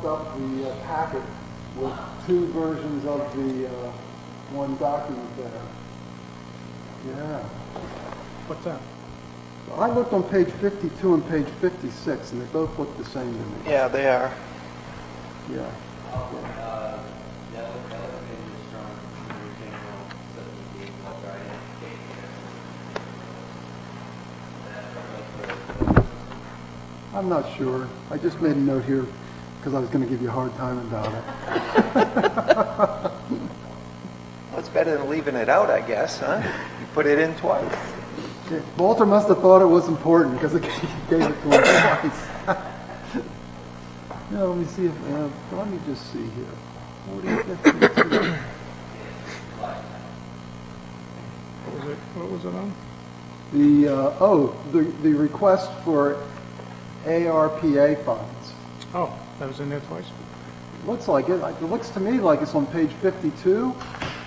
stuffed up the packet with two versions of the one document there. Yeah. What's that? I looked on page 52 and page 56, and they both look the same to me. Yeah, they are. Yeah. I'm not sure. I just made a note here because I was going to give you a hard time about it. Well, it's better than leaving it out, I guess, huh? You put it in twice. Walter must have thought it was important because it gave it to him twice. No, let me see if, let me just see here. 40, 52. What was it on? The request for ARPA funds. Oh, that was in there twice? Looks like it. It looks to me like it's on page 52.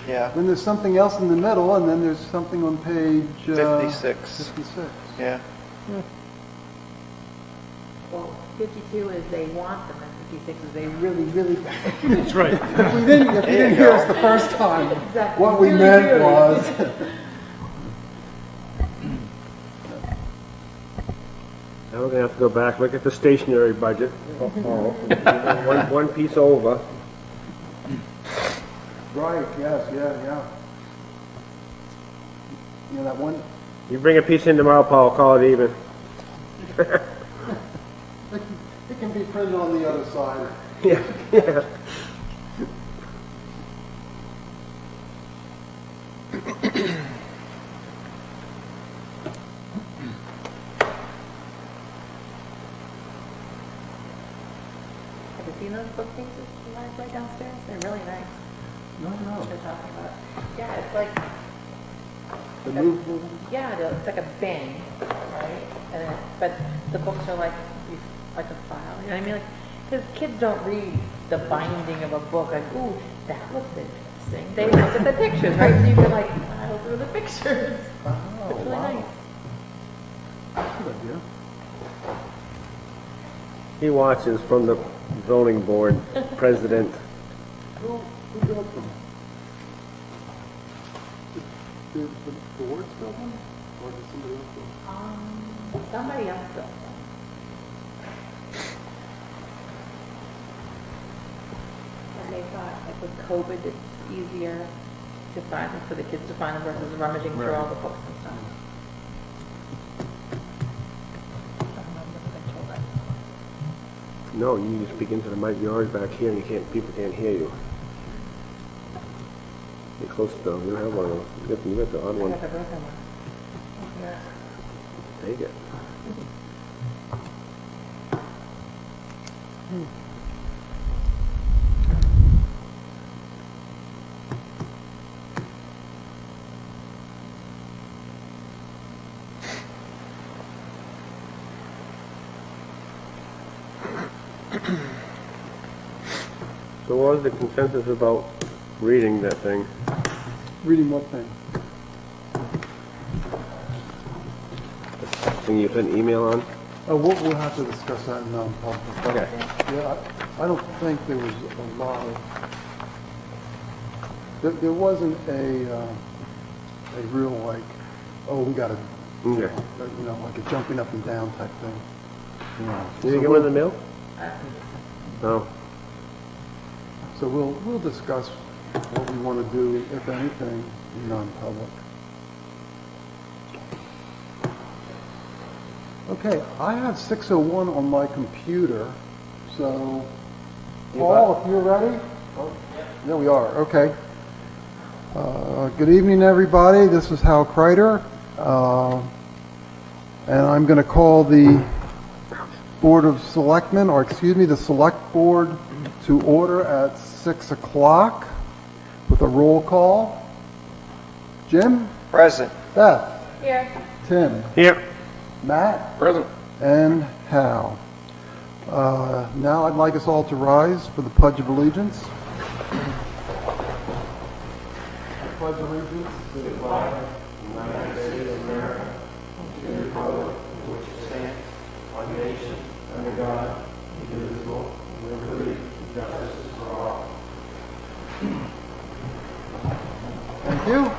Yeah. Then there's something else in the middle, and then there's something on page 56. 56. Yeah. Well, 52 is they want them, and 56 is they really, really want them. That's right. If you didn't hear us the first time, Exactly. what we Really, meant really. was... Now we're going to have to go back, look at the stationery budget. one piece over. Right, yes, yeah. You know, that one... You bring a piece in tomorrow, Paul, call it even. It can be printed on the other side. Yeah. Have you seen those bookcases in the library downstairs? They're really nice. No. What they're talking about. Yeah, it's like, The movable... yeah, it's like a bin, right? And then, but the books are like a file. You know what I mean? Like, because kids don't read the binding of a book. Like, ooh, that looks interesting. They look at the pictures, right? So you can like file through the pictures. Oh, It's really nice. Good idea. He watches from the zoning board president. Who built them? Did the boards build them? Or did somebody else build them? Somebody else built them. And they thought, like with COVID, it's easier to find them for the kids to find them versus rummaging through all the books and stuff. I don't remember if they told us. No, you need to speak into the mic. You're always back here, and people can't hear you. You're close though. You don't have one of those. You got the odd I one. got the broken one. Yeah. Take it. So what was the consensus about reading that thing? Reading what thing? The thing you sent an email on? Oh, we'll have to discuss that in non-public. Okay. Yeah, I don't think there was a lot of... There wasn't a real, like, oh, we got to, Okay. like a jumping up and down type thing. You know. Did you get one in the mail? No. So we'll discuss what we want to do, if anything, in non-public. Okay, I have 6:01 on my computer, so Paul, if you're ready? Oh, there we are. Okay. Good evening, everybody. This is Hal Kreider, and I'm going to call the Board of Selectmen, the Select Board, to order at 6 o'clock with a roll call. Jim? Present. Beth? Here. Tim? Here. Matt? Present. And Hal. Now I'd like us all to rise for the Pledge of Allegiance. Pledge allegiance to the flag of the United States of America, to the republic for which it stands, one nation, under God, indivisible, with liberty Thank you.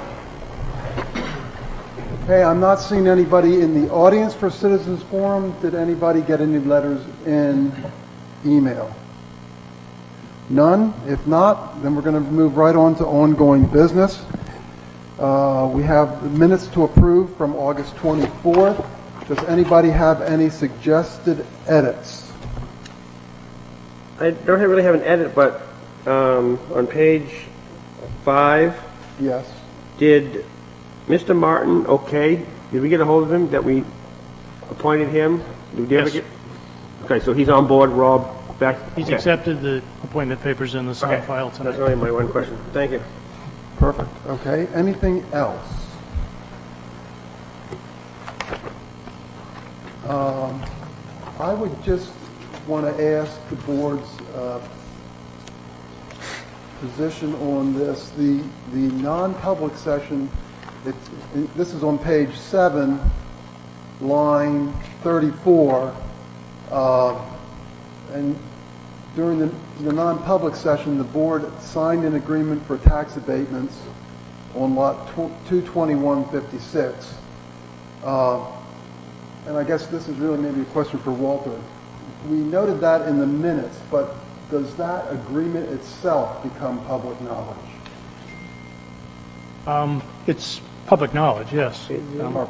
Okay, I'm not seeing anybody in the audience for Citizens Forum. Did anybody get any letters in email? None? If not, then we're going to move right on to ongoing business. We have the minutes to approve from August 24th. Does anybody have any suggested edits? I don't really have an edit, but on page 5, Yes. did Mr. Martin, did we get a hold of him that we appointed him? Did we ever Yes. get? Okay, so he's on board, Rob, back? He's okay. accepted the appointment papers in the sign Okay. file That's tonight. only my one question. Thank you. Perfect. Okay, anything else? I would just want to ask the board's position on this. The non-public session, this is on page 7, line 34, and during the non-public session, the board signed an agreement for tax abatements on lot 22156. And I guess this is really maybe a question for Walter. We noted that in the minutes, but does that agreement itself become public knowledge? It's public knowledge, yes. Or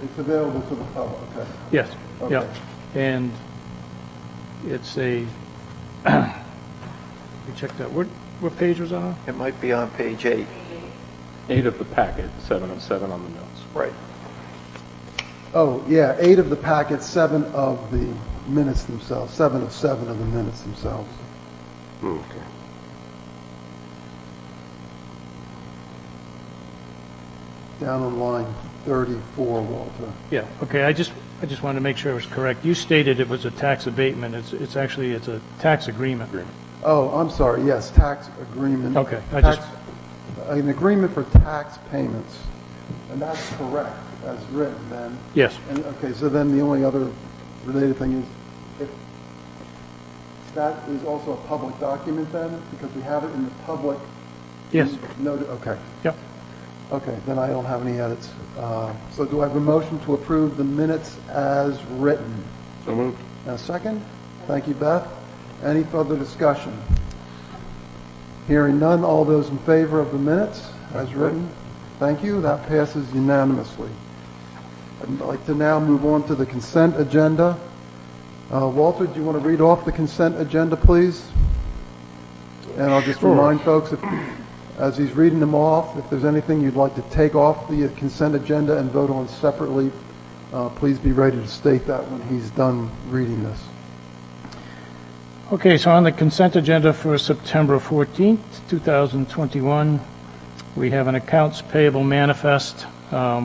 it's available to the public, okay. Yes, yeah. Okay. And it's a, we checked that, what page was that on? It might be on page 8. 8 of the packet, 7 of 7 on the notes. Right. Oh, yeah, 8 of the packet, 7 of the minutes themselves, 7 of 7 of the minutes themselves. Okay. Down on line 34, Walter. Yeah, okay, I just wanted to make sure it was correct. You stated it was a tax abatement, it's actually, it's a tax agreement. Oh, I'm sorry, yes, tax agreement. Okay, An agreement for tax payments, and that's correct, as written then. Yes, And, okay, so then the only other related thing is, if that is also a public document then, because we have it in the public. yes, Noted, okay. yep. Okay, then I don't have any edits. So do I have a motion to approve the minutes as written? So moved. And a second? Thank you, Beth. Any further discussion? Hearing none, all those in favor of the minutes as written? Thank you, that passes unanimously. I'd like to now move on to the consent agenda. Walter, do you want to read off the consent agenda, please? And I'll just remind folks, as he's reading them off, if there's anything you'd like to take off the consent agenda and vote on separately, please be ready to state that when he's done reading this. Okay, so on the consent agenda for September 14th, 2021, we have an accounts payable manifest,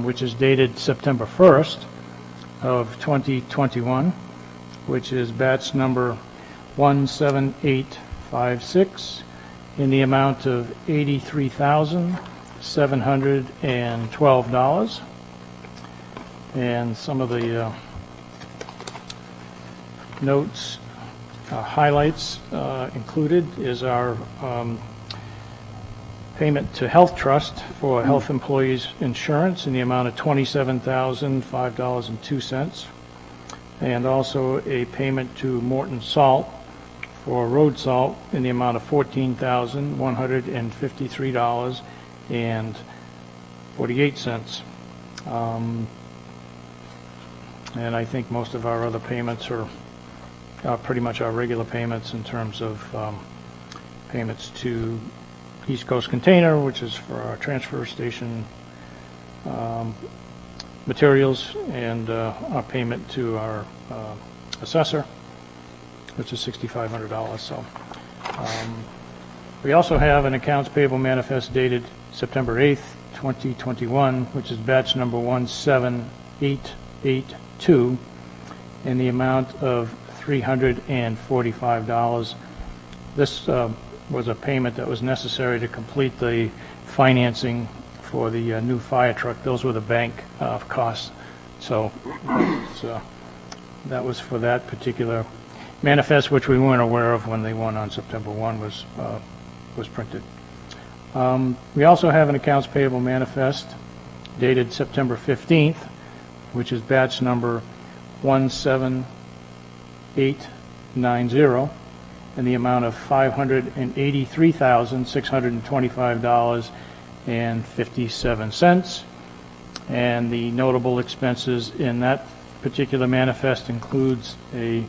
which is dated September 1st of 2021, which is batch number 17856, in the amount of $83,712. And some of the notes, highlights included is our payment to Health Trust for health employees insurance in the amount of $27,005.02, and also a payment to Morton Salt for road salt in the amount of $14,153.48. And I think most of our other payments are pretty much our regular payments in terms of payments to East Coast Container, which is for our transfer station materials, and our payment to our assessor, which is $6,500. So we also have an accounts payable manifest dated September 8th, 2021, which is batch number 17882, in the amount of $345. This was a payment that was necessary to complete the financing for the new fire truck. Those were the bank costs. So that was for that particular manifest, which we weren't aware of when the one on September 1 was printed. We also have an accounts payable manifest dated September 15th, which is batch number 17890, in the amount of $583,625.57. And the notable expenses in that particular manifest includes a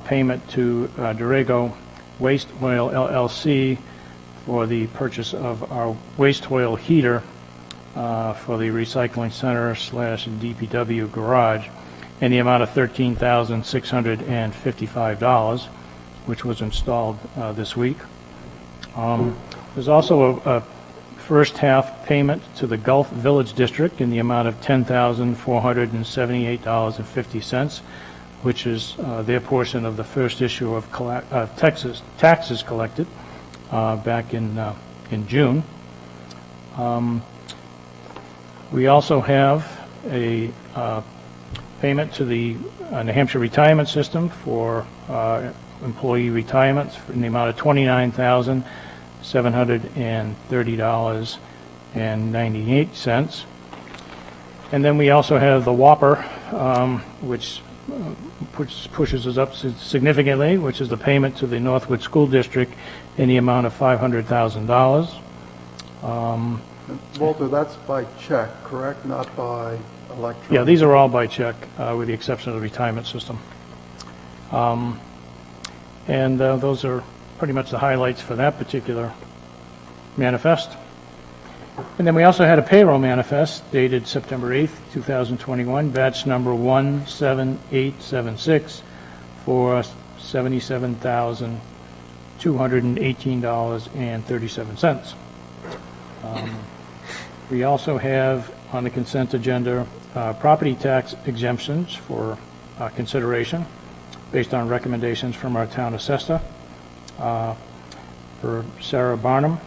payment to Dorego Waste Oil LLC for the purchase of our waste oil heater for the recycling center / DPW garage in the amount of $13,655, which was installed this week. There's also a first half payment to the Gulf Village District in the amount of $10,478.50, which is their portion of the first issue of taxes collected back in June. We also have a payment to the New Hampshire Retirement System for employee retirements in the amount of $29,730.98. And then we also have the Whopper, which pushes us up significantly, which is the payment to the Northwood School District in the amount of $500,000. Walter, that's by check, correct? Not by electronic? Yeah, these are all by check, with the exception of the retirement system. And those are pretty much the highlights for that particular manifest. And then we also had a payroll manifest dated September 8th, 2021, batch number 17876 for $77,218.37. We also have on the consent agenda property tax exemptions for consideration based on recommendations from our town assessor. For Sarah Barnum,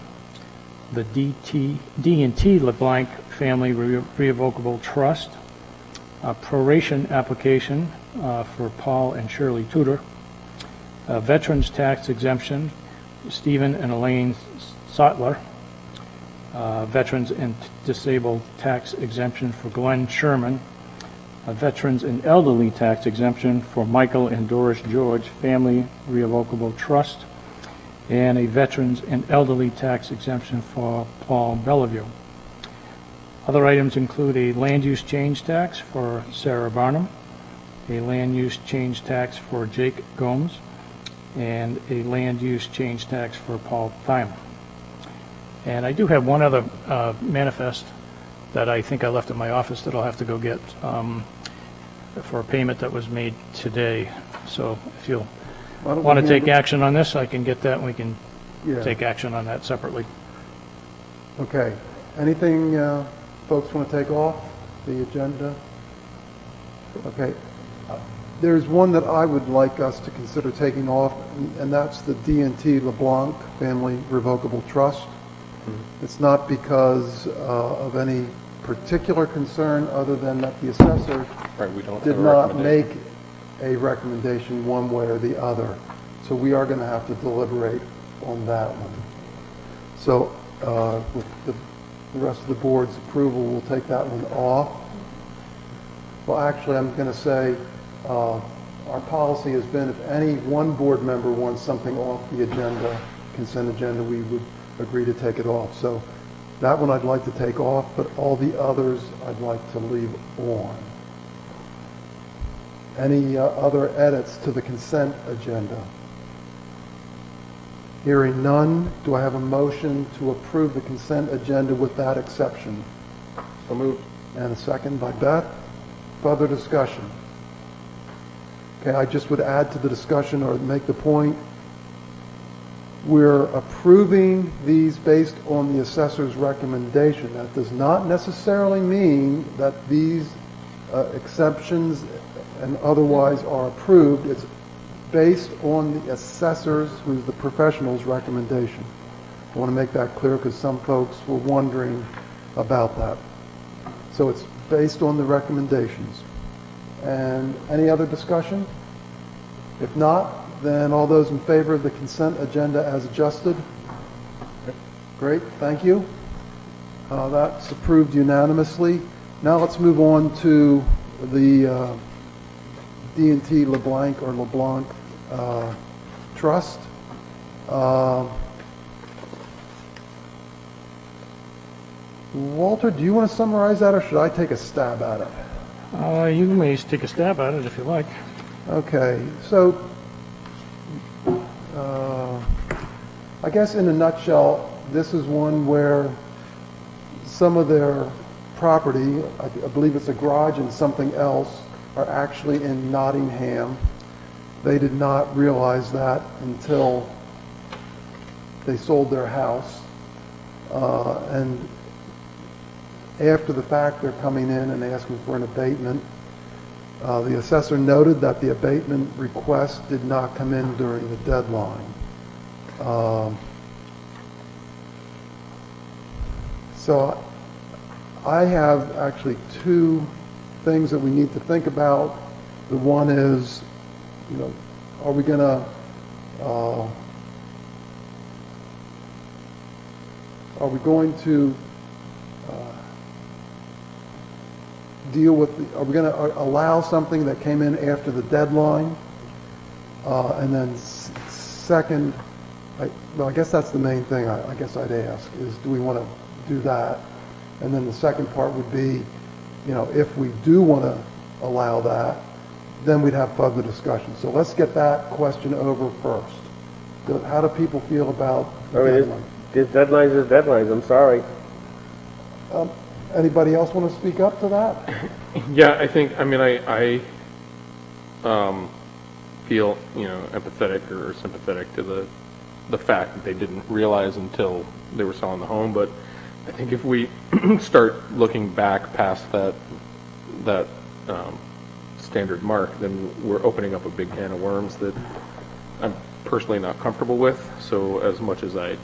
the D&T LeBlanc Family Revocable Trust, a proration application for Paul and Shirley Tudor, a veterans tax exemption, Stephen and Elaine Sotler, veterans and disabled tax exemption for Glenn Sherman, a veterans and elderly tax exemption for Michael and Doris George Family Revocable Trust, and a veterans and elderly tax exemption for Paul Bellevue. Other items include a land use change tax for Sarah Barnum, a land use change tax for Jake Gomes, and a land use change tax for Paul Thyma. And I do have one other manifest that I think I left in my office that I'll have to go get for a payment that was made today. So if you'll want to take action on this, I can get that and we can take action on that separately. Okay. Anything folks want to take off the agenda? Okay. There's one that I would like us to consider taking off, and that's the D&T LeBlanc Family Revocable Trust. It's not because of any particular concern other than that the assessor did not make a recommendation one way or the other. So we are going to have to deliberate on that one. So with the rest of the board's approval, we'll take that one off. Well, actually, I'm going to say our policy has been if any one board member wants something off the agenda, consent agenda, we would agree to take it off. So that one I'd like to take off, but all the others I'd like to leave on. Any other edits to the consent agenda? Hearing none, do I have a motion to approve the consent agenda with that exception? So moved. And a second by Beth. Further discussion? Okay, I just would add to the discussion or make the point, we're approving these based on the assessor's recommendation. That does not necessarily mean that these exceptions and otherwise are approved. It's based on the assessor's, who's the professional's, recommendation. I want to make that clear because some folks were wondering about that. So it's based on the recommendations. And any other discussion? If not, then all those in favor of the consent agenda as adjusted? Great, thank you. That's approved unanimously. Now let's move on to the D&T LeBlanc or LeBlanc Trust. Walter, do you want to summarize that, or should I take a stab at it? You may take a stab at it if you like. Okay, so I guess in a nutshell, this is one where some of their property, I believe it's a garage and something else, are actually in Nottingham. They did not realize that until they sold their house. And after the fact, they're coming in and asking for an abatement. The assessor noted that the abatement request did not come in during the deadline. So I have actually two things that we need to think about. The one is, are we going to deal with are we going to allow something that came in after the deadline? And then second, I guess that's the main thing I guess I'd ask is, do we want to do that? And then the second part would be, if we do want to allow that, then we'd have further discussion. So let's get that question over first. How do people feel about the deadline? There's deadlines is deadlines, I'm sorry. Anybody else want to speak up to that? Yeah, I feel, empathetic or sympathetic to the fact that they didn't realize until they were selling the home, but I think if we start looking back past that standard mark, then we're opening up a big can of worms that I'm personally not comfortable with. So as much as I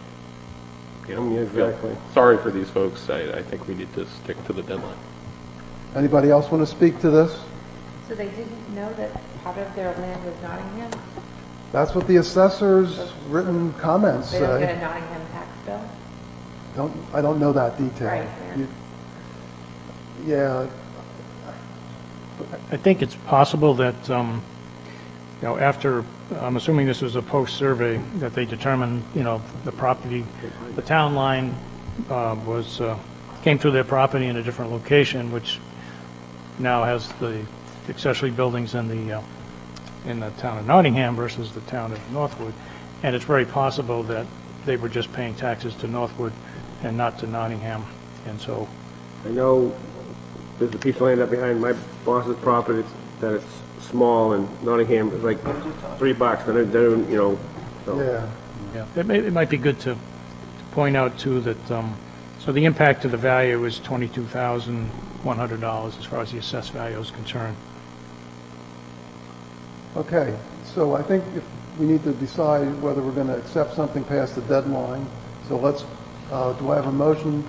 Exactly. feel sorry for these folks, I think we need to stick to the deadline. Anybody else want to speak to this? So they didn't know that part of their land was Nottingham? That's what the assessor's written comments They don't get say. a Nottingham tax bill? I don't know that detail. Right, Yeah, I think it's possible that, after, I'm assuming this was a post-survey, that they determined, the property, the town line came through their property in a different location, which now has the accessory buildings in the town of Nottingham versus the town of Northwood. And it's very possible that they were just paying taxes to Northwood and not to Nottingham. And so, I know there's a piece of land up behind my boss's property that it's small, and Nottingham is like $3, and they're, so. yeah. it might be good to point out too that, so the impact to the value is $22,100 as far as the assessed value is concerned. Okay, so I think if we need to decide whether we're going to accept something past the deadline. So let's, do I have a motion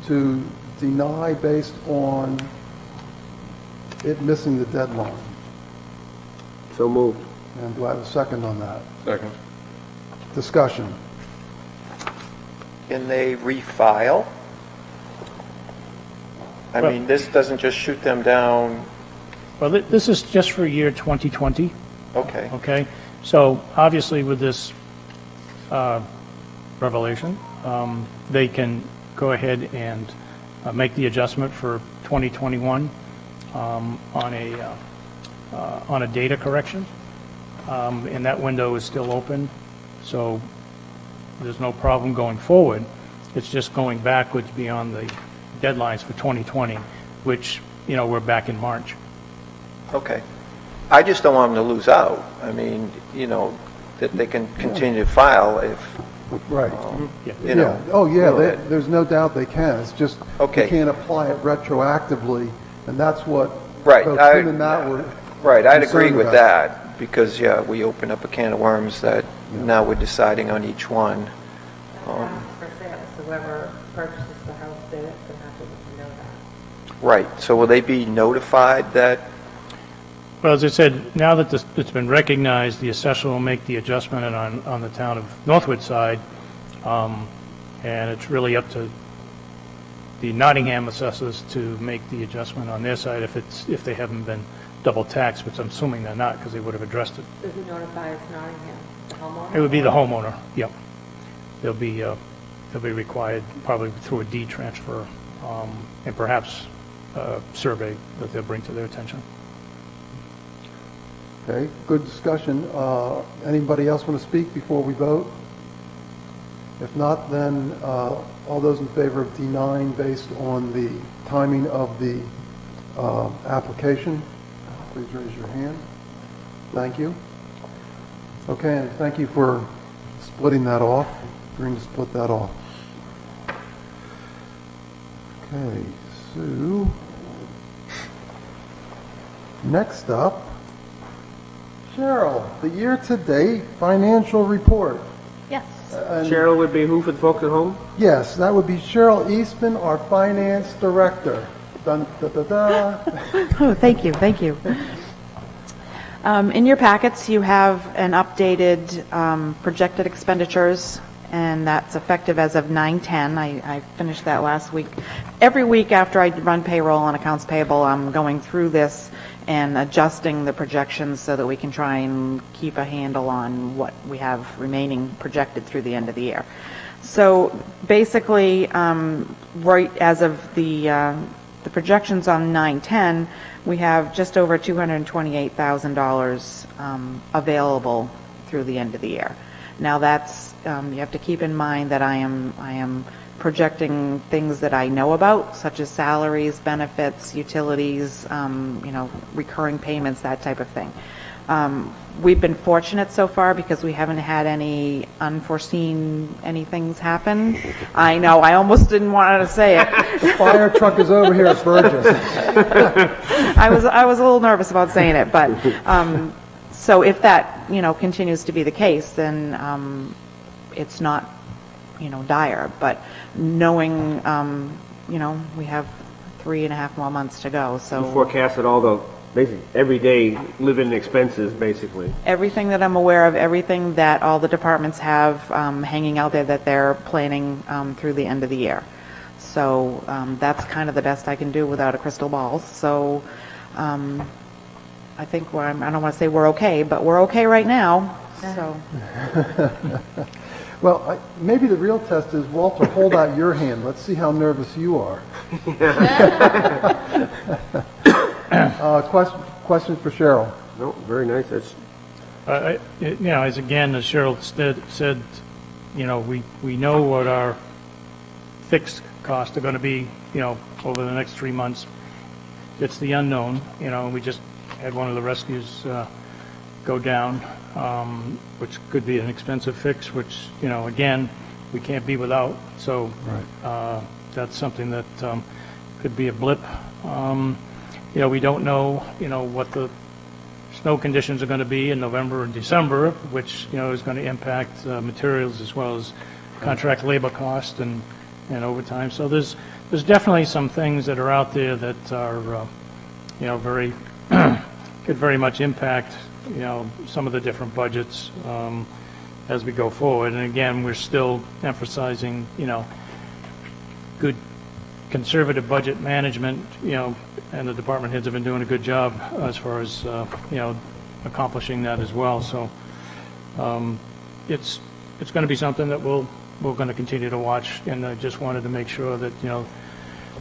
to deny based on it missing the deadline? So moved. And do I have a second on that? Second. Discussion. Can they refile? I Well- mean, this doesn't just shoot them down, Well, this is just for year 2020. okay. Okay, so obviously with this revelation, they can go ahead and make the adjustment for 2021 on a data correction, and that window is still open, so there's no problem going forward. It's just going backwards beyond the deadlines for 2020, which, we're back in March. Okay. I just don't want them to lose out. I mean, that they can continue to file if, Right. Yeah. you know. Yeah. Oh, yeah, you know, there's no doubt they can. It's just, Okay. you can't apply it retroactively, and that's what Right, both I- Tim and Matt were Right, I'd agree concerned with about. that, because, yeah, we open up a can of worms that now we're deciding on each one. For sale, so whoever purchases the house, they're going to have to know that. Right, so will they be notified that, Well, as I said, now that it's been recognized, the assessor will make the adjustment, and on the town of Northwood side, And it's really up to the Nottingham assessors to make the adjustment on their side if they haven't been double taxed, which I'm assuming they're not, because they would have addressed it. So who notifies Nottingham? The homeowner? It would be the homeowner, yep. They'll be required, probably through a deed transfer, and perhaps a survey that they'll bring to their attention. Okay, good discussion. Anybody else want to speak before we vote? If not, then all those in favor of D9 based on the timing of the application, please raise your hand. Thank you. Okay, and thank you for splitting that off, agreeing to split that off. Okay, so next up, Cheryl, the year-to-date financial report. Yes. And Cheryl would be who for the folks at home? yes, that would be Cheryl Eastman, our finance director. Dun, da, da, da. Oh, thank you, thank you. In your packets, you have an updated projected expenditures, and that's effective as of 9/10. I finished that last week. Every week after I run payroll and accounts payable, I'm going through this and adjusting the projections so that we can try and keep a handle on what we have remaining projected through the end of the year. So basically, right as of the projections on 9/10, we have just over $228,000 available through the end of the year. Now that's, you have to keep in mind that I am projecting things that I know about, such as salaries, benefits, utilities, recurring payments, that type of thing. We've been fortunate so far because we haven't had any unforeseen anythings happen. I know, I almost didn't want to say it. The fire truck is over here at Burgess. I was a little nervous about saying it, but so if that continues to be the case, then it's not dire. But knowing we have 3.5 more months to go, You so forecasted all the, basically, everyday living expenses, basically. everything that I'm aware of, everything that all the departments have hanging out there that they're planning through the end of the year. So that's kind of the best I can do without a crystal ball. So I think I don't want to say we're okay, but we're okay right now. So Well, maybe the real test is, Walter, hold out your hand. Let's see how nervous you are. Question for Cheryl. No, very nice. That's As Cheryl said, we know what our fixed costs are going to be, over the next 3 months. It's the unknown, we just had one of the rescues go down, which could be an expensive fix, which, again, we can't be without. So that's something that could be a blip. We don't know, what the snow conditions are going to be in November and December, which, is going to impact materials as well as contract labor cost and overtime. So there's definitely some things that are out there that are, very, could very much impact, some of the different budgets as we go forward. And again, we're still emphasizing, good conservative budget management, and the department heads have been doing a good job as far as, accomplishing that as well. So it's going to be something that we're going to continue to watch, and I just wanted to make sure that,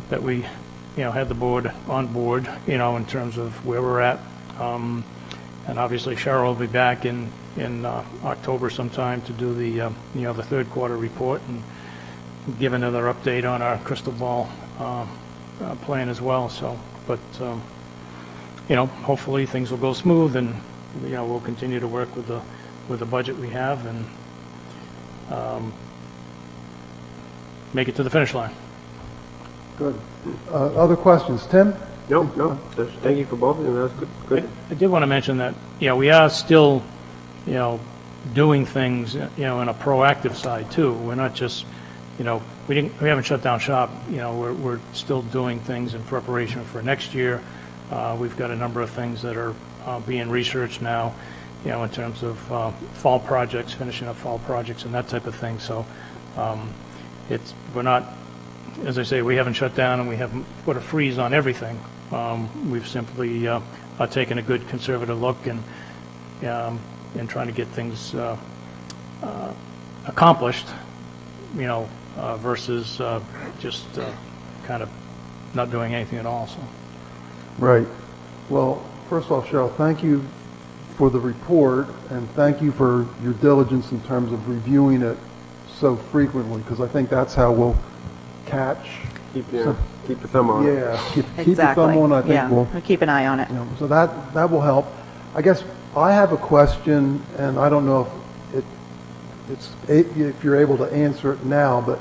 that we, had the board on board, in terms of where we're at. And obviously Cheryl will be back in October sometime to do the, the third quarter report and give another update on our crystal ball plan as well. So, but, hopefully things will go smooth, and, we'll continue to work with the budget we have and make it to the finish line. Good. Other questions? Tim? no. Thank you for both of them. That was good. I did want to mention that, we are still, doing things, in a proactive side too. We're not just, we haven't shut down shop. We're still doing things in preparation for next year. We've got a number of things that are being researched now, in terms of fall projects, finishing up fall projects and that type of thing. So, we're not, as I say, we haven't shut down and we haven't put a freeze on everything. We've simply are taking a good conservative look and trying to get things accomplished, versus just kind of not doing anything at all, so. Right. Well, first of all, Cheryl, thank you for the report, and thank you for your diligence in terms of reviewing it so frequently, because I think that's how we'll catch. Keep your thumb on it. Yeah, keep your Exactly. thumb on it, I think Yeah, we'll, we'll keep an eye on it. so that will help. I guess I have a question, and I don't know if you're able to answer it now, but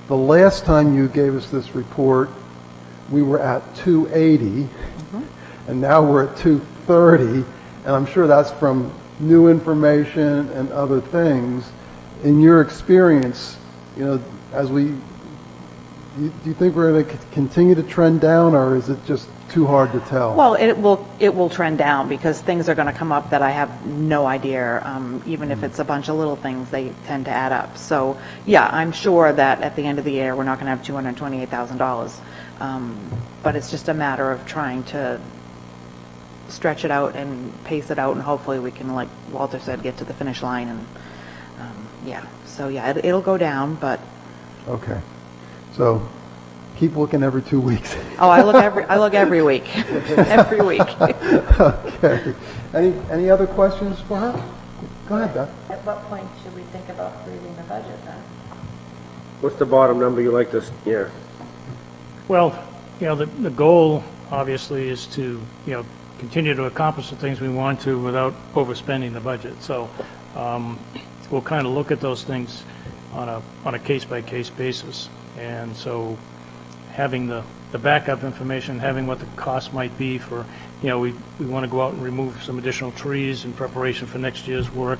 the last time you gave us this report, we were at 280, and now we're at 230, and I'm sure that's from new information and other things. In your experience, as do you think we're going to continue to trend down, or is it just too hard to tell? Well, it will trend down because things are going to come up that I have no idea. Even if it's a bunch of little things, they tend to add up. So, yeah, I'm sure that at the end of the year, we're not going to have $228,000. But it's just a matter of trying to stretch it out and pace it out, and hopefully we can, like Walter said, get to the finish line. And it'll go down, but Okay. So keep looking every 2 weeks. I look every week, every week. Okay. Any other questions for her? Go ahead, Beth. At what point should we think about freezing the budget then? What's the bottom number you like to, Well, the goal obviously is to, continue to accomplish the things we want to without overspending the budget. So we'll kind of look at those things on a case-by-case basis. And so having the backup information, having what the cost might be for, we want to go out and remove some additional trees in preparation for next year's work.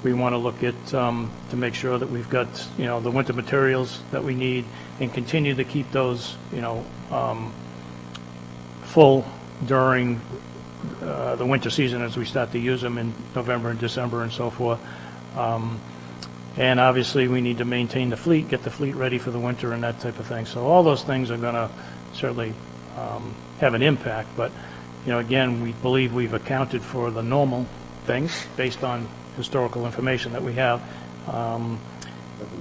We want to look at, to make sure that we've got, the winter materials that we need and continue to keep those, full during the winter season as we start to use them in November and December and so forth. And obviously, we need to maintain the fleet, get the fleet ready for the winter and that type of thing. So all those things are going to certainly have an impact. But, again, we believe we've accounted for the normal things based on historical information that we have.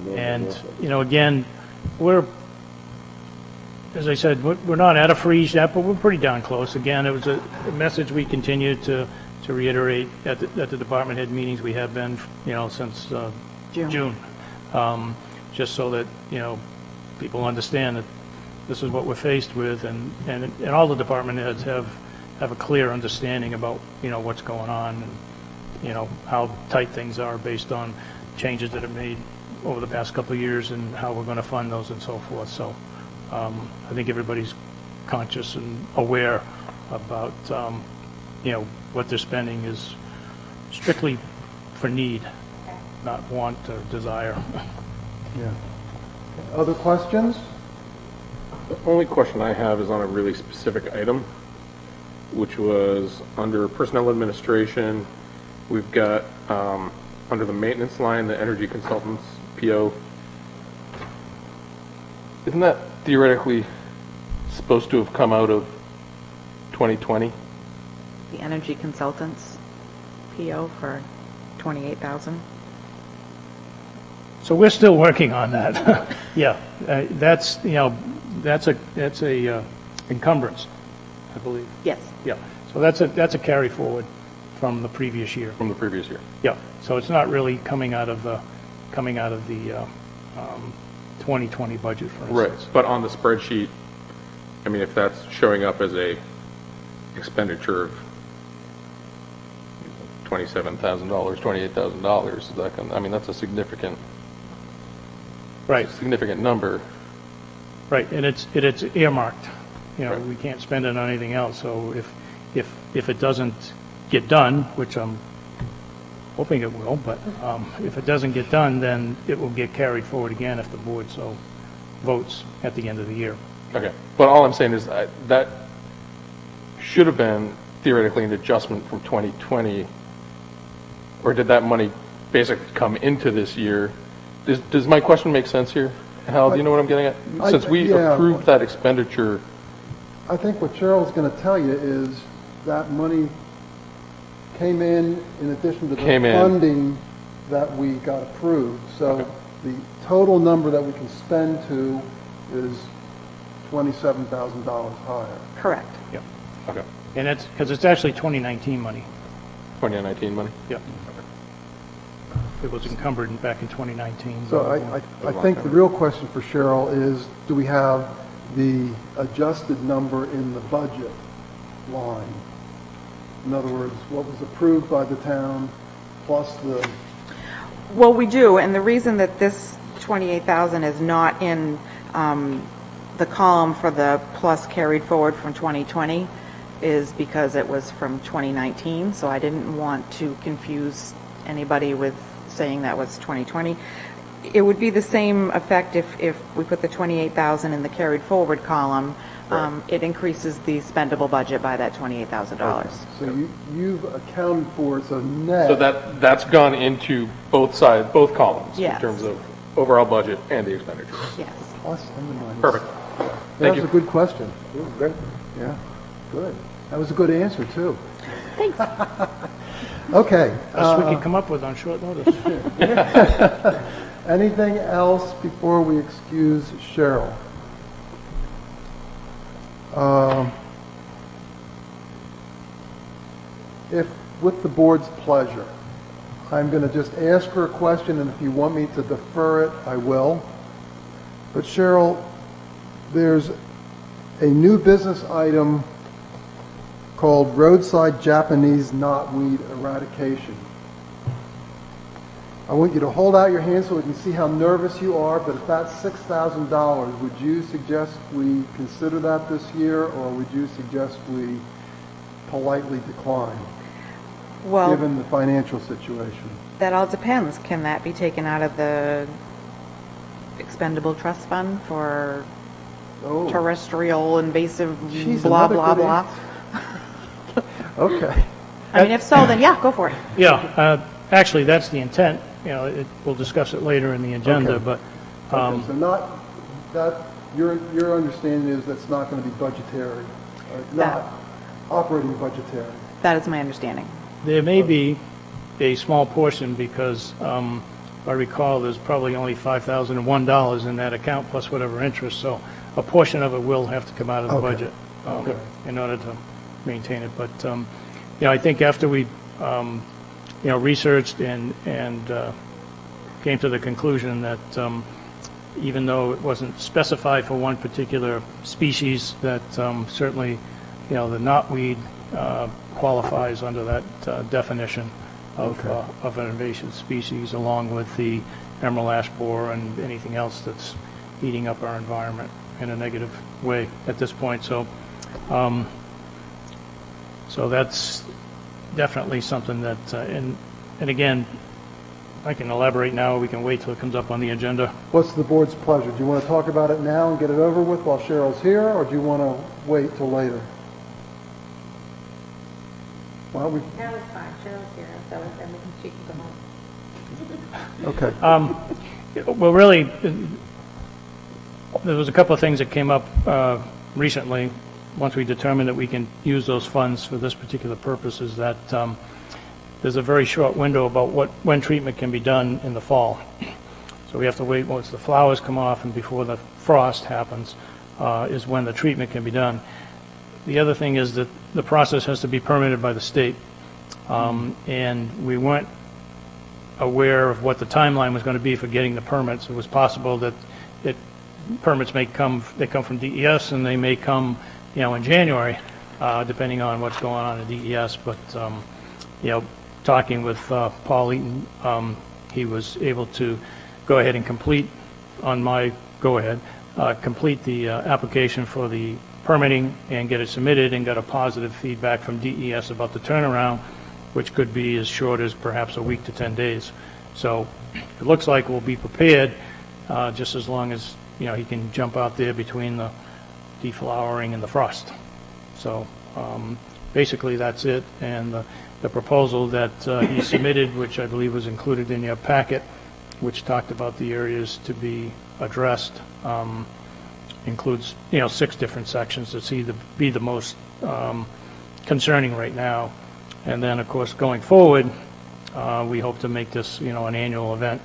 Again, as I said, we're not at a freeze yet, but we're pretty darn close. Again, it was a message we continue to reiterate at the department head meetings. We have been, since June. Just so that, people understand that this is what we're faced with, and all the department heads have a clear understanding about, what's going on and, how tight things are based on changes that have made over the past couple of years and how we're going to fund those and so forth. So I think everybody's conscious and aware about, what they're spending is strictly for need, not want or desire. Yeah. Other questions? The only question I have is on a really specific item, which was under personnel administration. We've got, under the maintenance line, the energy consultants, PO. Isn't that theoretically supposed to have come out of 2020? The energy consultants, PO for $28,000. So we're still working on that. Yeah, that's a encumbrance, I believe. Yes. Yeah, so that's a carry forward from the previous year. From the previous year. Yeah, so it's not really coming out of the 2020 budget, for instance. Right, but on the spreadsheet, if that's showing up as a expenditure of $27,000, $28,000, is that that's a significant number. Right, and it's earmarked. Right. We can't spend it on anything else. So if it doesn't get done, which I'm hoping it will, but if it doesn't get done, then it will get carried forward again if the board so votes at the end of the year. Okay, but all I'm saying is that should have been theoretically an adjustment from 2020, or did that money basically come into this year Does my question make sense here? Hal, do you know what I'm getting at? Since we yeah. approved that expenditure, I think what Cheryl's going to tell you is that money came in addition to the Came in. funding that we got approved. So the total number that we can spend to is $27,000 higher. Correct. Yep. Okay. And it's, because it's actually 2019 money. 2019 money? Yep. It was encumbered back in 2019. So I think the real question for Cheryl is, do we have the adjusted number in the budget line? In other words, what was approved by the town plus the, Well, we do, and the reason that this 28,000 is not in the column for the plus carried forward from 2020 is because it was from 2019, so I didn't want to confuse anybody with saying that was 2020. It would be the same effect if we put the 28,000 in the carried forward column. It increases the spendable budget by that $28,000. so you've accounted for, so net. So that's gone into both sides, both columns, in Yes. terms of overall budget and the expenditures. Yes. Plus and minus. Perfect. That Thank was you. a good question. Good. Yeah, good. That was a good answer, too. Thanks. Okay. Best we could come up with on short notice. Anything else before we excuse Cheryl? If, with the board's pleasure, I'm going to just ask her a question, and if you want me to defer it, I will. But Cheryl, there's a new business item called roadside Japanese knotweed eradication. I want you to hold out your hand so we can see how nervous you are, but if that's $6,000, would you suggest we consider that this year, or would you suggest we politely decline, Well, given the financial situation? that all depends. Can that be taken out of the expendable trust fund for Oh, terrestrial invasive Jeez, blah, another blah, good blah? okay. I mean, if so, then yeah, go for it. Yeah, actually, that's the intent. You know, we'll discuss it later in the agenda, Okay. but Okay, so not, that, your understanding is that's not going to be budgetary, not operating budgetary. That is my understanding. there may be a small portion because, if I recall, there's probably only $5,001 in that account plus whatever interest, so a portion of it will have to come out of the Okay. budget in order to maintain it. But, you know, I think after we, you know, researched and came to the conclusion that even though it wasn't specified for one particular species, that certainly, you know, the knotweed qualifies under that definition of an invasive species, along with the emerald ash borer and anything else that's eating up our environment in a negative way at this point. So, so that's definitely something that, and again, I can elaborate now, or we can wait till it comes up on the agenda. What's the board's pleasure? Do you want to talk about it now and get it over with while Cheryl's here, or do you want to wait till later? Well, we, That was fine, Cheryl's here, so and we can, she can go home. okay. Well, really, there was a couple of things that came up recently, once we determined that we can use those funds for this particular purpose, is that there's a very short window about when treatment can be done in the fall. So we have to wait once the flowers come off and before the frost happens is when the treatment can be done. The other thing is that the process has to be permitted by the state. And we weren't aware of what the timeline was going to be for getting the permits. It was possible that permits may come from DES, and they may come, you know, in January, depending on what's going on in DES. But, you know, talking with Paul Eaton, he was able to go ahead and complete, on my go-ahead, complete the application for the permitting and get it submitted, and got a positive feedback from DES about the turnaround, which could be as short as perhaps a week to 10 days. So it looks like we'll be prepared, just as long as, you know, he can jump out there between the deflowering and the frost. So basically that's it. And the proposal that he submitted, which I believe was included in your packet, which talked about the areas to be addressed, includes, 6 different sections that seem to be the most concerning right now. And then, of course, going forward, we hope to make this, an annual event,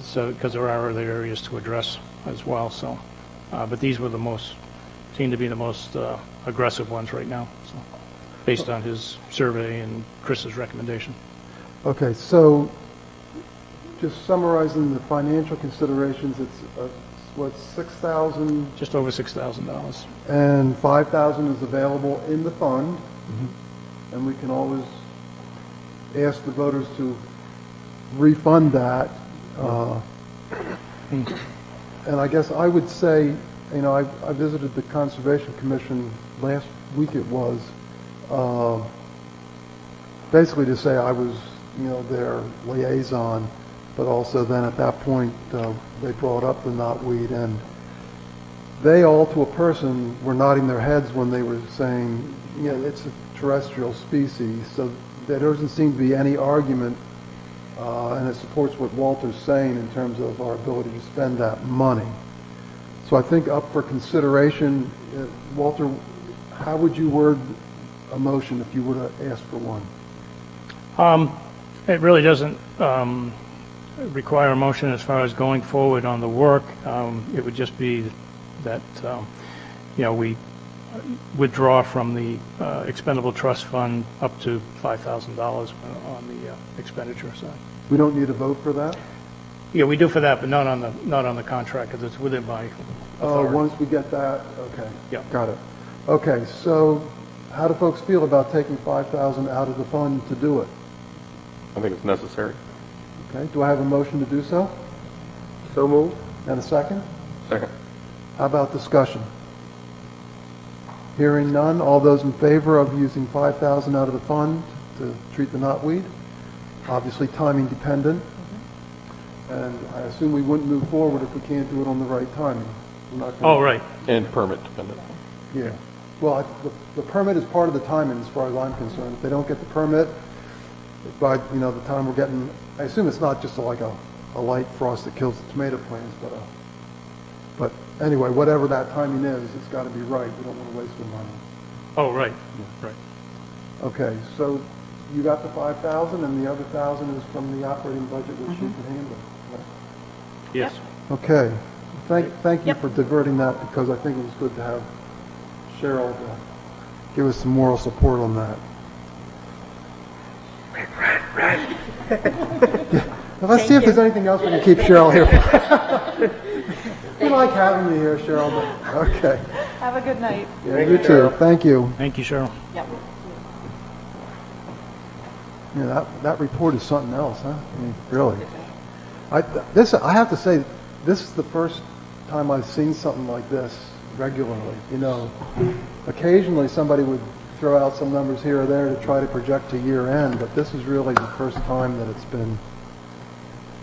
so, because there are other areas to address as well, so. But these were seem to be the most aggressive ones right now, so, based on his survey and Chris's recommendation. Okay, so just summarizing the financial considerations, it's, what, 6,000 Just over $6,000. and 5,000 is available in the fund, and we can always ask the voters to refund that. And I guess I would say, I visited the Conservation Commission last week it was, basically to say I was, their liaison, but also then at that point, they brought up the knotweed, and they all to a person were nodding their heads when they were saying, it's a terrestrial species, so there doesn't seem to be any argument, and it supports what Walter's saying in terms of our ability to spend that money. So I think up for consideration, Walter, how would you word a motion if you were to ask for one? It really doesn't require a motion as far as going forward on the work. It would just be that, we withdraw from the expendable trust fund up to $5,000 on the expenditure side. We don't need a vote for that? Yeah, we do for that, but not on the contract, because it's within my authority. Once we get that, okay. Yeah. Got it. Okay, so how do folks feel about taking 5,000 out of the fund to do it? I think it's necessary. Okay, do I have a motion to do so? So moved. And a second? Second. How about discussion? Hearing none, all those in favor of using 5,000 out of the fund to treat the knotweed? Obviously timing dependent. And I assume we wouldn't move forward if we can't do it on the right timing. We're not gonna- Oh, right. And permit dependent. Yeah. Well, the permit is part of the timing as far as I'm concerned. If they don't get the permit, by, the time we're getting, I assume it's not just like a light frost that kills the tomato plants, but anyway, whatever that timing is, it's got to be right. We don't want to waste the money. Oh, right, right. Okay, so you got the 5,000 and the other 1,000 is from the operating budget, which you can handle. Right? Yes. Okay. Thank you Yep. for diverting that, because I think it was good to have Cheryl to give us some moral support on that. Well, let's see if there's anything else we can keep Cheryl here for. We like having you here, Cheryl, but, okay. Have a good night. Yeah, you too. Thank you. Thank you, Cheryl. Yep. Yeah, that report is something else, huh? I mean, really. I have to say, this is the first time I've seen something like this regularly. Occasionally somebody would throw out some numbers here or there to try to project to year end, but this is really the first time that it's been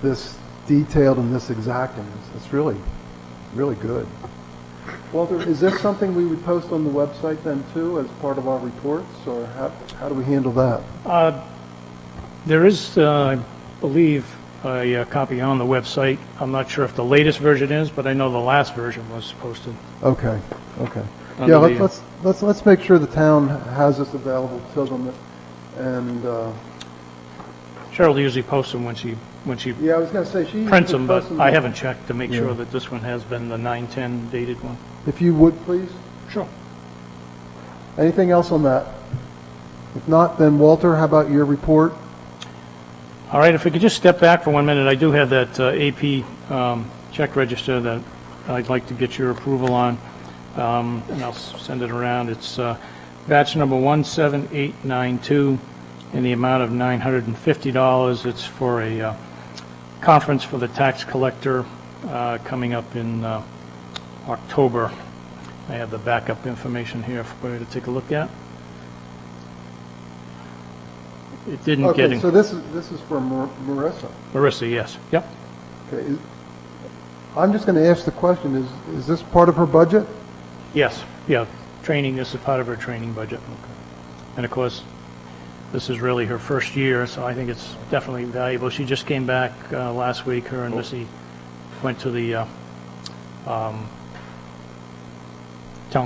this detailed and this exacting. It's really, really good. Walter, is this something we would post on the website then too as part of our reports, or how do we handle that? There is, I believe, a copy on the website. I'm not sure if the latest version is, but I know the last version was posted. Okay. Under Yeah, the- let's make sure the town has this available to them, and Cheryl usually posts them when she yeah, I was going to say she prints them, but posts I haven't checked to make Yeah. sure that this one has been the 9/10 dated one. If you would, please. Sure. Anything else on that? If not, then Walter, how about your report? All right, if we could just step back for 1 minute, I do have that AP check register that I'd like to get your approval on, and I'll send it around. It's batch number 17892 in the amount of $950. It's for a conference for the tax collector coming up in October. I have the backup information here for you to take a look at. It didn't get Okay, in. so this is for Marissa. Marissa, yes. Yep. Okay, I'm just going to ask the question: is this part of her budget? Yes, yeah. Training, this is part of her training budget. And of course, this is really her first year, so I think it's definitely valuable. She just came back last week. Her and Missy went to the town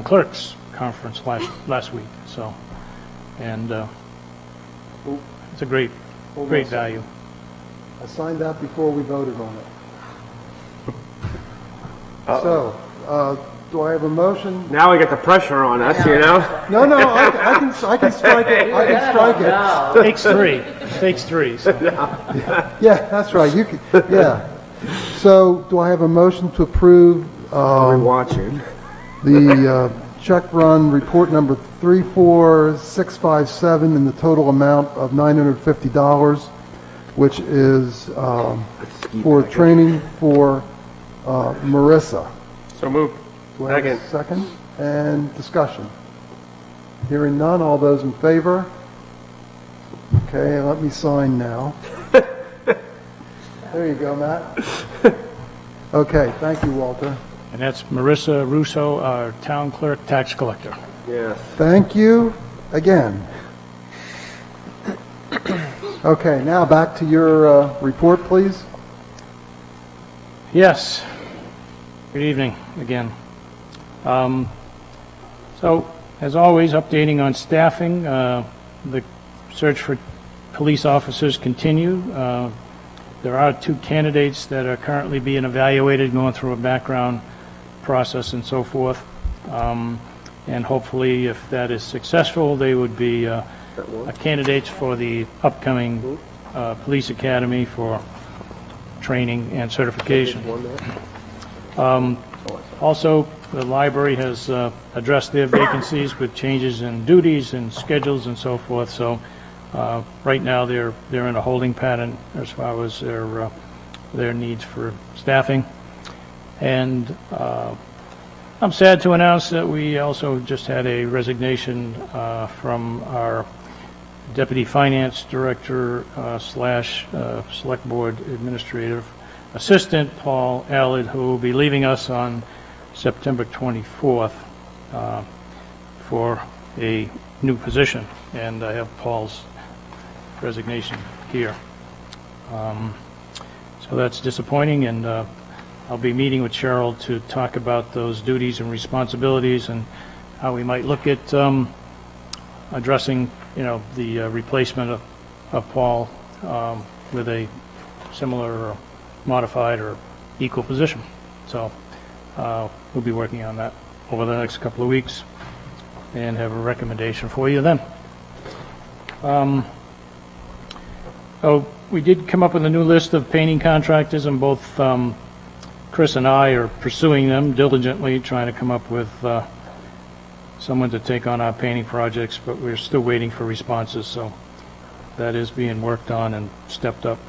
clerks conference last week, so, and it's a great Hold on a great second. value. I signed that before we voted on it. So, do I have a motion? Now we get the pressure on us, you know? No, I can strike it. I can strike it. No. Takes three, so. Yeah, that's right. You can, yeah. So, do I have a motion to approve We're watching. the check run report number 34657 in the total amount of $950, which is for training for Marissa? So moved. Do I have a second? And discussion. Hearing none, all those in favor? Okay, let me sign now. There you go, Matt. Okay, thank you, Walter. And that's Marissa Russo, our town clerk tax collector. Yes. Thank you again. Okay, now back to your report, please. Yes. Good evening again. So, as always, updating on staffing. The search for police officers continue. There are 2 candidates that are currently being evaluated, going through a background process and so forth. And hopefully, if that is successful, they would be candidates for the upcoming police academy for training and certification. Also, the library has addressed their vacancies with changes in duties and schedules and so forth. So right now they're in a holding pattern as far as their needs for staffing. And I'm sad to announce that we also just had a resignation from our Deputy Finance Director slash Select Board Administrative Assistant, Paul Allard, who will be leaving us on September 24th for a new position. And I have Paul's resignation here. So that's disappointing, and I'll be meeting with Cheryl to talk about those duties and responsibilities and how we might look at addressing, the replacement of Paul with a similar or modified or equal position. So we'll be working on that over the next couple of weeks and have a recommendation for you then. So we did come up with a new list of painting contractors, and both Chris and I are pursuing them diligently, trying to come up with someone to take on our painting projects, but we're still waiting for responses, so that is being worked on and stepped up.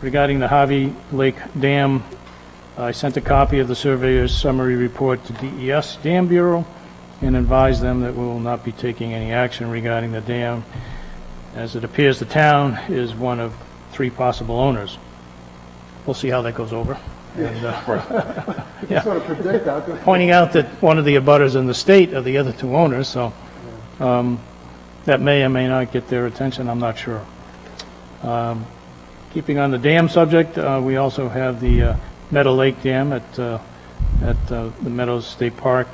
Regarding the Harvey Lake Dam, I sent a copy of the surveyor's summary report to DES Dam Bureau and advised them that we will not be taking any action regarding the dam, as it appears the town is one of 3 possible owners. We'll see how that goes over. And, You can sort of predict that. pointing out that one of the abutters in the state are the other 2 owners, so that may or may not get their attention, I'm not sure. Keeping on the dam subject, we also have the Meadow Lake Dam at the Meadows State Park.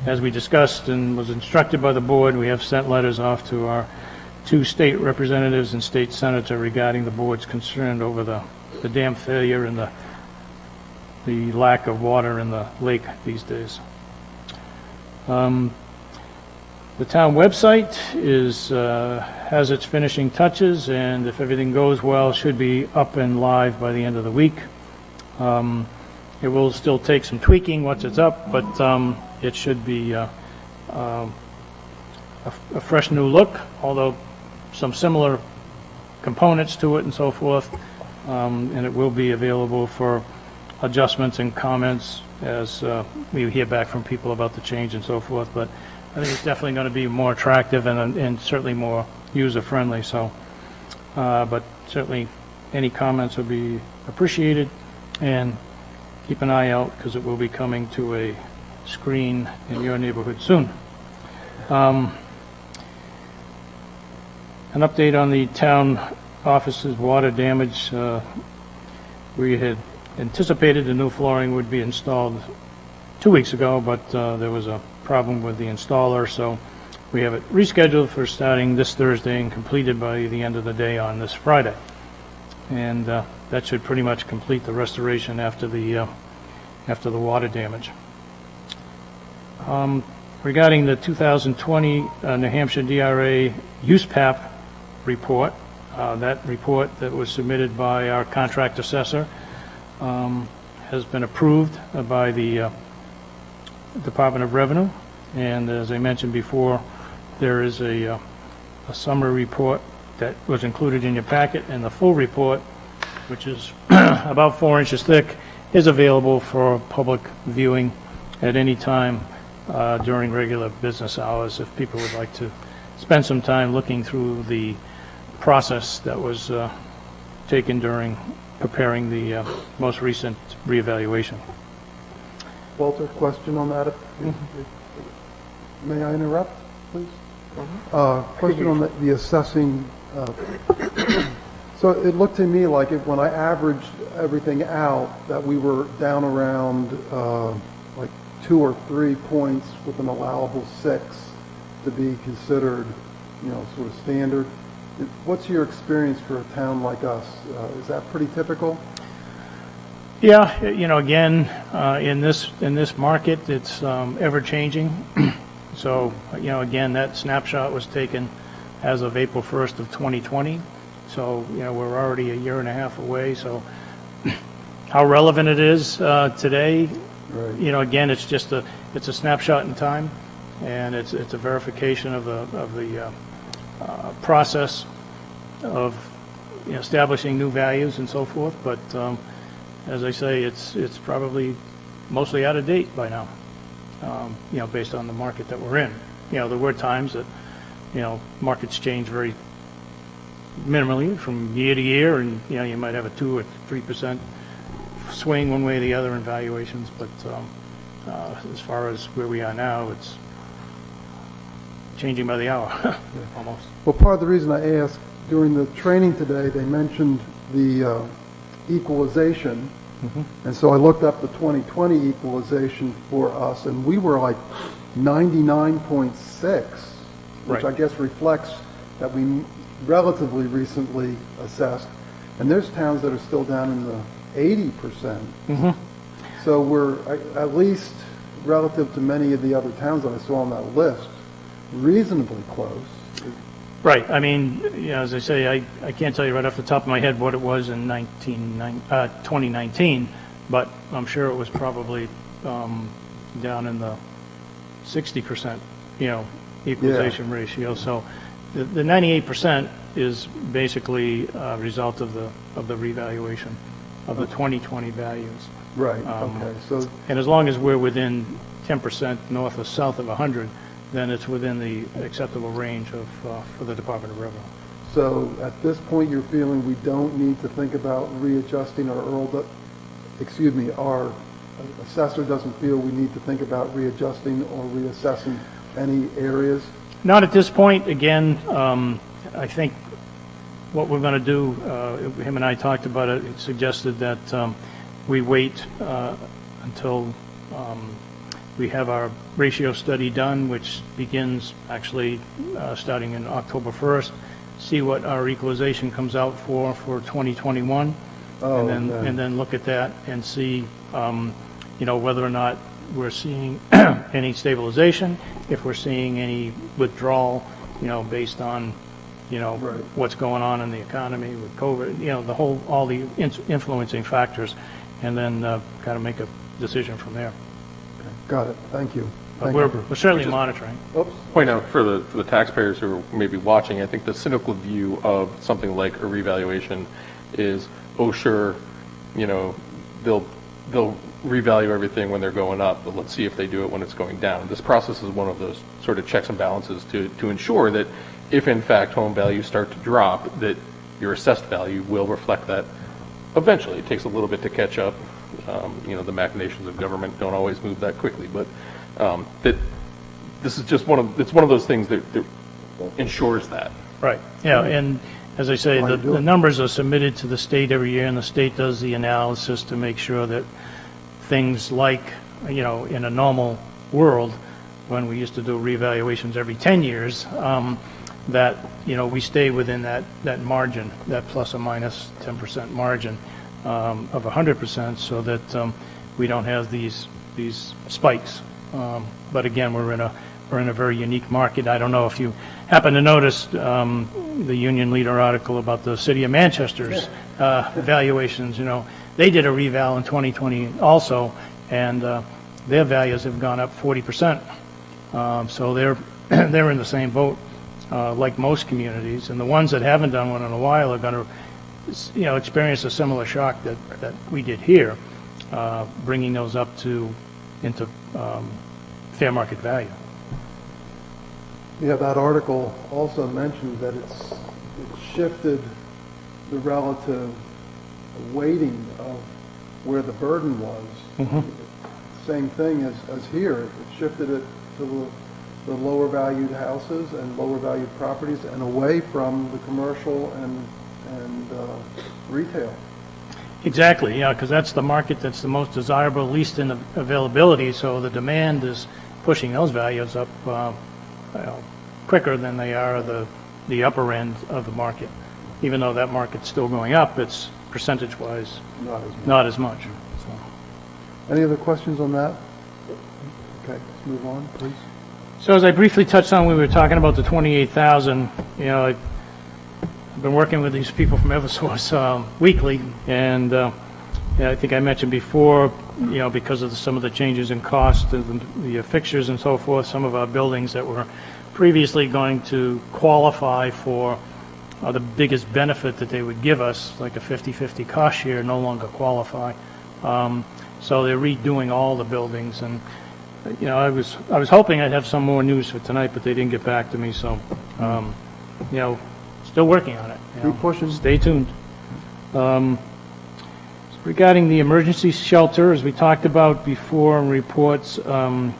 As we discussed and was instructed by the board, we have sent letters off to our 2 state representatives and state senator regarding the board's concern over the dam failure and the lack of water in the lake these days. The town website has its finishing touches, and if everything goes well, should be up and live by the end of the week. It will still take some tweaking once it's up, but it should be a fresh new look, although some similar components to it and so forth, and it will be available for adjustments and comments as we hear back from people about the change and so forth. But I think it's definitely going to be more attractive and certainly more user-friendly. So, but certainly any comments would be appreciated, and keep an eye out because it will be coming to a screen in your neighborhood soon. An update on the town office's water damage. We had anticipated the new flooring would be installed 2 weeks ago, but there was a problem with the installer, so we have it rescheduled for starting this Thursday and completed by the end of the day on this Friday. And that should pretty much complete the restoration after the water damage. Regarding the 2020 New Hampshire DRA USPAP report, that report that was submitted by our contract assessor has been approved by the Department of Revenue, and as I mentioned before, there is a summary report that was included in your packet, and the full report, which is about 4 inches thick, is available for public viewing at any time during regular business hours if people would like to spend some time looking through the process that was taken during preparing the most recent reevaluation. Walter, question on that? May I interrupt, please? Question on the assessing. So it looked to me like when I averaged everything out, that we were down around like 2 or 3 points with an allowable 6 to be considered, sort of standard. What's your experience for a town like us? Is that pretty typical? Yeah, again, in this market, it's ever changing. So, again, that snapshot was taken as of April 1st of 2020. So, we're already a year and a half away. So, how relevant it is today, Right. Again, it's just it's a snapshot in time, and it's a verification of the process of establishing new values and so forth. But as I say, it's probably mostly out of date by now. Based on the market that we're in. There were times that, markets change very minimally from year to year, and, you might have a 2 or 3% swing one way or the other in valuations, but as far as where we are now, it's changing by the hour, almost. Well, part of the reason I asked, during the training today, they mentioned the equalization. And so I looked up the 2020 equalization for us, and we were like 99.6, which Right. I guess reflects that we relatively recently assessed. And there's towns that are still down in the 80%. So we're at least relative to many of the other towns that I saw on that list, reasonably close. Right. I mean, as I say, I can't tell you right off the top of my head what it was in 2019, but I'm sure it was probably down in the 60%, equalization ratio. So the 98% is basically a result of the revaluation of the 2020 values. Right, okay. So And as long as we're within 10% north or south of 100, then it's within the acceptable range for the Department of Revenue. So at this point, you're feeling we don't need to think about readjusting our assessor doesn't feel we need to think about readjusting or reassessing any areas? Not at this point. Again, I think what we're going to do, him and I talked about it, it suggested that we wait until we have our ratio study done, which begins actually starting in October 1st, see what our equalization comes out for 2021, and then look at that and see, whether or not we're seeing any stabilization, if we're seeing any withdrawal, based on, what's going on in the economy with COVID, all the influencing factors, and then kind of make a decision from there. Got it. Thank you. But we're certainly monitoring. Oops. Point out for the taxpayers who are maybe watching, I think the cynical view of something like a revaluation is, oh, sure, they'll revalue everything when they're going up, but let's see if they do it when it's going down. This process is one of those sort of checks and balances to ensure that if in fact home values start to drop, that your assessed value will reflect that eventually. It takes a little bit to catch up. The machinations of government don't always move that quickly, but that this is just one of those things that ensures that. Right, yeah, and as I say, Why the do the it? numbers are submitted to the state every year, and the state does the analysis to make sure that things like, in a normal world, when we used to do reevaluations every 10 years, that, we stay within that margin, that plus or minus 10% margin of 100%, so that we don't have these spikes. But again, we're in a very unique market. I don't know if you happen to notice the Union Leader article about the city of Manchester's valuations. They did a reval in 2020 also, and their values have gone up 40%. So they're in the same boat like most communities, and the ones that haven't done one in a while are going to, experience a similar shock that we did here, bringing those up into fair market value. Yeah, that article also mentioned that it shifted the relative weighting of where the burden was. Same thing as here. It shifted it to the lower valued houses and lower valued properties and away from the commercial and retail. Exactly, yeah, because that's the market that's the most desirable, least in availability, so the demand is pushing those values up quicker than they are the upper end of the market. Even though that market's still going up, it's percentage-wise not as much. So. Any other questions on that? Okay, let's move on, please. So as I briefly touched on, we were talking about the 28,000, I've been working with these people from Eversource weekly, and I think I mentioned before, because of some of the changes in cost, the fixtures and so forth, some of our buildings that were previously going to qualify for the biggest benefit that they would give us, like a 50-50 cost share, no longer qualify. So they're redoing all the buildings, and I was hoping I'd have some more news for tonight, but they didn't get back to me. So, still working on it. Keep pushing. Stay tuned. Regarding the emergency shelter, as we talked about before in reports, I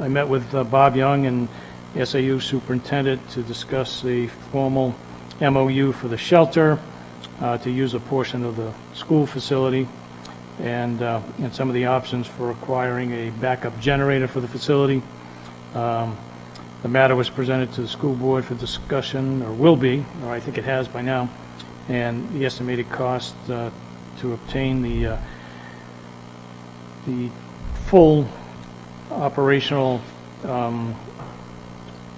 met with Bob Young and SAU superintendent to discuss the formal MOU for the shelter, to use a portion of the school facility, and some of the options for acquiring a backup generator for the facility. The matter was presented to the school board for discussion, or will be, or I think it has by now, and the estimated cost to obtain the full operational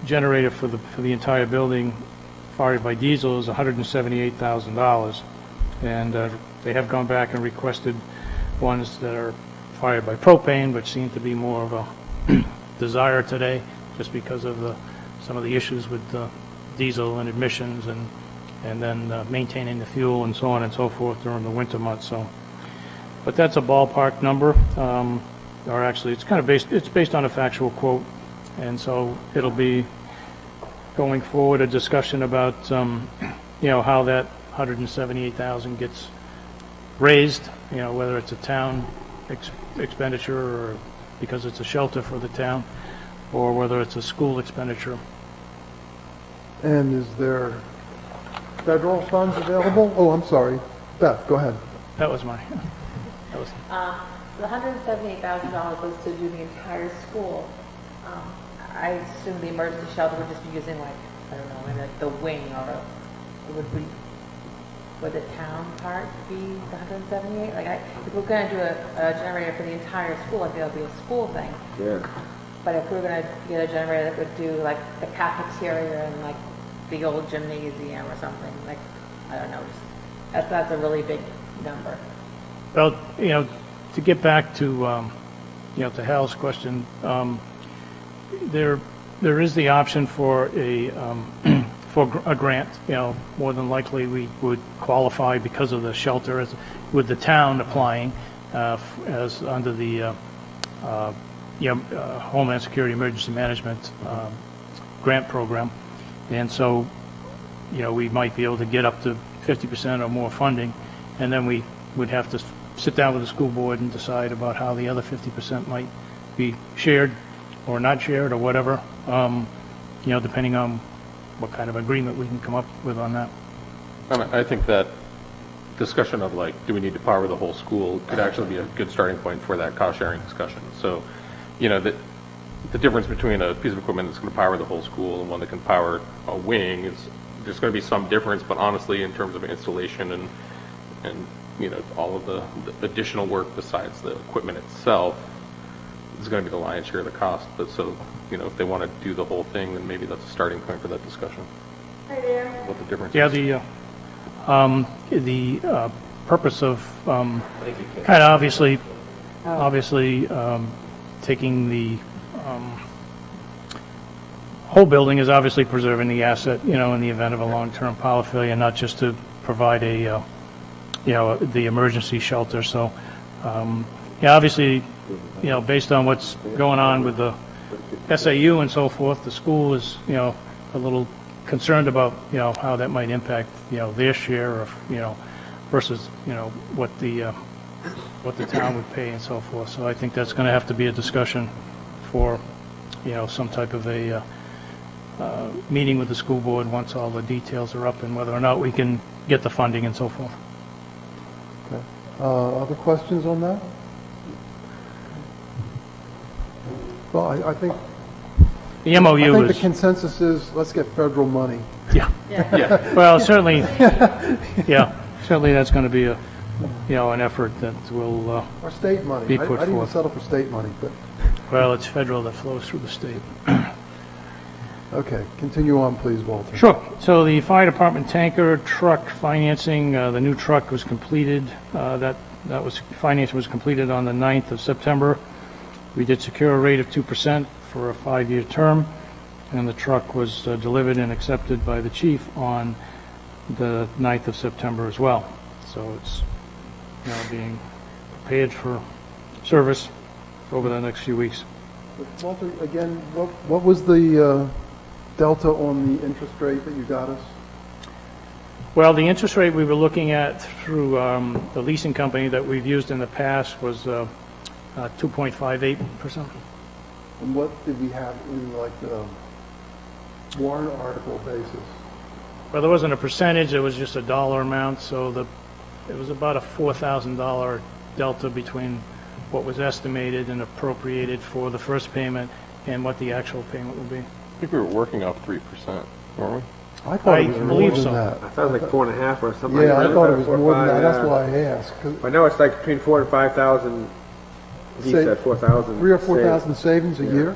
generator for the entire building, fired by diesel, is $178,000, and they have gone back and requested ones that are fired by propane, which seem to be more of a desire today, just because of some of the issues with diesel and emissions, and then maintaining the fuel and so on and so forth during the winter months. So, but that's a ballpark number, or actually it's kind of based on a factual quote, and so it'll be going forward a discussion about how that 178,000 gets raised, whether it's a town expenditure or because it's a shelter for the town, or whether it's a school expenditure. And is there federal funds available? Oh, I'm sorry. Beth, go ahead. That was the $178,000 was to do the entire school. I assume the emergency shelter would just be using maybe like the wing, or would the town part be the 178? If we're going to do a generator for the entire school, I think that'll be a school thing. Yeah. But if we were going to get a generator that would do the cafeteria and the old gymnasium or something, I don't know, that's a really big number. Well, to get back to to Hal's question, there is the option for a grant. More than likely we would qualify because of the shelter, with the town applying as under the Homeland Security Emergency Management grant program, and so we might be able to get up to 50% or more funding, and then we would have to sit down with the school board and decide about how the other 50% might be shared or not shared or whatever, depending on what kind of agreement we can come up with on that. I think that discussion of like, do we need to power the whole school could actually be a good starting point for that cost sharing discussion. So, the difference between a piece of equipment that's going to power the whole school and one that can power a wing is, there's going to be some difference, but honestly, in terms of installation and all of the additional work besides the equipment itself is going to be the lion's share of the cost. But so, if they want to do the whole thing, then maybe that's a starting point for that discussion. Hi there. What the difference Yeah, is. the purpose of kind of obviously taking the whole building is obviously preserving the asset, in the event of a long-term power failure, not just to provide the emergency shelter. So, obviously, based on what's going on with the SAU and so forth, the school is, a little concerned about, how that might impact, their share of, versus, what the town would pay and so forth. So I think that's going to have to be a discussion for, some type of a meeting with the school board once all the details are up and whether or not we can get the funding and so forth. Okay. Other questions on that? Well, I think The MOU the is, consensus is, let's get federal money. yeah. Well, certainly, certainly that's going to be a, an effort that will, Or state money. Be I put didn't even forth. settle for state money, but, well, it's federal that flows through the state. okay, continue on, please, Walter. Sure. So the fire department tanker truck financing, the new truck was completed. Financing was completed on the 9th of September. We did secure a rate of 2% for a 5-year term, and the truck was delivered and accepted by the chief on the 9th of September as well. So it's now being prepared for service over the next few weeks. Walter, again, what was the delta on the interest rate that you got us? Well, the interest rate we were looking at through the leasing company that we've used in the past was 2.58%. And what did we have in like the warrant article basis? Well, there wasn't a percentage, it was just a dollar amount, so it was about a $4,000 delta between what was estimated and appropriated for the first payment and what the actual payment would be. I think we were working off 3%, weren't we? I thought I it was more believe than so. that. I thought it was like 4.5 or something. Yeah, like I thought it that, was 4 or more than 5, that. That's yeah. why I asked. 'Cause I know it's like between 4,000 and 5,000. He Say said 4,000. 3,000 or 4,000 savings a year?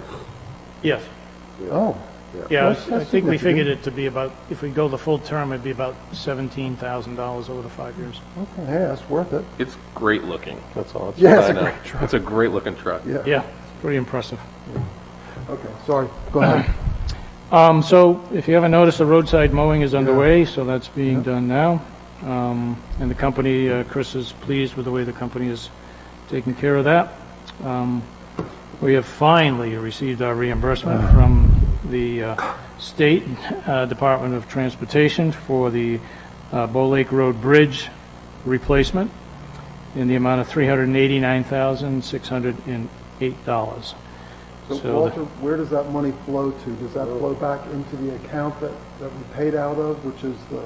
Yes. Oh, Yeah, That's I think we significant. figured it to be about, if we go the full term, it'd be about $17,000 over the 5 years. okay, hey, that's worth it. It's great looking, that's all. That's Yeah, what it's I a know. great truck. It's a great looking truck. Yeah. Yeah, pretty impressive. Okay, sorry, go ahead. So if you haven't noticed, the roadside mowing is underway, so that's being done now. And the company, Chris is pleased with the way the company is taking care of that. We have finally received our reimbursement from the State Department of Transportation for the Bow Lake Road Bridge replacement in the amount of $389,608. So Walter, where does that money flow to? Does that flow back into the account that we paid out of, which is the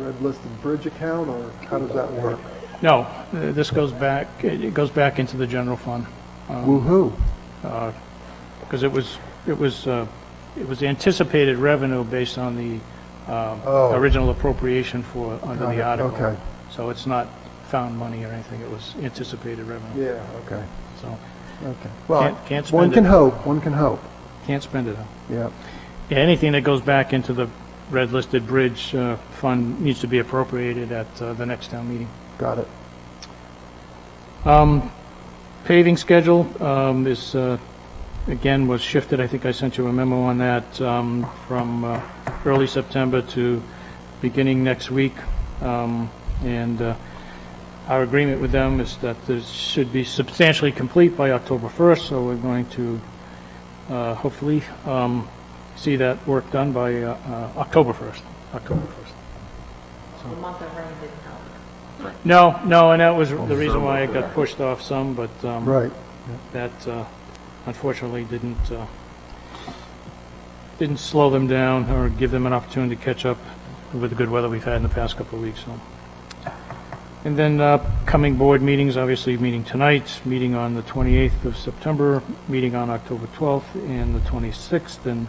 red listed bridge account, or how does that work? No, this goes back, it goes back into the general fund. Woo-hoo. Because it was anticipated revenue based on the original appropriation for, under Got it, the article. okay. So it's not found money or anything, it was anticipated revenue. Yeah, okay, So, okay. Well, Can't one spend can it. hope, one can hope, can't spend it. yeah. Yeah, anything that goes back into the red listed bridge fund needs to be appropriated at the next town meeting. Got it. Paving schedule is, again, was shifted. I think I sent you a memo on that from early September to beginning next week. And our agreement with them is that this should be substantially complete by October 1st, so we're going to hopefully see that work done by October 1st. October 1st. The month of rain didn't help. No, and that was the reason why it got pushed off some, but Right. that unfortunately didn't didn't slow them down or give them an opportunity to catch up with the good weather we've had in the past couple of weeks. So. And then coming board meetings, obviously meeting tonight, meeting on the 28th of September, meeting on October 12th and the 26th. And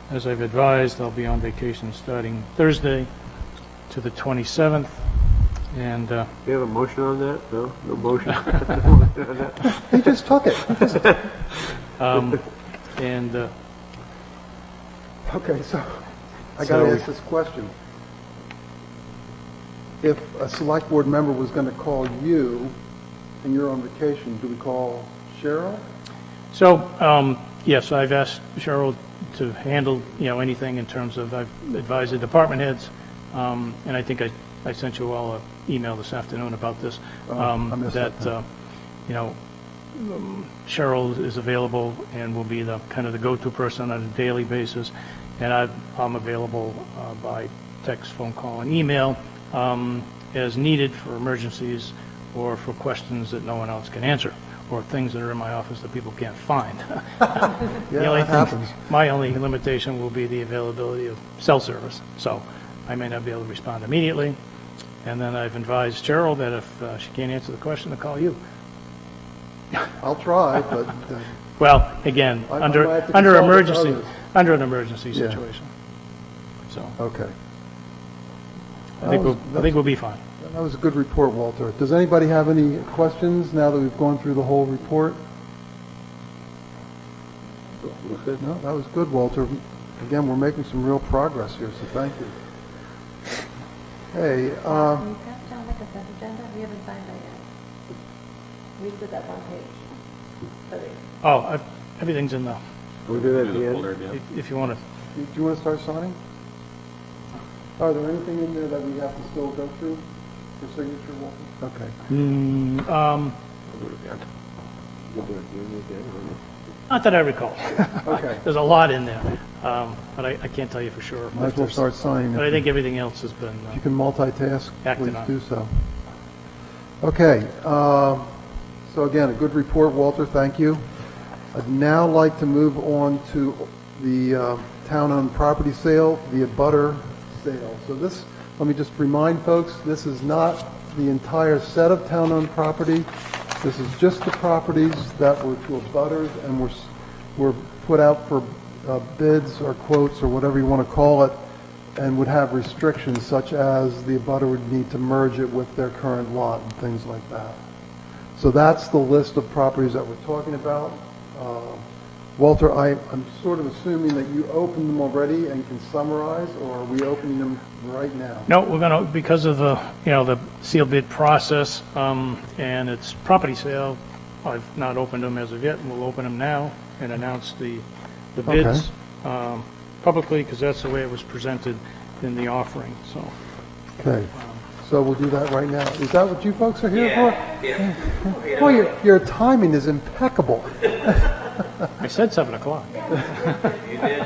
as I've advised, I'll be on vacation starting Thursday to the 27th. And Do you have a motion on that? No? No motion? He just took it. and Okay, so I got to So- ask this question. If a select board member was going to call you and you're on vacation, do we call Cheryl? so, yes, I've asked Cheryl to handle, anything in terms of, I've advised the department heads, and I think I sent you all an email this afternoon about this, I missed that. Cheryl is available and will be the kind of the go-to person on a daily basis, and I'm available by text, phone call, and email as needed for emergencies or for questions that no one else can answer, or things that are in my office that people can't find. Yeah, that happens. My only limitation will be the availability of cell service, so I may not be able to respond immediately. And then I've advised Cheryl that if she can't answer the question, to call you. I'll try, but Well, again, I under might have to under consult with emergency, others. under an emergency Yeah. situation. So okay. I think we'll be fine. That was a good report, Walter. Does anybody have any questions now that we've gone through the whole report? No, that was good, Walter. Again, we're making some real progress here, so thank you. Hey, Can you pass down the consent agenda? We haven't signed that yet. We put that on page 3. Oh, everything's in the, We'll do that at Do the the end. folder again. if you want to, do you want to start signing? Are there anything in there that we have to still go through for signature, Walter? Okay. We'll do it at the end. We'll do it at the end, won't we? not that I recall. Okay. There's a lot in there, but I can't tell you for sure. Might as well start signing. But I think everything else has been, If you can multitask, Acted please on. do so. Okay, so again, a good report, Walter, thank you. I'd now like to move on to the town-owned property sale, the abutter sale. So this, let me just remind folks, this is not the entire set of town-owned property. This is just the properties that were to abutters and were put out for bids or quotes or whatever you want to call it, and would have restrictions such as the abutter would need to merge it with their current lot and things like that. So that's the list of properties that we're talking about. Walter, I'm sort of assuming that you opened them already and can summarize, or are we opening them right now? No, we're going to, because of the seal bid process, and it's property sale, I've not opened them as of yet, and we'll open them now and announce the bids publicly, because that's the way it was presented in the offering, so. Okay, so we'll do that right now. Is that what you folks are here for? Yeah. Well, your timing is impeccable. I said 7 o'clock. You did.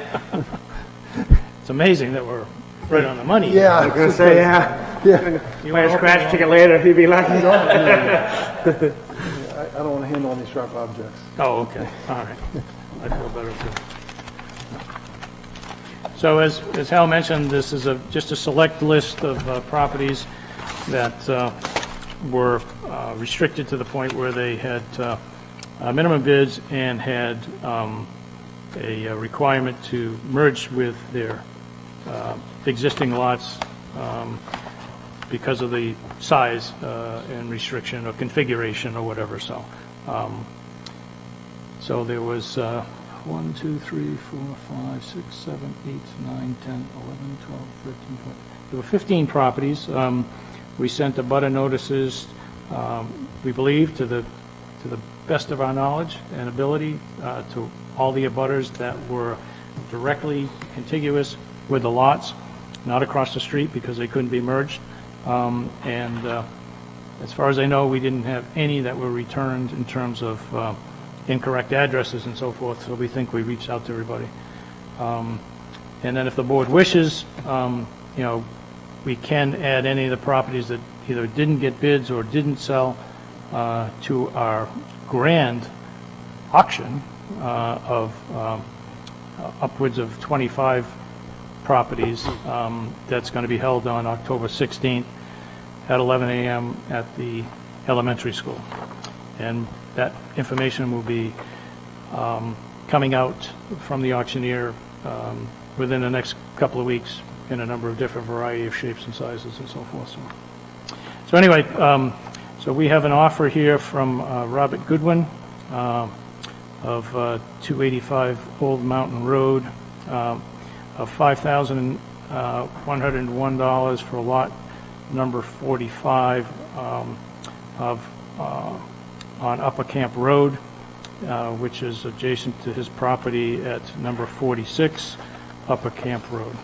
It's amazing that we're right on the money. Yeah. I was going to say, yeah. Yeah. You Might wanna have scratch open ticket later if you'd be lucky. I don't want to handle any sharp objects. Oh, okay, all right. I feel better too. So as Hal mentioned, this is just a select list of properties that were restricted to the point where they had minimum bids and had a requirement to merge with their existing lots because of the size and restriction or configuration or whatever, so. So there was 1, 2, 3, 4, 5, 6, 7, 8, 9, 10, 11, 12, 13, 14. There were 15 properties. We sent abutter notices, we believe, to the best of our knowledge and ability, to all the abutters that were directly contiguous with the lots, not across the street because they couldn't be merged. And as far as I know, we didn't have any that were returned in terms of incorrect addresses and so forth, so we think we reached out to everybody. And then if the board wishes, we can add any of the properties that either didn't get bids or didn't sell to our grand auction of upwards of 25 properties. That's going to be held on October 16th at 11 a.m. at the elementary school. And that information will be coming out from the auctioneer within the next couple of weeks in a number of different variety of shapes and sizes and so forth. So anyway, so we have an offer here from Robert Goodwin of 285 Old Mountain Road of $5,101 for lot number 45 on Upper Camp Road, which is adjacent to his property at number 46 Upper Camp Road.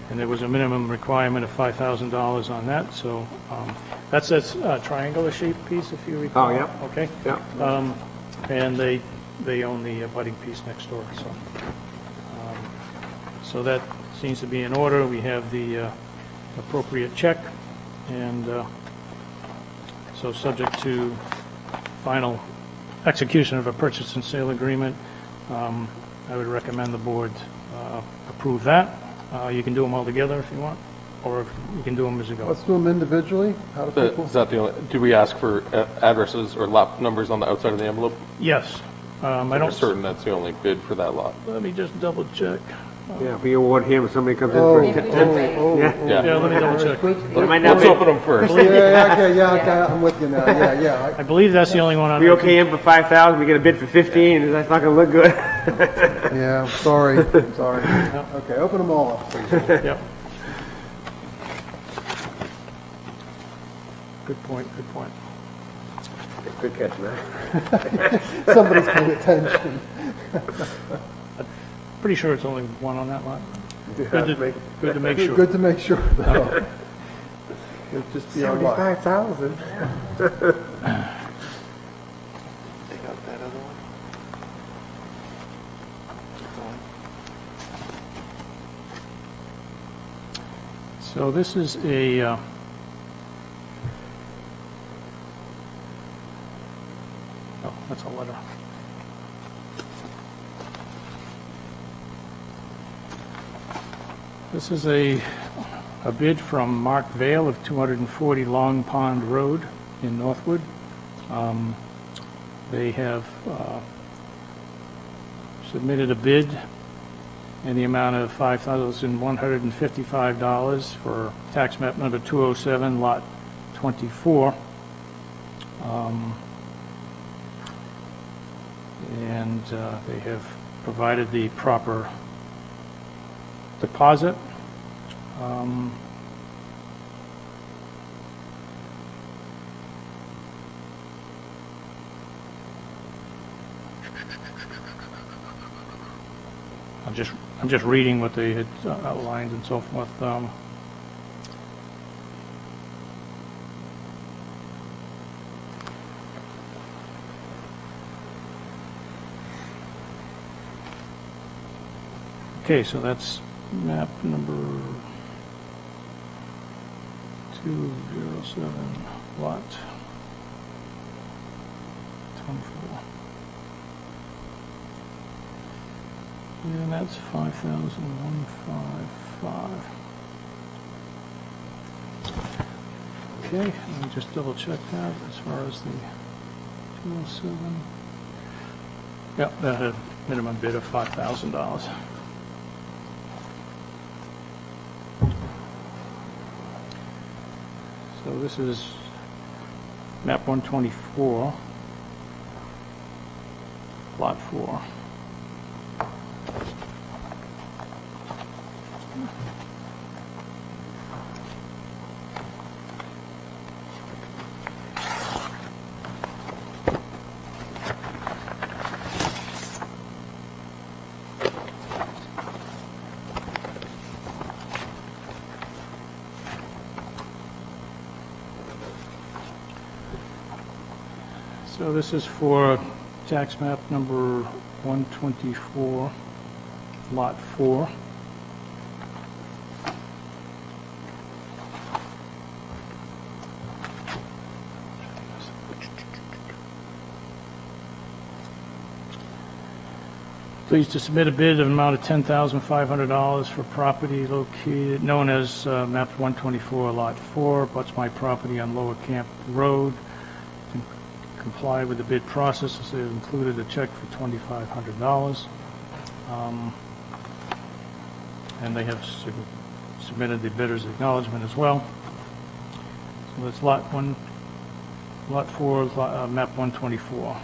And there was a minimum requirement of $5,000 on that, so that's a triangular shaped piece, if you recall. Oh, yeah. Okay? Yeah. And they own the abutting piece next door, so. So that seems to be in order. We have the appropriate check, and so subject to final execution of a purchase and sale agreement, I would recommend the board approve that. You can do them all together if you want, or you can do them as you go. Let's do them individually. How do people? Is that the only, do we ask for addresses or lot numbers on the outside of the envelope? Yes. I I'm don't, certain that's the only bid for that lot. let me just double check. Yeah, if we award him, somebody comes in Oh, for oh, a 10. oh, Yeah. oh. Yeah, let me double check. It might not Let's be, open them first. Yeah, I'm with you now. Yeah. I believe that's the only one on. we okay him for 5,000, we get a bid for 15, that's not gonna look good. Yeah, sorry. Okay, open them all up, please. Yep. Good point. Good catch, man. Somebody's paying attention. Pretty sure it's only one on that lot. Good to make sure. Good to make sure, though. It'd just be our luck. 75,000. They got that other one? So this is a, oh, that's a letter. This is a bid from Mark Vale of 240 Long Pond Road in Northwood. They have submitted a bid in the amount of $5,155 for tax map number 207, lot 24. And they have provided the proper deposit. I'm just reading what they had outlined and so forth. Okay, so that's map number 207, lot 24. And that's 5,155. Okay, let me just double check that as far as the 207. Yep, that had minimum bid of $5,000. So this is map 124, lot 4. So this is for tax map number 124, lot 4. Pleased to submit a bid of an amount of $10,500 for property located, known as map 124, lot 4, butts my property on Lower Camp Road. To comply with the bid process, they have included a check for $2,500. And they have submitted the bidder's acknowledgement as well. So that's lot 4, map 124.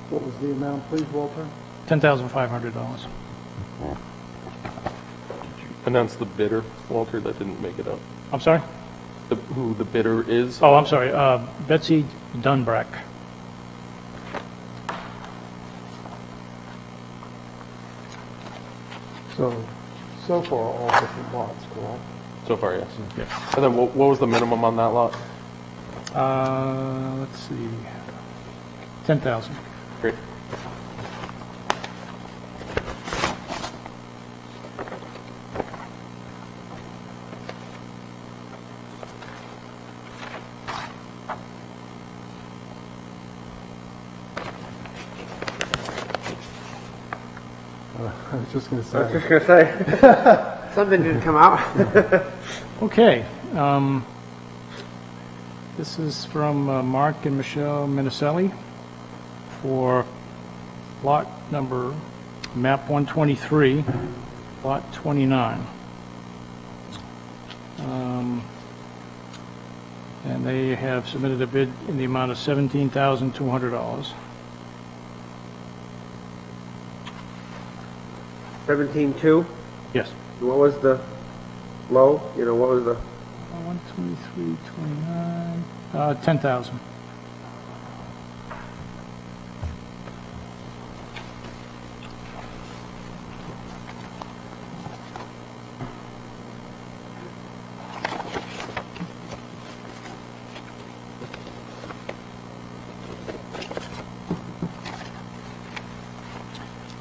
What was the amount, please, Walter? $10,500. Announce the bidder, Walter, that didn't make it up. I'm sorry? Who the bidder is? Oh, I'm sorry, Betsy Dunbrack. So far, all different lots, correct? So far, yes. Yes. And then what was the minimum on that lot? Let's see, 10,000. Great. I was just going to I was say. just gonna say, something didn't come out. Okay, this is from Mark and Michelle Minicelli for lot number, map 123, lot 29. And they have submitted a bid in the amount of $17,200. 17.2, Yes. what was the low, what was the, 123, 29, 10,000.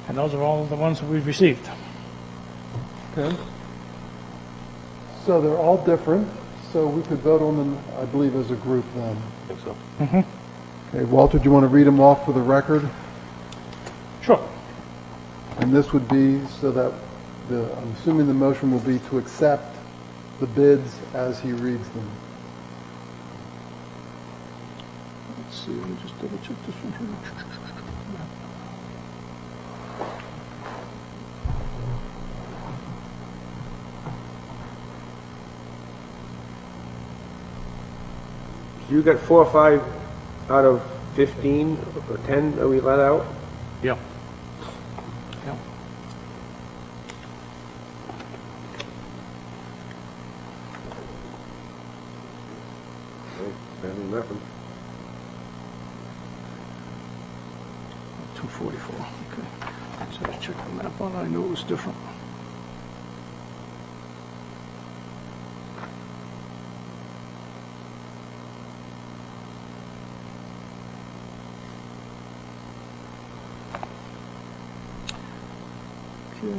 And those are all the ones that we've received. Okay. So they're all different, so we could vote on them, I believe, as a group then. I think so. Okay, Walter, do you want to read them off for the record? Sure. And this would be so that I'm assuming the motion will be to accept the bids as he reads them. Let's see, let me just double check this one here. you got 4 or 5 out of 15 or 10 that we let out? Yeah. Yeah. Better than nothing. 244, okay. So I checked the map on, I knew it was different. Okay.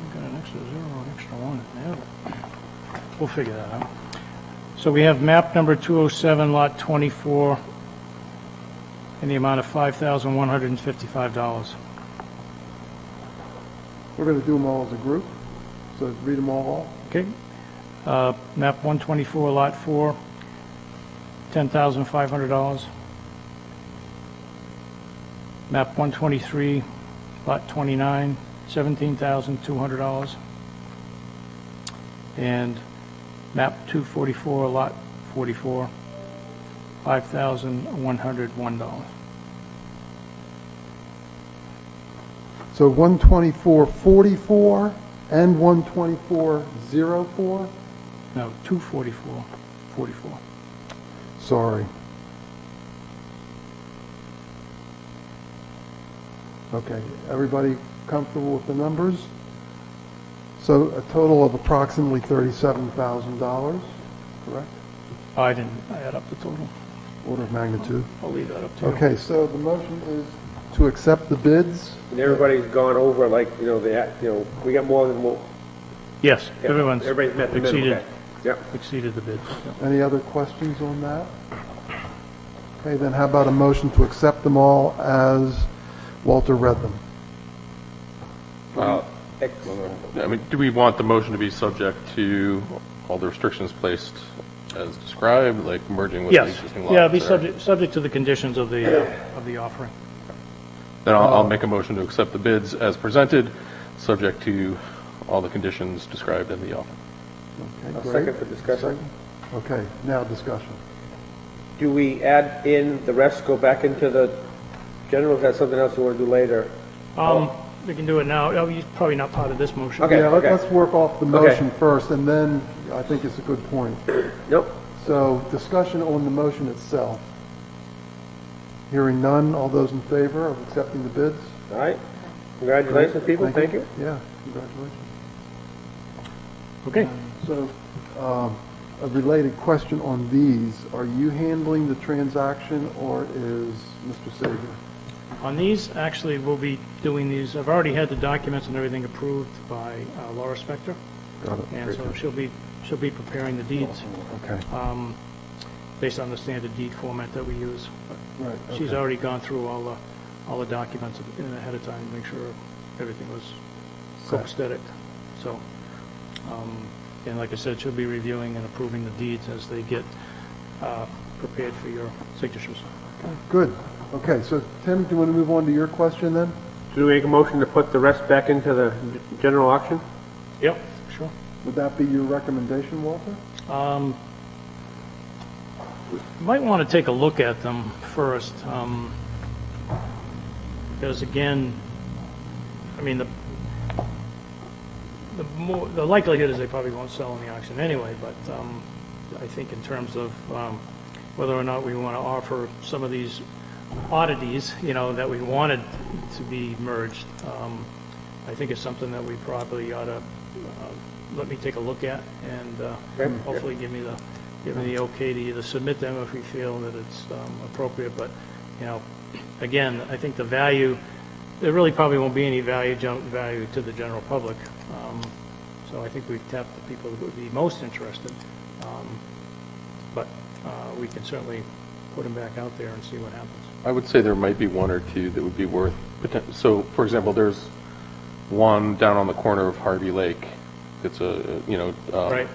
We've got an extra 0, an extra 1 in there. We'll figure that out. So we have map number 207, lot 24, in the amount of $5,155. We're going to do them all as a group, so read them all off. Okay. Map 124, lot 4, $10,500. Map 123, lot 29, $17,200. And map 244, lot 44, $5,101. So 124.44 and 124.04? No, 244, 44. Sorry. Okay, everybody comfortable with the numbers? So a total of approximately $37,000, correct? I didn't add up the total. Order of magnitude. I'll leave that up to you. Okay, so the motion is to accept the bids. And everybody's gone over, like, we got more than what Yes, Yeah, everyone's everybody's met the minimum, exceeded, okay. Yep. exceeded the bid. Yeah. Any other questions on that? Okay, then how about a motion to accept them all as Walter read them? I mean, do we want the motion to be subject to all the restrictions placed as described, like merging with the Yes, existing lots? yeah, be or- subject to the conditions of the offering. Then I'll make a motion to accept the bids as presented, subject to all the conditions described in the offer. Okay, A great. second for discussion. Okay, now discussion. Do we add in the rest, go back into the general, is that something else you want to do later? We can do it now. Oh, it's probably not part of this motion. Okay. Yeah, let's work off the Okay. motion first, and then I think it's a good point. Nope. So discussion on the motion itself. Hearing none, all those in favor of accepting the bids? All right. Congratulations, people, thank you. Yeah, congratulations. Okay. So, a related question on these, are you handling the transaction or is Mr. Sager? On these, actually, we'll be doing these, I've already had the documents and everything approved by Laura Spector, Got it. and so she'll be preparing the deeds Okay, based on the standard deed format that we use. right. She's okay. already gone through all the documents ahead of time to make sure everything was copacetic. So, and like I said, she'll be reviewing and approving the deeds as they get prepared for your signatures. Good. Okay, so Tim, do you want to move on to your question then? Do we make a motion to put the rest back into the general auction? Yep, sure. Would that be your recommendation, Walter? You might want to take a look at them first, because again, I mean, the likelihood is they probably won't sell in the auction anyway, but I think in terms of whether or not we want to offer some of these oddities, that we wanted to be merged, I think it's something that we probably ought to let me take a look at and hopefully give me the okay to either submit them if we feel that it's appropriate. But, again, I think the value, there really probably won't be any value to the general public. So I think we've tapped the people that would be most interested. But we can certainly put them back out there and see what happens. I would say there might be one or two that would be worth, so, for example, there's one down on the corner of Harvey Lake. It's Right.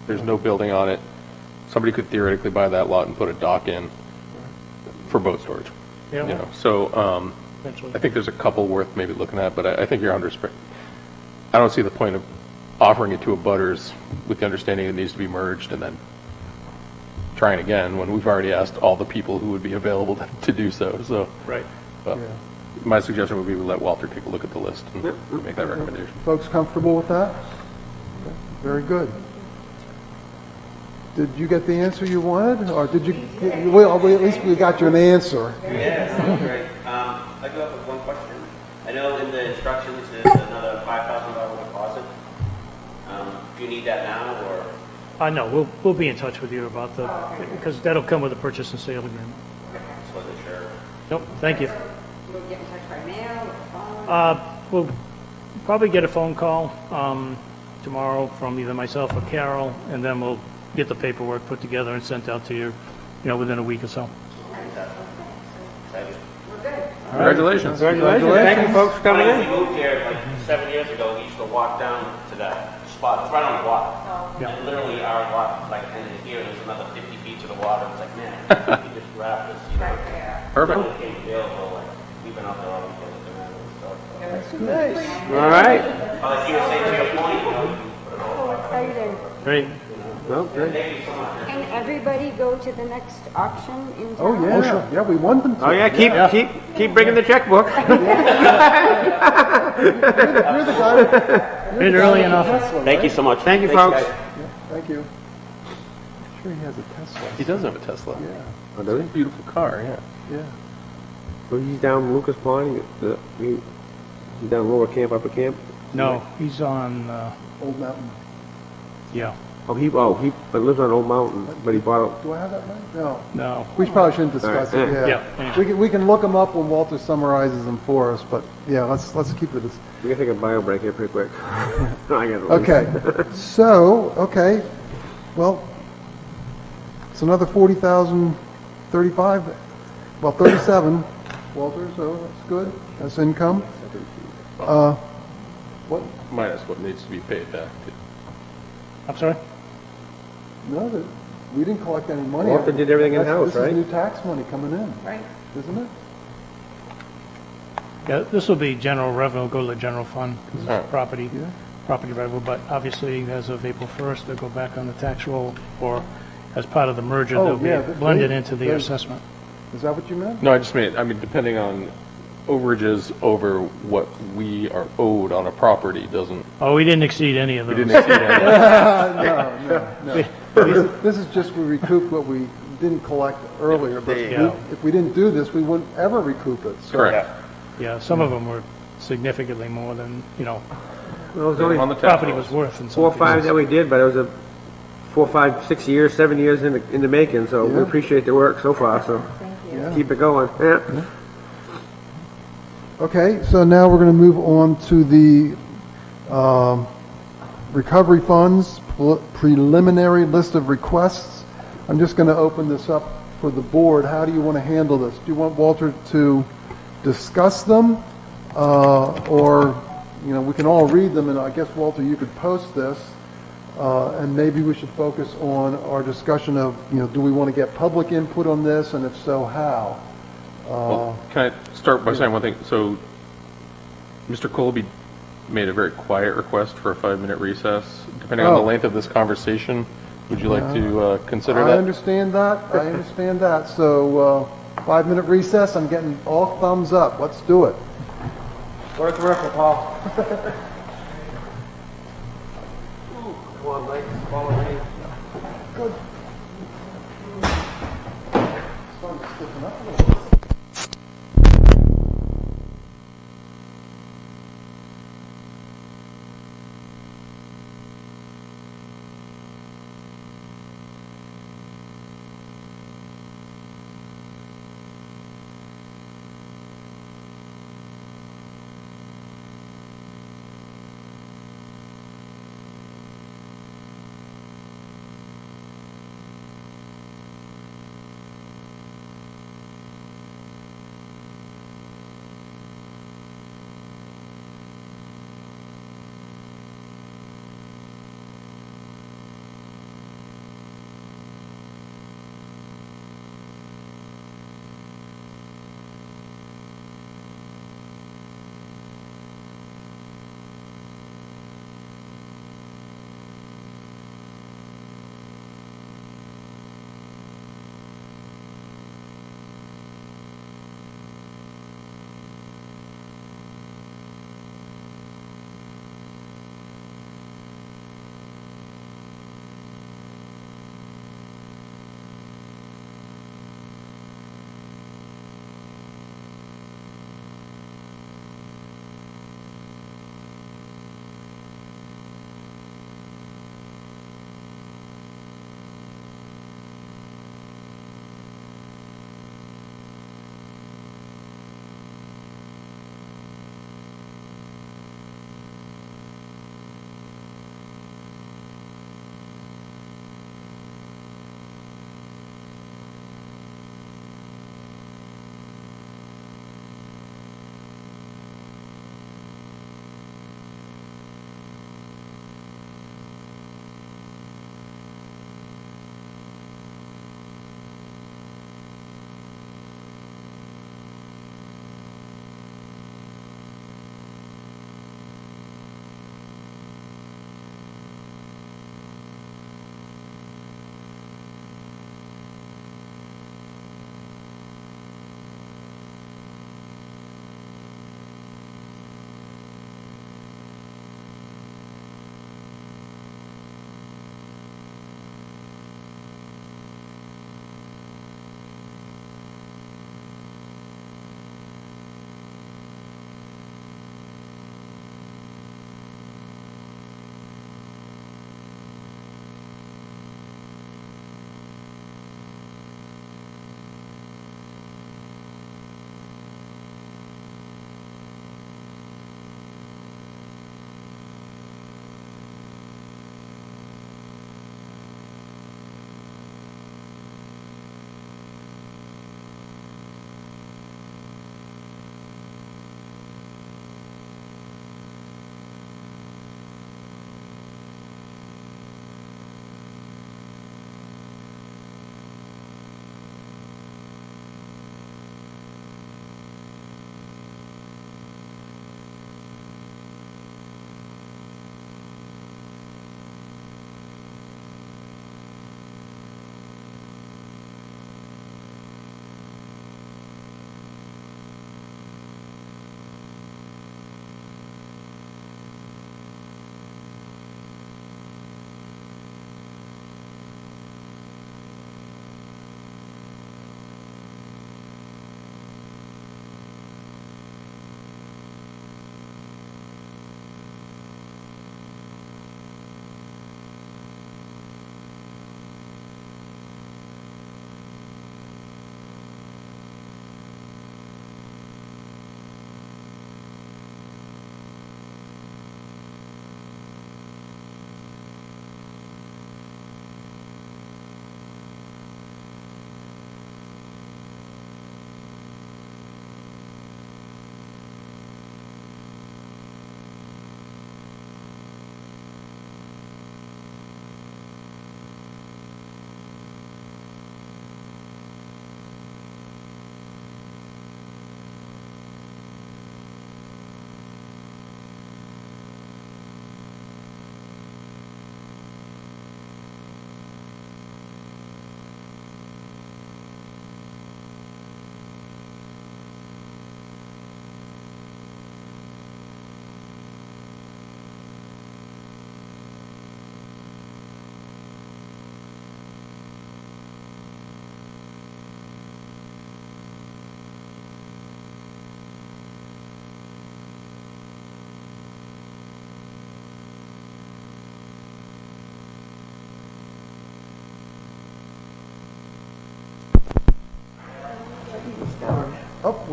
There's no building on it. Somebody could theoretically buy that lot and put a dock in for boat storage. Yeah. So Eventually. I think there's a couple worth maybe looking at, but I think you're I don't see the point of offering it to a butters with the understanding it needs to be merged and then trying again when we've already asked all the people who would be available to do so. So, Right. but Yeah. my suggestion would be we let Walter take a look at the list and make that recommendation. Folks comfortable with that? Okay, very good. Did you get the answer you wanted, or did you, well, at least we got you an answer. Yeah, sounds great. I go up with one question. I know in the instructions there's another $5,000 deposit. Do you need that now, or? No, we'll be in touch with you about because that'll come with a purchase and sale agreement. Just wasn't sure. Nope, thank you. We'll get in touch by mail or phone. We'll probably get a phone call tomorrow from either myself or Carol, and then we'll get the paperwork put together and sent out to you, within a week or so. Congratulations. Congratulations. Thank you, folks, for coming When in. we moved here like 7 years ago, we used to walk down to that spot. It's right on the water. Yeah. And literally our lot, like, and here there's another 50 feet to the water. It's like, man, we could just wrap this, Perfect. When it became available, like, we've been out there all weekend looking at it and stuff. So. All right. Like you were saying to your point, you can put it all. Excited. Great. Well, great. Can everybody go to the next auction in town? Oh, yeah, yeah, we want them to. Oh, yeah, keep bringing the checkbook. You're the guy. Made it early enough. Thank you so much. Thank you, Thanks, folks. guys. Thank you. I'm sure he has a Tesla. He does have a Tesla. Yeah, Oh, does he? Beautiful car, yeah. yeah. So he's down Lucas Pond, he's down Lower Camp, Upper Camp? No, he's on, Old Mountain. yeah. he lives on Old Mountain, but he bought Do I have that right? No. No. We probably shouldn't discuss All it, right. yeah. Yeah. We can look them up when Walter summarizes them for us, but yeah, let's keep it as, we can take a bio break here pretty quick. I got it. okay. So, okay, well, it's another 40,000, 35, well, 37, Walter, so that's good. That's income. What? Minus what needs to be paid back. I'm sorry? No, we didn't collect any money. Walter did everything in-house, This right? is new tax money coming in, Right. isn't it? Yeah, this will be general revenue, go to the general fund, 'cause it's Alright. property, Yeah. property revenue, but obviously, as of April 1st, they'll go back on the tax roll, or as part of the merger, Oh, they'll yeah, be blended into the they- assessment. Is that what you meant? No, I mean, depending on overages over what we are owed on a property doesn't, Oh, we didn't exceed any of we those. didn't exceed any. No. This is just we recouped what we didn't collect earlier, but There you go. if we didn't do this, we wouldn't ever recoup it. So- Correct. Yeah, some of them were significantly more than, Well, it was only On the tax property rolls. was worth in some 4 or 5 cases. that we did, but it was a 4, 5, 6 years, 7 years in the making, so we Yeah. appreciate the work so far, so Yeah. keep it going. Yeah. Okay, so now we're going to move on to the recovery funds preliminary list of requests. I'm just going to open this up for the board. How do you want to handle this? Do you want Walter to discuss them? Or, we can all read them, and I guess, Walter, you could post this. And maybe we should focus on our discussion of, do we want to get public input on this, and if so, how? Well, can I start by saying one thing? So, Mr. Colby made a very quiet request for a 5-minute recess. Depending on the Oh. length of this conversation, would you like to consider I that? understand that. So, 5-minute recess, I'm getting all thumbs up. Let's do it. Go to commercial, Paul. Come on, Mike, follow me. Starting to stiffen up a little bit.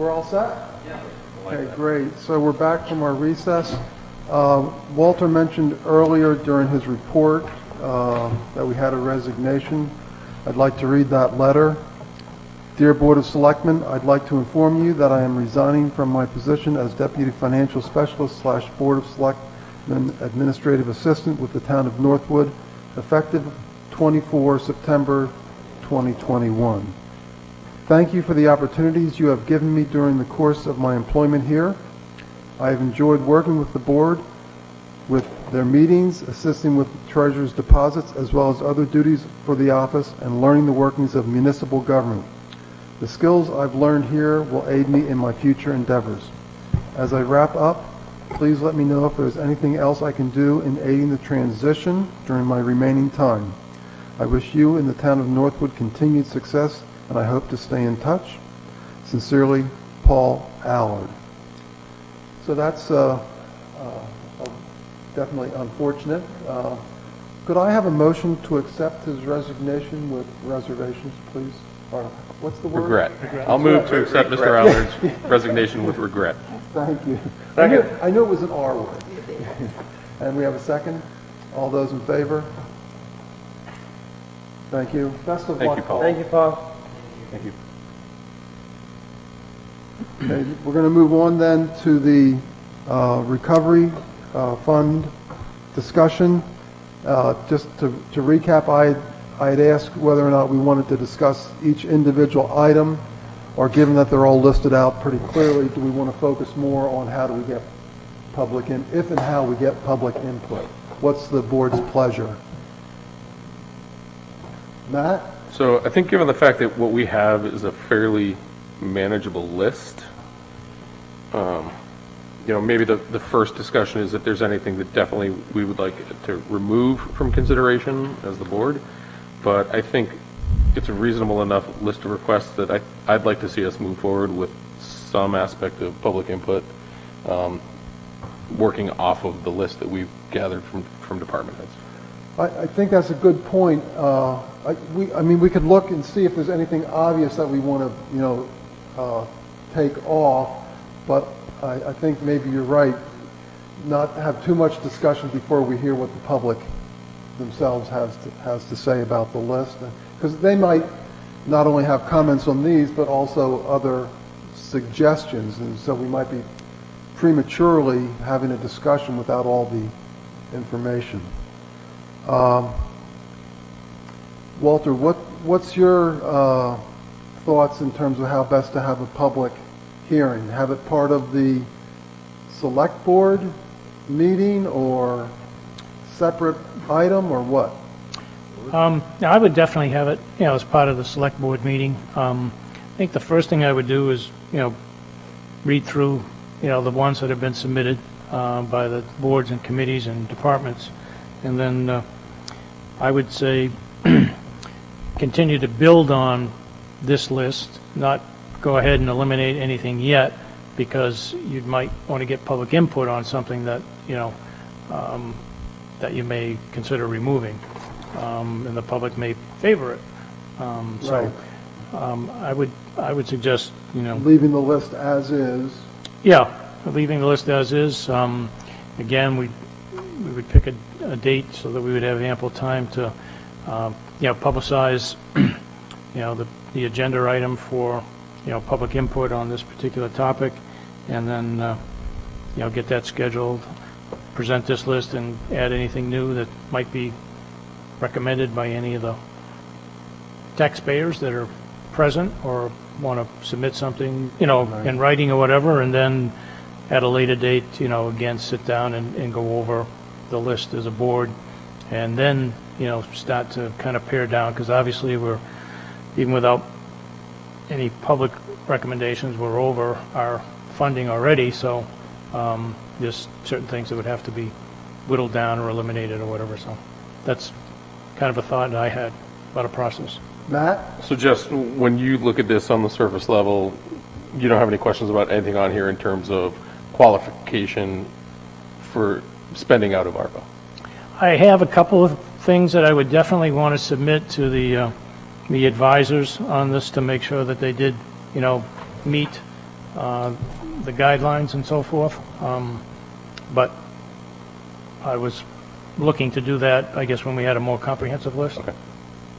We're all set? Yeah. Okay, great. So we're back from our recess. Walter mentioned earlier during his report that we had a resignation. I'd like to read that letter. Dear Board of Selectmen, I'd like to inform you that I am resigning from my position as Deputy Financial Specialist / Board of Selectmen Administrative Assistant with the Town of Northwood, effective 24 September 2021. Thank you for the opportunities you have given me during the course of my employment here. I have enjoyed working with the board, with their meetings, assisting with treasurer's deposits, as well as other duties for the office, and learning the workings of municipal government. The skills I've learned here will aid me in my future endeavors. As I wrap up, please let me know if there's anything else I can do in aiding the transition during my remaining time. I wish you and the town of Northwood continued success, and I hope to stay in touch. Sincerely, Paul Allard. So that's definitely unfortunate. Could I have a motion to accept his resignation with reservations, please? Or what's the word? Regret. I'll move to accept Mr. Allard's resignation with regret. Thank you. Second. I knew it was an R word. And we have a second? All those in favor? Thank you. Best of luck, Thank you, Paul. Thank you, Paul. Thank you. Okay, we're going to move on then to the recovery fund discussion. Just to recap, I had asked whether or not we wanted to discuss each individual item, or given that they're all listed out pretty clearly, do we want to focus more on how do we get if and how we get public input? What's the board's pleasure? Matt? So I think given the fact that what we have is a fairly manageable list, maybe the first discussion is if there's anything that definitely we would like to remove from consideration as the board. But I think it's a reasonable enough list of requests that I'd like to see us move forward with some aspect of public input, working off of the list that we've gathered from department heads. I think that's a good point. We could look and see if there's anything obvious that we want to, take off, but I think maybe you're right, not have too much discussion before we hear what the public themselves has to say about the list, because they might not only have comments on these, but also other suggestions, and so we might be prematurely having a discussion without all the information. Walter, what's your thoughts in terms of how best to have a public hearing? Have it part of the select board meeting or separate item or what? I would definitely have it, as part of the select board meeting. I think the first thing I would do is, read through, the ones that have been submitted by the boards and committees and departments. And then I would say continue to build on this list, not go ahead and eliminate anything yet, because you might want to get public input on something that, that you may consider removing, and the public may favor it. Right. I would suggest, Leaving the list as is. yeah, leaving the list as is. Again, we would pick a date so that we would have ample time to, publicize, the agenda item for, public input on this particular topic, and then, get that scheduled, present this list, and add anything new that might be recommended by any of the taxpayers that are present or want to submit something, in writing or whatever, and then at a later date, again, sit down and go over the list as a board, and then, start to kind of pare down, because obviously even without any public recommendations, we're over our funding already, so there's certain things that would have to be whittled down or eliminated or whatever, so that's kind of a thought that I had about a process. Matt? So just when you look at this on the surface level, you don't have any questions about anything on here in terms of qualification for spending out of ARPA? I have a couple of things that I would definitely want to submit to the advisors on this to make sure that they did, meet the guidelines and so forth. But I was looking to do that, I guess, when we had a more comprehensive list. Okay.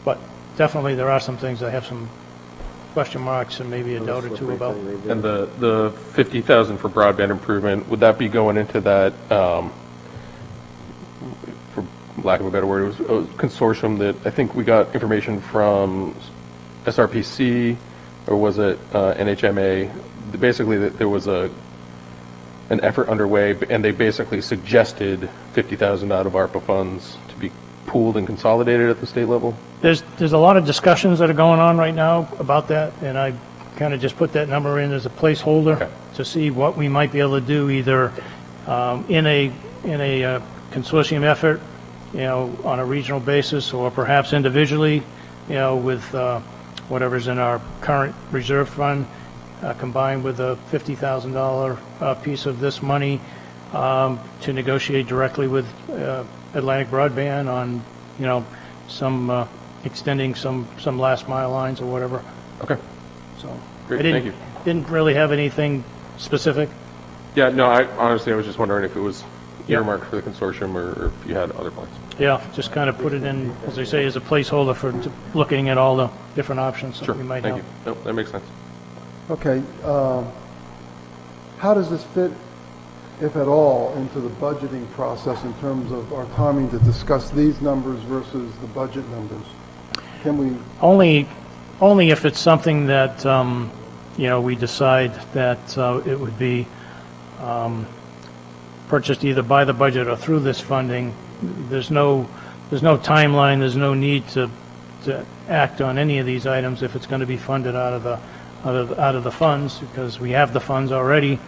But definitely, there are some things I have some question marks and maybe a doubt or two about. And the 50,000 for broadband improvement, would that be going into that, for lack of a better word, it was a consortium that I think we got information from SRPC, or was it NHMA? Basically, that there was an effort underway, and they basically suggested 50,000 out of ARPA funds to be pooled and consolidated at the state level? There's a lot of discussions that are going on right now about that, and I kind of just put that number in as a placeholder Okay. to see what we might be able to do either in a consortium effort, on a regional basis, or perhaps individually, with whatever's in our current reserve fund, combined with a $50,000 piece of this money to negotiate directly with Atlantic Broadband on, some extending some last mile lines or whatever. Okay. So Great, I thank you. didn't really have anything specific. Yeah, no, I was just wondering if it was earmarked for the consortium or if you had other plans. Yeah, just kind of put it in, as I say, as a placeholder for looking at all the different options that Sure, we might thank have. you. Nope, that makes sense. Okay, how does this fit, if at all, into the budgeting process in terms of our timing to discuss these numbers versus the budget numbers? Can we, Only if it's something that, we decide that it would be purchased either by the budget or through this funding. There's no timeline, there's no need to act on any of these items if it's going to be funded out of the funds, because we have the funds already.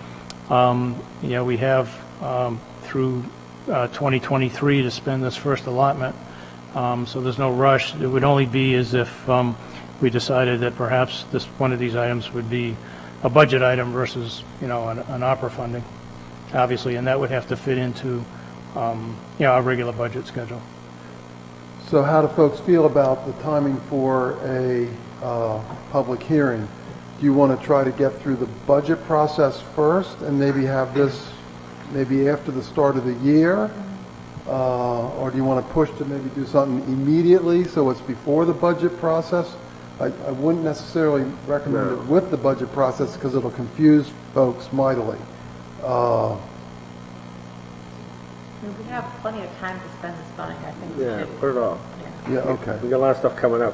We have through 2023 to spend this first allotment, so there's no rush. It would only be as if we decided that perhaps one of these items would be a budget item versus, an opera funding, obviously, and that would have to fit into, our regular budget schedule. so how do folks feel about the timing for a public hearing? Do you want to try to get through the budget process first and maybe have this maybe after the start of the year? Or do you want to push to maybe do something immediately so it's before the budget process? I wouldn't necessarily recommend it with the budget process because it'll confuse folks mightily. We have plenty of time to spend this money, I think. we Yeah, should- put it off. Yeah, okay. We got a lot of stuff coming up.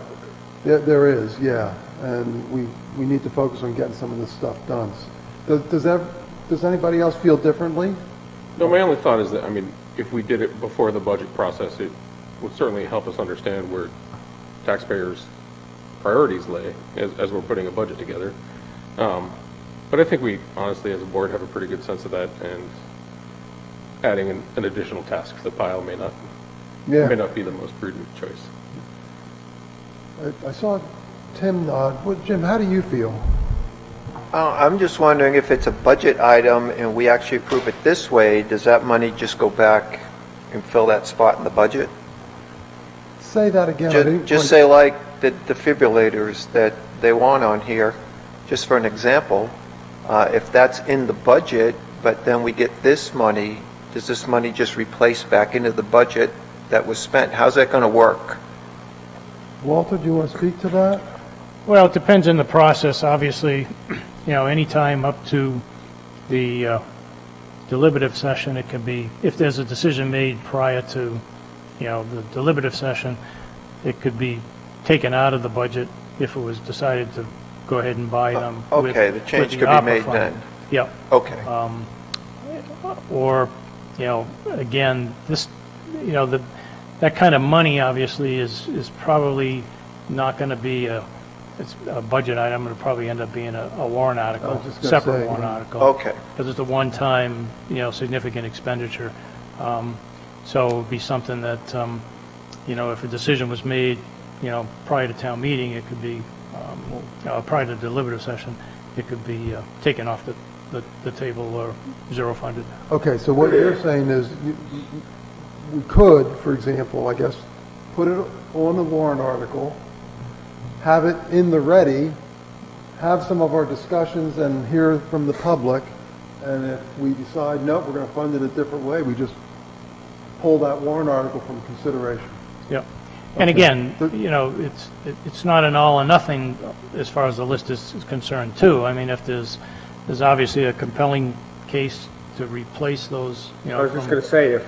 There is, yeah, and we need to focus on getting some of this stuff done. Does anybody else feel differently? No, my only thought is that, if we did it before the budget process, it would certainly help us understand where taxpayers' priorities lay as we're putting a budget together. But I think we, honestly, as a board, have a pretty good sense of that, and adding an additional task to the pile may not be the most prudent choice. I saw Tim nod. Jim, how do you feel? I'm just wondering if it's a budget item and we actually approve it this way, does that money just go back and fill that spot in the budget? Say that again. I didn't Just quite- say like the defibrillators that they want on here, just for an example, if that's in the budget, but then we get this money, does this money just replace back into the budget that was spent? How's that going to work? Walter, do you want to speak to that? Well, it depends on the process, obviously. Any time up to the deliberative session, it could be, if there's a decision made prior to, the deliberative session, it could be taken out of the budget if it was decided to go ahead and buy them. Okay, the change could be made then. Yep. Okay. Or, again, this, that kind of money obviously is probably not going to be it's a budget item. It'll probably end up being a warrant I article, was just gonna separate say, warrant yeah. article. Okay. Because it's a one-time, significant expenditure. So it would be something that, if a decision was made, prior to town meeting, it could be, prior to the deliberative session, it could be taken off the table or zero funded. Okay, so what you're saying is we could, for example, I guess, put it on the warrant article, have it in the ready, have some of our discussions and hear from the public, and if we decide, no, we're going to fund it a different way, we just pull that warrant article from consideration. Yep. And Okay. again, it's not an all or nothing as far as the list is concerned, too. I mean, if there's obviously a compelling case to replace those, I was just gonna say, if,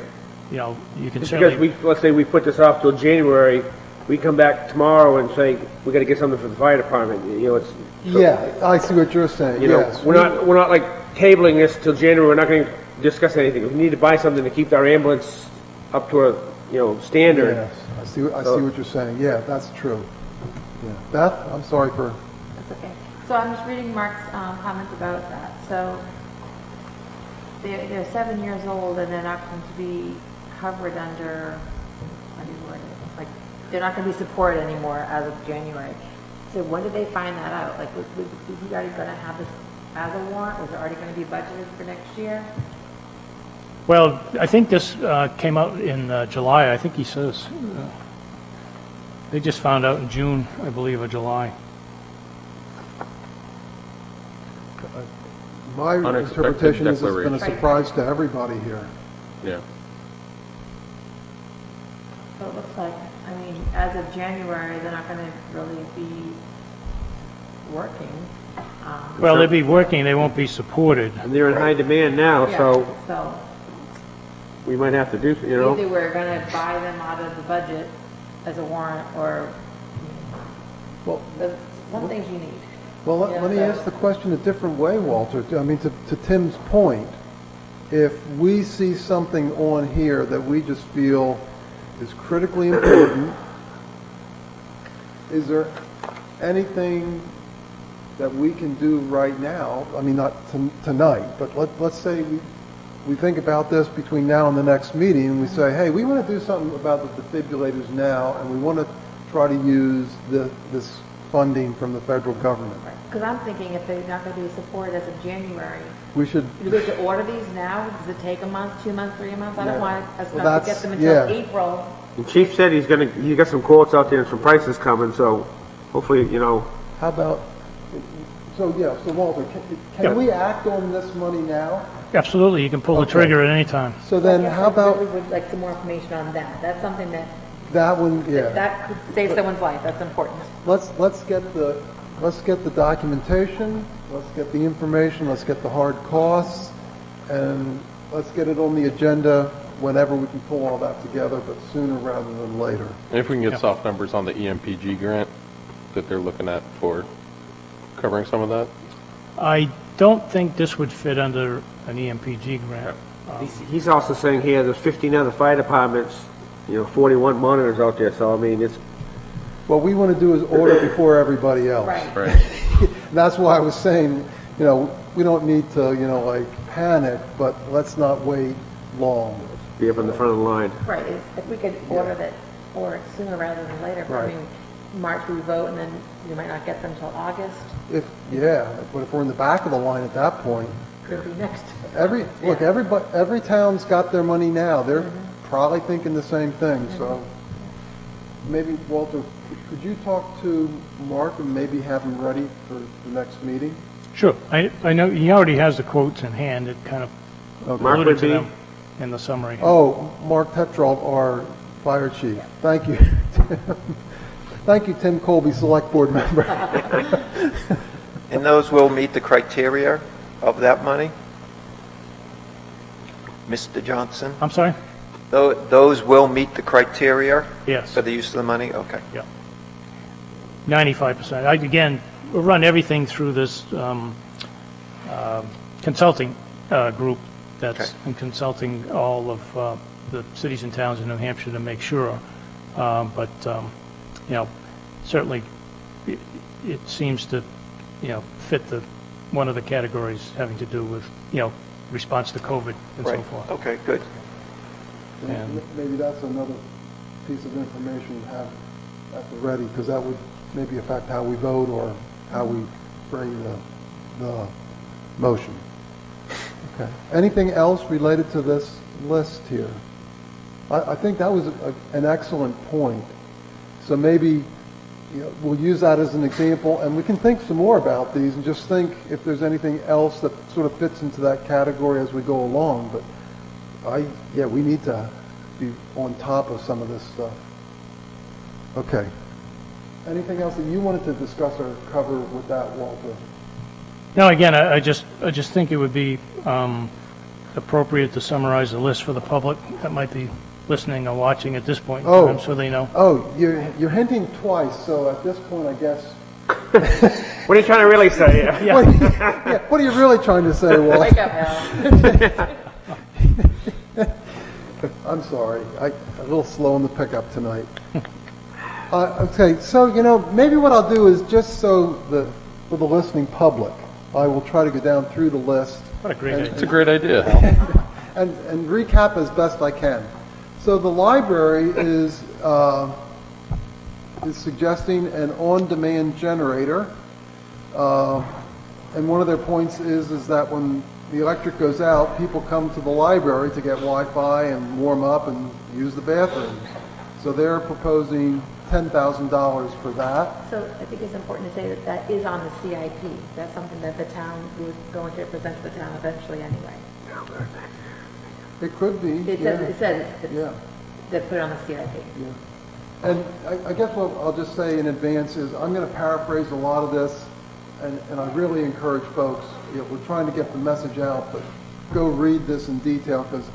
you can just certainly... because let's say we put this off till January, we come back tomorrow and say, we gotta get something for the fire department, it's. Yeah, I see what you're saying, yes. We're not like tabling this till January, we're not gonna discuss anything. If we need to buy something to keep our ambulance up to a, standard. Yes, I see what you're saying, yeah, that's true. Yeah. Beth, I'm sorry for... That's okay. So I'm just reading Mark's comments about that. So they're 7 years old and they're not going to be covered under, how do you word it? Like, they're not going to be supported anymore as of January. So when did they find that out? Like, was he already going to have this as a warrant? Was it already going to be budgeted for next year? Well, I think this came out in July, I think he says. They just found out in June, I believe, or July. My Unexpected interpretation is it's been a declaration. surprise to everybody here. Yeah. So it looks like, I mean, as of January, they're not going to really be working. Well, they'll be working, they won't be supported. And they're in high demand now, Yeah, so we might have to do, either we're going to buy them out of the budget as a warrant, or Well, some things you need. Well, let me ask the question a different way, Walter. I mean, to Tim's point, if we see something on here that we just feel is critically important, is there anything that we can do right now? I mean, not tonight, but let's say we think about this between now and the next meeting, and we say, hey, we want to do something about the defibrillators now, and we want to try to use this funding from the federal government. Because I'm thinking if they're not going to be supported as of January, We should, do we have to order these now? Does it take a month, 2 months, 3 months? I don't Yeah. want us Well, not to that's- get them until yeah. April. And Chief said he got some quotes out there and some prices coming, so hopefully, how about, so Walter, Yeah. can we act on this money now? Absolutely, you can pull the Okay. trigger at any time. So then I guess how I about really would like some more information on that. That's something that one, yeah. that could save someone's life. That's important. Let's get the documentation, let's get the information, let's get the hard costs, and let's get it on the agenda whenever we can pull all that together, but sooner rather than later. And if we can get soft numbers on the EMPG grant that they're looking at for covering some of that? I don't think this would fit under an EMPG grant. he's also saying here, there's 15 other fire departments, 41 monitors out there, so I mean, it's, What we want to do is order before everybody else. Right. Right. That's why I was saying, we don't need to, panic, but let's not wait long. be up in the front of the line. Right. If we could order it sooner rather than later. But I Right. mean, March we vote, and then you might not get them until August. But if we're in the back of the line at that point, Could be next. every town's got their money now. They're probably thinking the same thing, so maybe, Walter, could you talk to Mark and maybe have him ready for the next meeting? Sure, I know he already has the quotes in hand, it kind of Mark alluded would to be, them in the summary. Oh, Mark Tetrold, our fire chief. Thank you. Thank you, Tim Colby, select board member. And those will meet the criteria of that money? Mr. Johnson? I'm sorry? Those will meet the criteria Yes, for the use of the money? Okay. 95%. Again, we'll run everything through this consulting group that's consulting all of the cities and towns in New Hampshire to make sure. But certainly it seems to, fit one of the categories having to do with, response to COVID and so Right. forth. Okay, good. And- Maybe that's another piece of information to have at the ready, because that would maybe affect how we vote or how we frame the motion. Okay. Anything else related to this list here? I think that was an excellent point. So maybe we'll use that as an example, and we can think some more about these and just think if there's anything else that sort of fits into that category as we go along. But we need to be on top of some of this stuff. Okay. Anything else that you wanted to discuss or cover with that, Walter? No, again, I just think it would be appropriate to summarize the list for the public that might be listening or watching at this point in time, so they know. Oh, you're hinting twice, so at this point, I guess. What are you trying to really say? What are you really trying to say, Walt? Wake up, Al. I'm sorry. I'm a little slow on the pickup tonight. Okay, so, maybe what I'll do is just for the listening public, I will try to go down through the list. What a great idea. It's a great idea, Hal. and recap as best I can. So the library is suggesting an on-demand generator, and one of their points is that when the electric goes out, people come to the library to get Wi-Fi and warm up and use the bathrooms. So they're proposing $10,000 for that. So I think it's important to say that that is on the CIP. That's something that the town was going to present to the town eventually anyway. It could be. It says Yeah. they put it on the CIP. Yeah. And I guess what I'll just say in advance is I'm going to paraphrase a lot of this, and I really encourage folks, we're trying to get the message out, but go read this in detail, because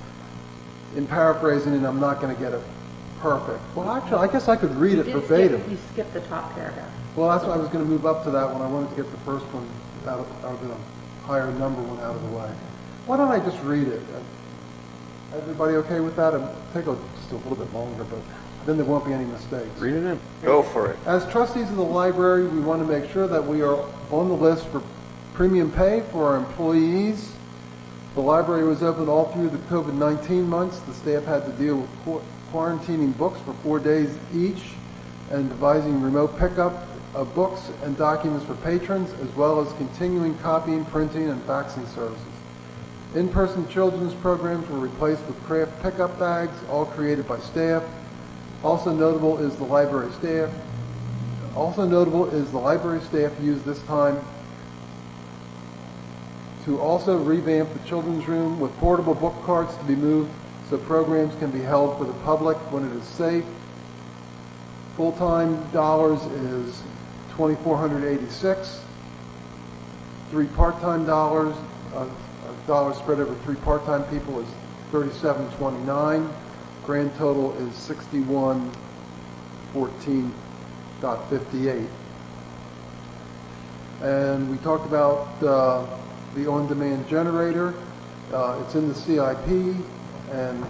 in paraphrasing it, I'm not going to get it perfect. Well, actually, I guess I could read it verbatim. You skipped the top paragraph. Well, that's why I was going to move up to that one. I wanted to get the first one out of the higher number one out of the way. Why don't I just read it? Everybody okay with that? It'll take just a little bit longer, but then there won't be any mistakes. Read it in. Go for it. As trustees of the library, we want to make sure that we are on the list for premium pay for our employees. The library was open all through the COVID-19 months. The staff had to deal with quarantining books for 4 days each and devising remote pickup of books and documents for patrons, as well as continuing copying, printing, and faxing services. In-person children's programs were replaced with craft pickup bags, all created by staff. Also notable is the library staff used this time to also revamp the children's room with portable book carts to be moved so programs can be held for the public when it is safe. Full-time dollars is $2,486. Three part-time dollars, dollars spread over 3 part-time people is $37.29. Grand total is $6114.58. And we talked about the on-demand generator. It's in the CIP, and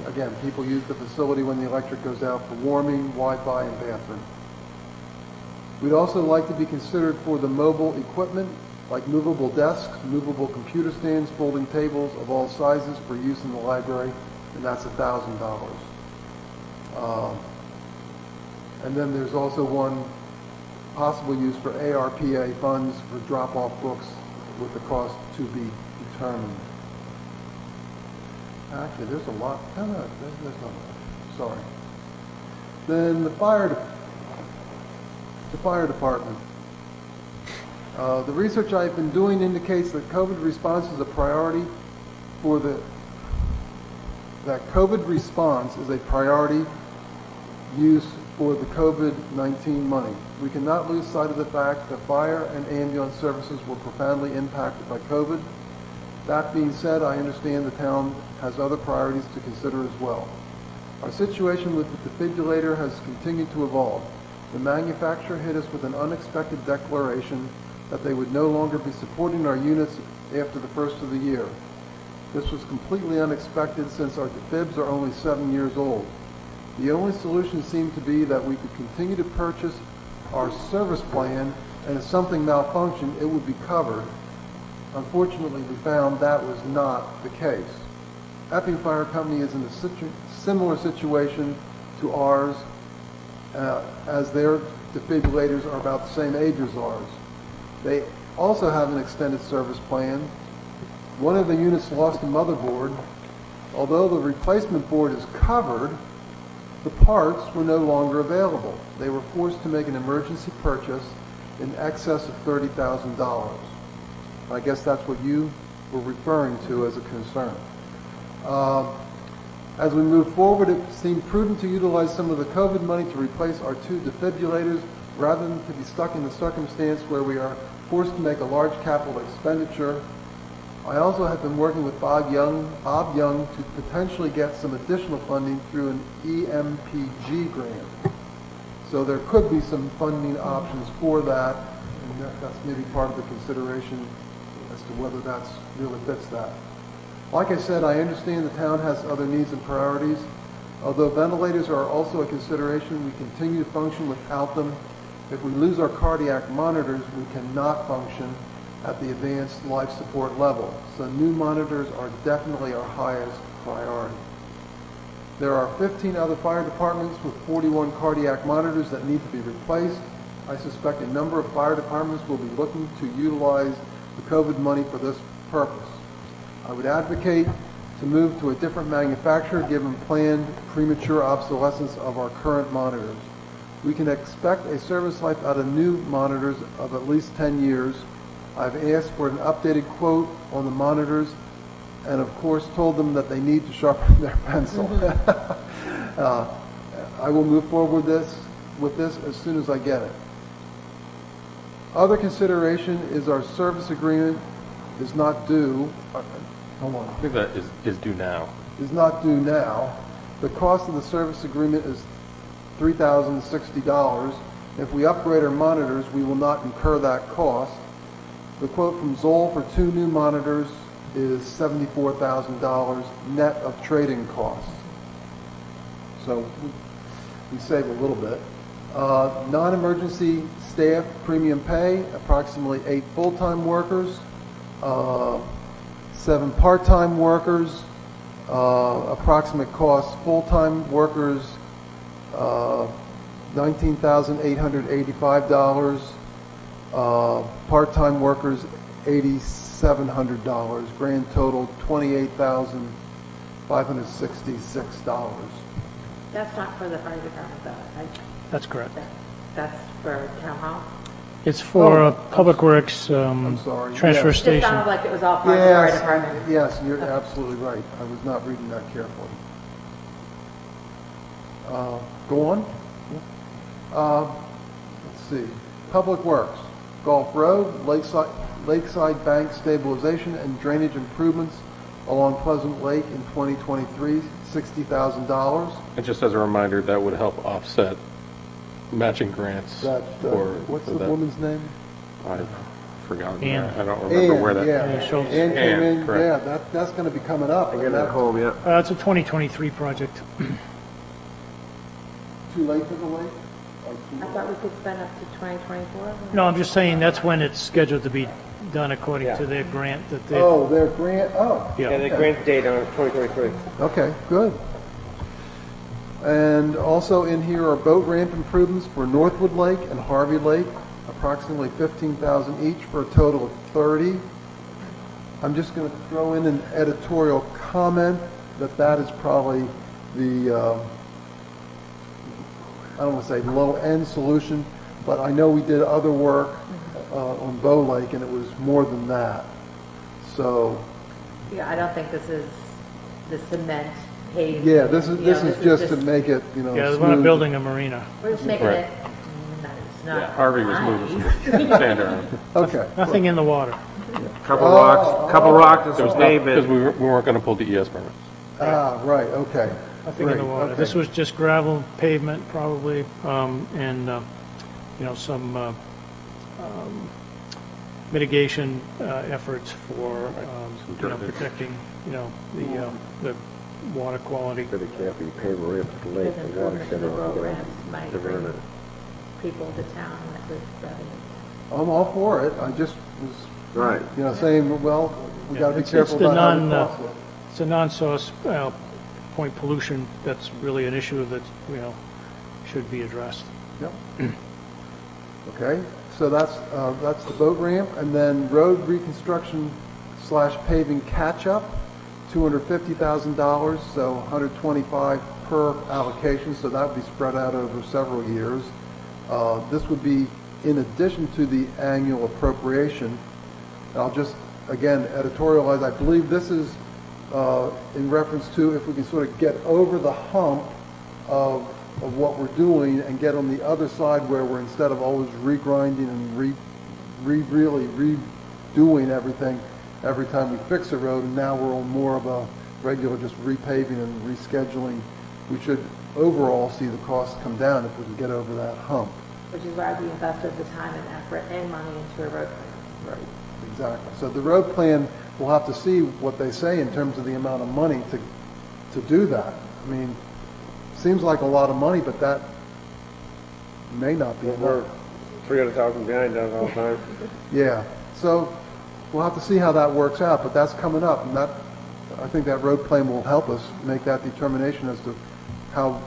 again, people use the facility when the electric goes out for warming, Wi-Fi, and bathroom. We'd also like to be considered for the mobile equipment, like movable desks, movable computer stands, folding tables of all sizes for use in the library, and that's $1,000. And then there's also one possible use for ARPA funds for drop-off books with the cost to be determined. Actually, there's a lot. No, there's not. Sorry. Then the fire department. The research I've been doing indicates that COVID response is a priority use for the COVID-19 money. We cannot lose sight of the fact that fire and ambulance services were profoundly impacted by COVID. That being said, I understand the town has other priorities to consider as well. Our situation with the defibrillator has continued to evolve. The manufacturer hit us with an unexpected declaration that they would no longer be supporting our units after the first of the year. This was completely unexpected since our defibs are only 7 years old. The only solution seemed to be that we could continue to purchase our service plan, and if something malfunctioned, it would be covered. Unfortunately, we found that was not the case. Epping Fire Company is in a similar situation to ours, as their defibrillators are about the same age as ours. They also have an extended service plan. One of the units lost a motherboard. Although the replacement board is covered, The parts were no longer available. They were forced to make an emergency purchase in excess of $30,000. I guess that's what you were referring to as a concern. As we move forward, it seemed prudent to utilize some of the COVID money to replace our 2 defibrillators rather than to be stuck in the circumstance where we are forced to make a large capital expenditure. I also have been working with Bob Young to potentially get some additional funding through an EMPG grant. So there could be some funding options for that, and that's maybe part of the consideration as to whether that's really fits that. Like I said, I understand the town has other needs and priorities. Although ventilators are also a consideration, we continue to function without them. If we lose our cardiac monitors, we cannot function at the advanced life support level. So new monitors are definitely our highest priority. There are 15 other fire departments with 41 cardiac monitors that need to be replaced. I suspect a number of fire departments will be looking to utilize the COVID money for this purpose. I would advocate to move to a different manufacturer given planned premature obsolescence of our current monitors. We can expect a service life out of new monitors of at least 10 years. I've asked for an updated quote on the monitors and of course told them that they need to sharpen their pencil. I will move forward with this as soon as I get it. Other consideration is our service agreement is not due. Hold on. I think that is due now. Is not due now. The cost of the service agreement is $3,060. If we upgrade our monitors, we will not incur that cost. The quote from Zoll for 2 new monitors is $74,000 net of trade-in costs. So we save a little bit. Non-emergency staff premium pay, approximately 8 full-time workers, 7 part-time workers, approximate cost full-time workers, $19,885, part-time workers, $8,700, grand total $28,566. That's not for the fire department, though, right? That's correct. That's for town hall? It's for Oh, Public Works, I'm sorry. transfer Yes. It just sounded station. like it was all part of the fire department. Yes, you're absolutely right. I was not reading that carefully. Go on. Let's see. Public Works, Gulf Road, Lakeside Bank stabilization and drainage improvements along Pleasant Lake in 2023, $60,000. And just as a reminder, that would help offset matching grants That, what's for the that. woman's name? I've forgotten Ann. that. I don't remember where that. Yeah, Ann Schultz. Ann came Ann, in, correct. yeah, that's going to be coming up. I get it at home, yeah. It's a 2023 project. Too late for the lake? I thought we could spend up to 2024. No, I'm just saying that's when it's scheduled to be done according to their grant that they, Oh, their grant, oh. yeah. the grant date on 2023. Okay, good. And also in here are boat ramp improvements for Northwood Lake and Harvey Lake, approximately $15,000 each for a total of $30,000. I'm just going to throw in an editorial comment that is probably the, I don't want to say low-end solution, but I know we did other work on Bow Lake and it was more than that. So, Yeah, I don't think this is the cement paved. yeah, this is you know, just to make it, Yeah, we're not smooth. building a marina. We're just making Right. it nice, not Yeah, Harvey was nice. moving some sand around. Okay. Nothing in the water. Couple rocks and There was some not, because pavement. we weren't going to pull DES permits. Ah, right, okay. Nothing in the Great, water. okay. This was just gravel pavement probably, and, some mitigation efforts for, protecting, the water quality. Really can't be paved ramp to the lake, Because the water improvement to the center. road ramps might to bring run it. people to town with revenue. I'm all for it. I just was, Right. saying, well, we got to be It's careful the about how we non, cost it. It's a non-source point pollution that's really an issue that, should be addressed. Yep. Okay, so that's the boat ramp, and then road reconstruction / paving catch-up. $250,000, so 125 per allocation, so that would be spread out over several years. This would be in addition to the annual appropriation. I'll just, again, editorialize, I believe this is in reference to if we can sort of get over the hump of what we're doing and get on the other side where we're, instead of always regrinding and really redoing everything every time we fix a road, and now we're on more of a regular just repaving and rescheduling. We should overall see the costs come down if we can get over that hump. Which is why we invested the time and effort and money into a road plan. Right, exactly. So the road plan, we'll have to see what they say in terms of the amount of money to do that. I mean, seems like a lot of money, but that may not be We're enough. 300,000 behind us all the time. Yeah, so we'll have to see how that works out, but that's coming up, and that, I think that road plan will help us make that determination as to how,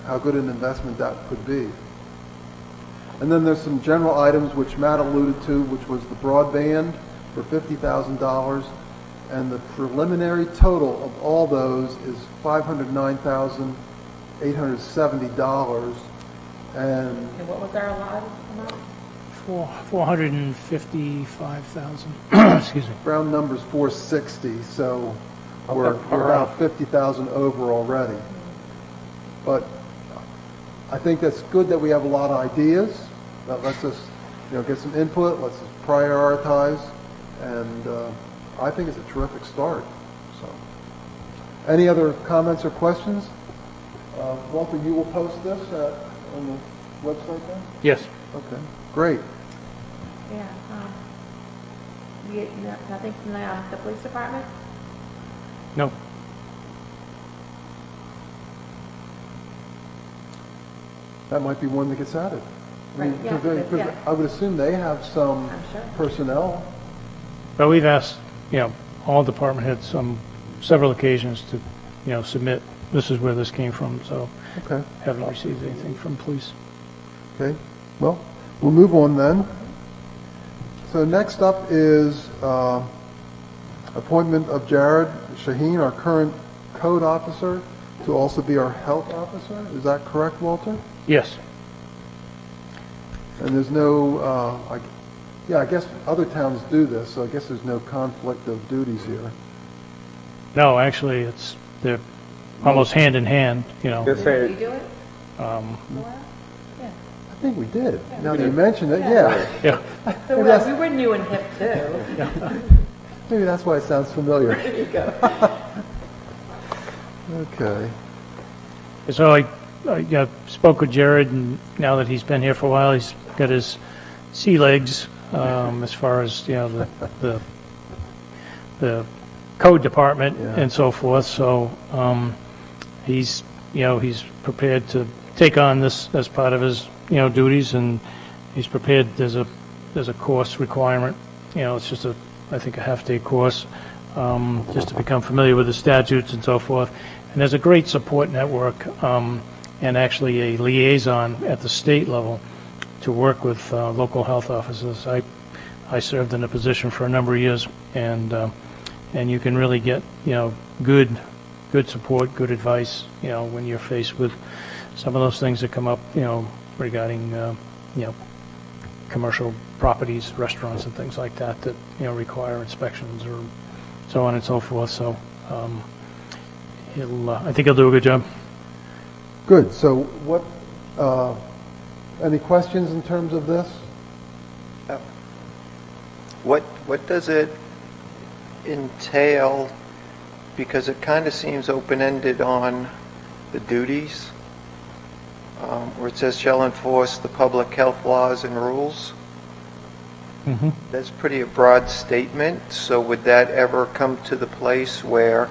how good an investment that could be. And then there's some general items which Matt alluded to, which was the broadband for $50,000, and the preliminary total of all those is $509,870, and And what was our allotted amount? 455,000. Excuse me. round numbers 460, so we're about 50,000 over already. But I think that's good that we have a lot of ideas. That lets us, get some input, lets us prioritize, and I think it's a terrific start. So, any other comments or questions? Walter, you will post this on the website then? Yes. Okay, great. Yeah, nothing from the police department? No. That might be one that gets added. Right, yeah, Because yeah. I would assume they have some I'm sure. personnel. But we've asked, all department heads on several occasions to, submit, this is where this came from, so Okay, haven't received anything from police. okay. Well, we'll move on then. So next up is appointment of Jared Shaheen, our current code officer, to also be our health officer. Is that correct, Walter? Yes. And there's no, I guess other towns do this, so I guess there's no conflict of duties here. No, actually, they're almost hand in hand, Just Did say, you do it? Um, Yeah. I think we did. Now that you mention it, yeah. Yeah. So, Maybe that's- we were new and hip too. Maybe that's why it sounds familiar. There you go. Okay. So I spoke with Jared, and now that he's been here for a while, he's got his sea legs as far as the code department Yeah. and so forth. So he's prepared to take on this as part of his duties, and he's prepared. There's a course requirement. It's just I think a half-day course just to become familiar with the statutes and so forth. And there's a great support network and actually a liaison at the state level to work with local health officers. I served in a position for a number of years, and you can really get good support, good advice when you're faced with some of those things that come up regarding commercial properties, restaurants, and things like that require inspections or so on and so forth. So I think he'll do a good job. Good. So what, any questions in terms of this? What does it entail? Because it kind of seems open-ended on the duties, where it says shall enforce the public health laws and rules. Mm-hmm. That's pretty a broad statement. So would that ever come to the place where,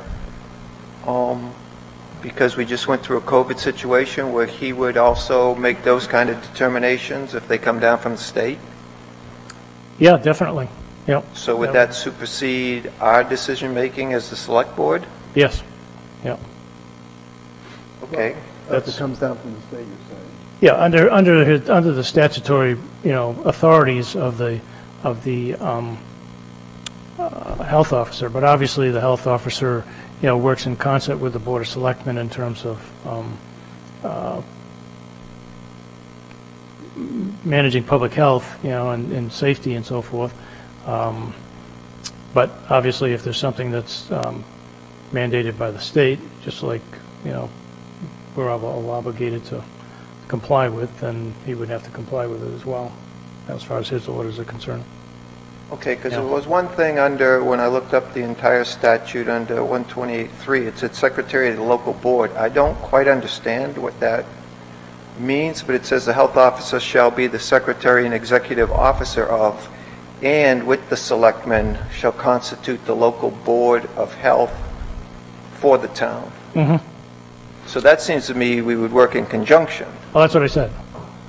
because we just went through a COVID situation, where he would also make those kind of determinations if they come down from the state? Yeah, definitely. Yep. So would that supersede our decision-making as the select board? Yes. Yep. Okay. If it comes down from the state, you're saying? Yeah, under the statutory, authorities of the health officer, but obviously the health officer, works in concert with the Board of Selectmen in terms of managing public health, and safety and so forth. But obviously, if there's something that's mandated by the state, just like, we're all obligated to comply with, then he would have to comply with it as well, as far as his orders are concerned. Okay, because Yeah. there was one thing under, when I looked up the entire statute under 128.3, it said Secretary of the local board. I don't quite understand what that means, but it says the health officer shall be the secretary and executive officer of, and with the selectmen shall constitute the local board of health for the town. Mm-hmm. So that seems to me we would work in conjunction. Well, that's what I said.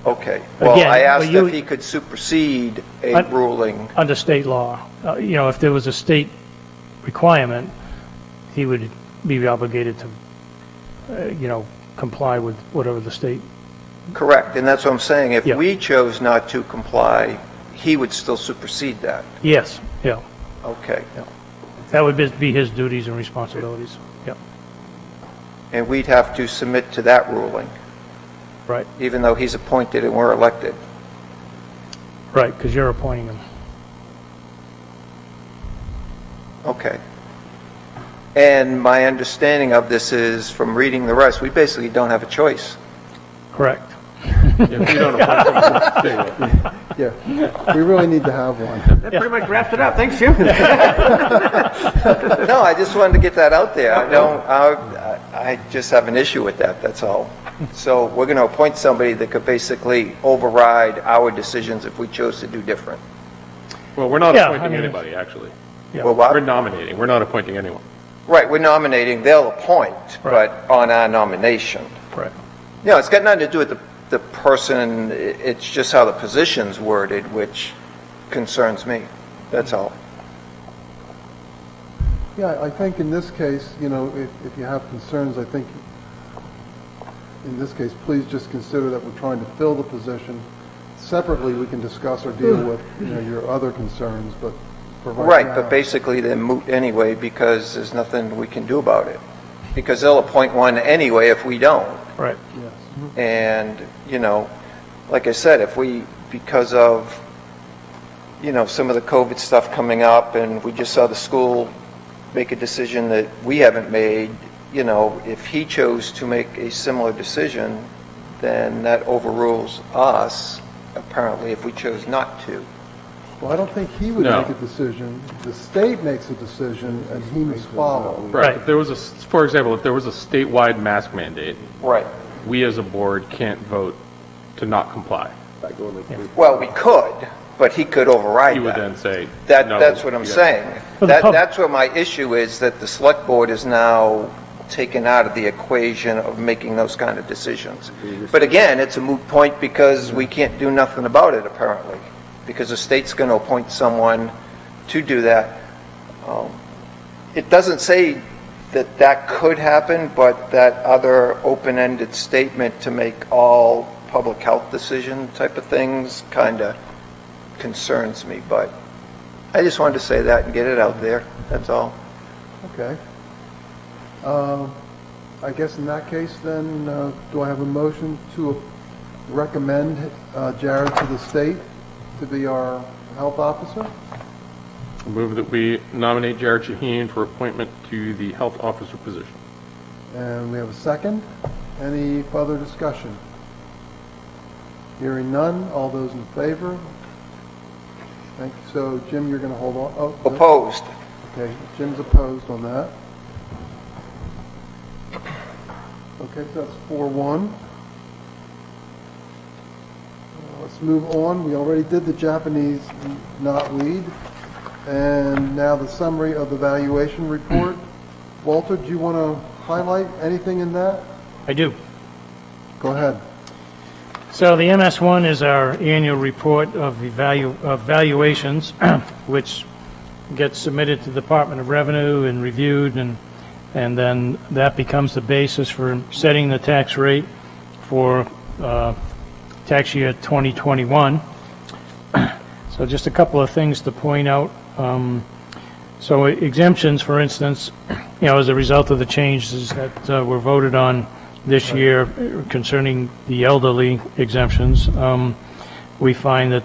Okay. Well, Again, I asked but you- if he could supersede a I- ruling. Under state law, if there was a state requirement, he would be obligated to, comply with whatever the state. Correct, and that's what I'm saying. If Yeah. we chose not to comply, he would still supersede that. Yes, yeah. Okay. That would be his duties and responsibilities. Yeah, And we'd have to submit to that ruling, right, even though he's appointed and we're elected. right, because you're appointing him. Okay. And my understanding of this is, from reading the rest, we basically don't have a choice. Correct. If you don't appoint someone, they will. Yeah, we really need to have one. That pretty much wraps it up. Thanks, Jim. No, I just wanted to get that out there. I just have an issue with that, that's all. So we're going to appoint somebody that could basically override our decisions if we chose to do different. Well, we're not Yeah, appointing I mean, anybody, actually. Yeah. Well, what? We're nominating, we're not appointing anyone. Right, we're nominating, they'll appoint, Right. but on our nomination. Right. It's got nothing to do with the person, it's just how the position's worded, which concerns me, that's all. Yeah, I think in this case, if you have concerns, I think in this case, please just consider that we're trying to fill the position. Separately, we can discuss or deal with, your other concerns, but for right now. But basically they're moot anyway because there's nothing we can do about it. Because they'll appoint one anyway if we don't. Right. Yes. And, like I said, if we, because of, some of the COVID stuff coming up and we just saw the school make a decision that we haven't made, if he chose to make a similar decision, then that overrules us, apparently, if we chose not to. Well, I don't think he would No. make a decision. The state makes a decision, and he must follow. Right. If there was for example, if there was a statewide mask mandate, Right. we as a board can't vote to not comply. Well, we could, but he could override He would that. then say, no, That's what I'm you got- saying. For the pub- That's where my issue is, that the select board is now taken out of the equation of making those kind of decisions. But again, it's a moot point because we can't do nothing about it, apparently, because the state's going to appoint someone to do that. It doesn't say that that could happen, but that other open-ended statement to make all public health decision type of things kind of concerns me, but I just wanted to say that and get it out there, that's all. Okay. I guess in that case, then, do I have a motion to recommend Jared to the state to be our health officer? I move that we nominate Jared Shaheen for appointment to the health officer position. And we have a second. Any further discussion? Hearing none, all those in favor? Thank you. So, Jim, you're going to hold on? Oh, no. Opposed? Okay, Jim's opposed on that. Okay, so that's 4-1. Let's move on. We already did the Japanese knotweed. And now the summary of the valuation report. Walter, do you want to highlight anything in that? I do. Go ahead. So the MS1 is our annual report of valuations, which gets submitted to the Department of Revenue and reviewed, and then that becomes the basis for setting the tax rate for tax year 2021. So just a couple of things to point out. So exemptions, for instance, as a result of the changes that were voted on this year concerning the elderly exemptions, we find that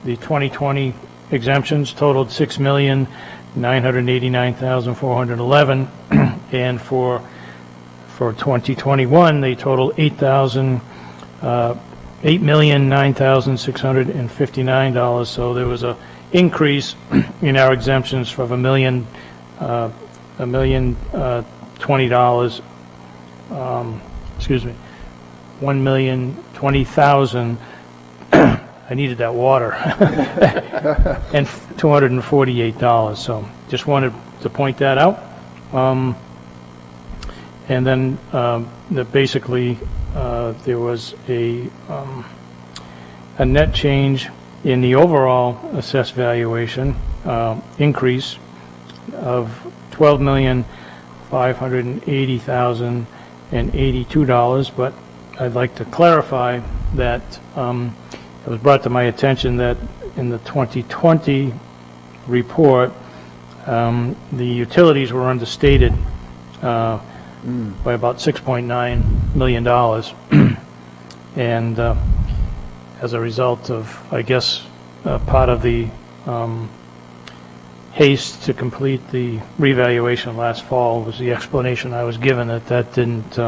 the 2020 exemptions totaled $6,989,411, and for 2021, they total $8,009,659. So there was a increase in our exemptions from $1,020,000. $1,020,000. I needed that water. And $248. So just wanted to point that out. And then basically there was a net change in the overall assessed valuation increase of $12,580,082. But I'd like to clarify that it was brought to my attention that in the 2020 report, the utilities were understated by about $6.9 million. And as a result of, I guess, part of the haste to complete the revaluation last fall was the explanation I was given that didn't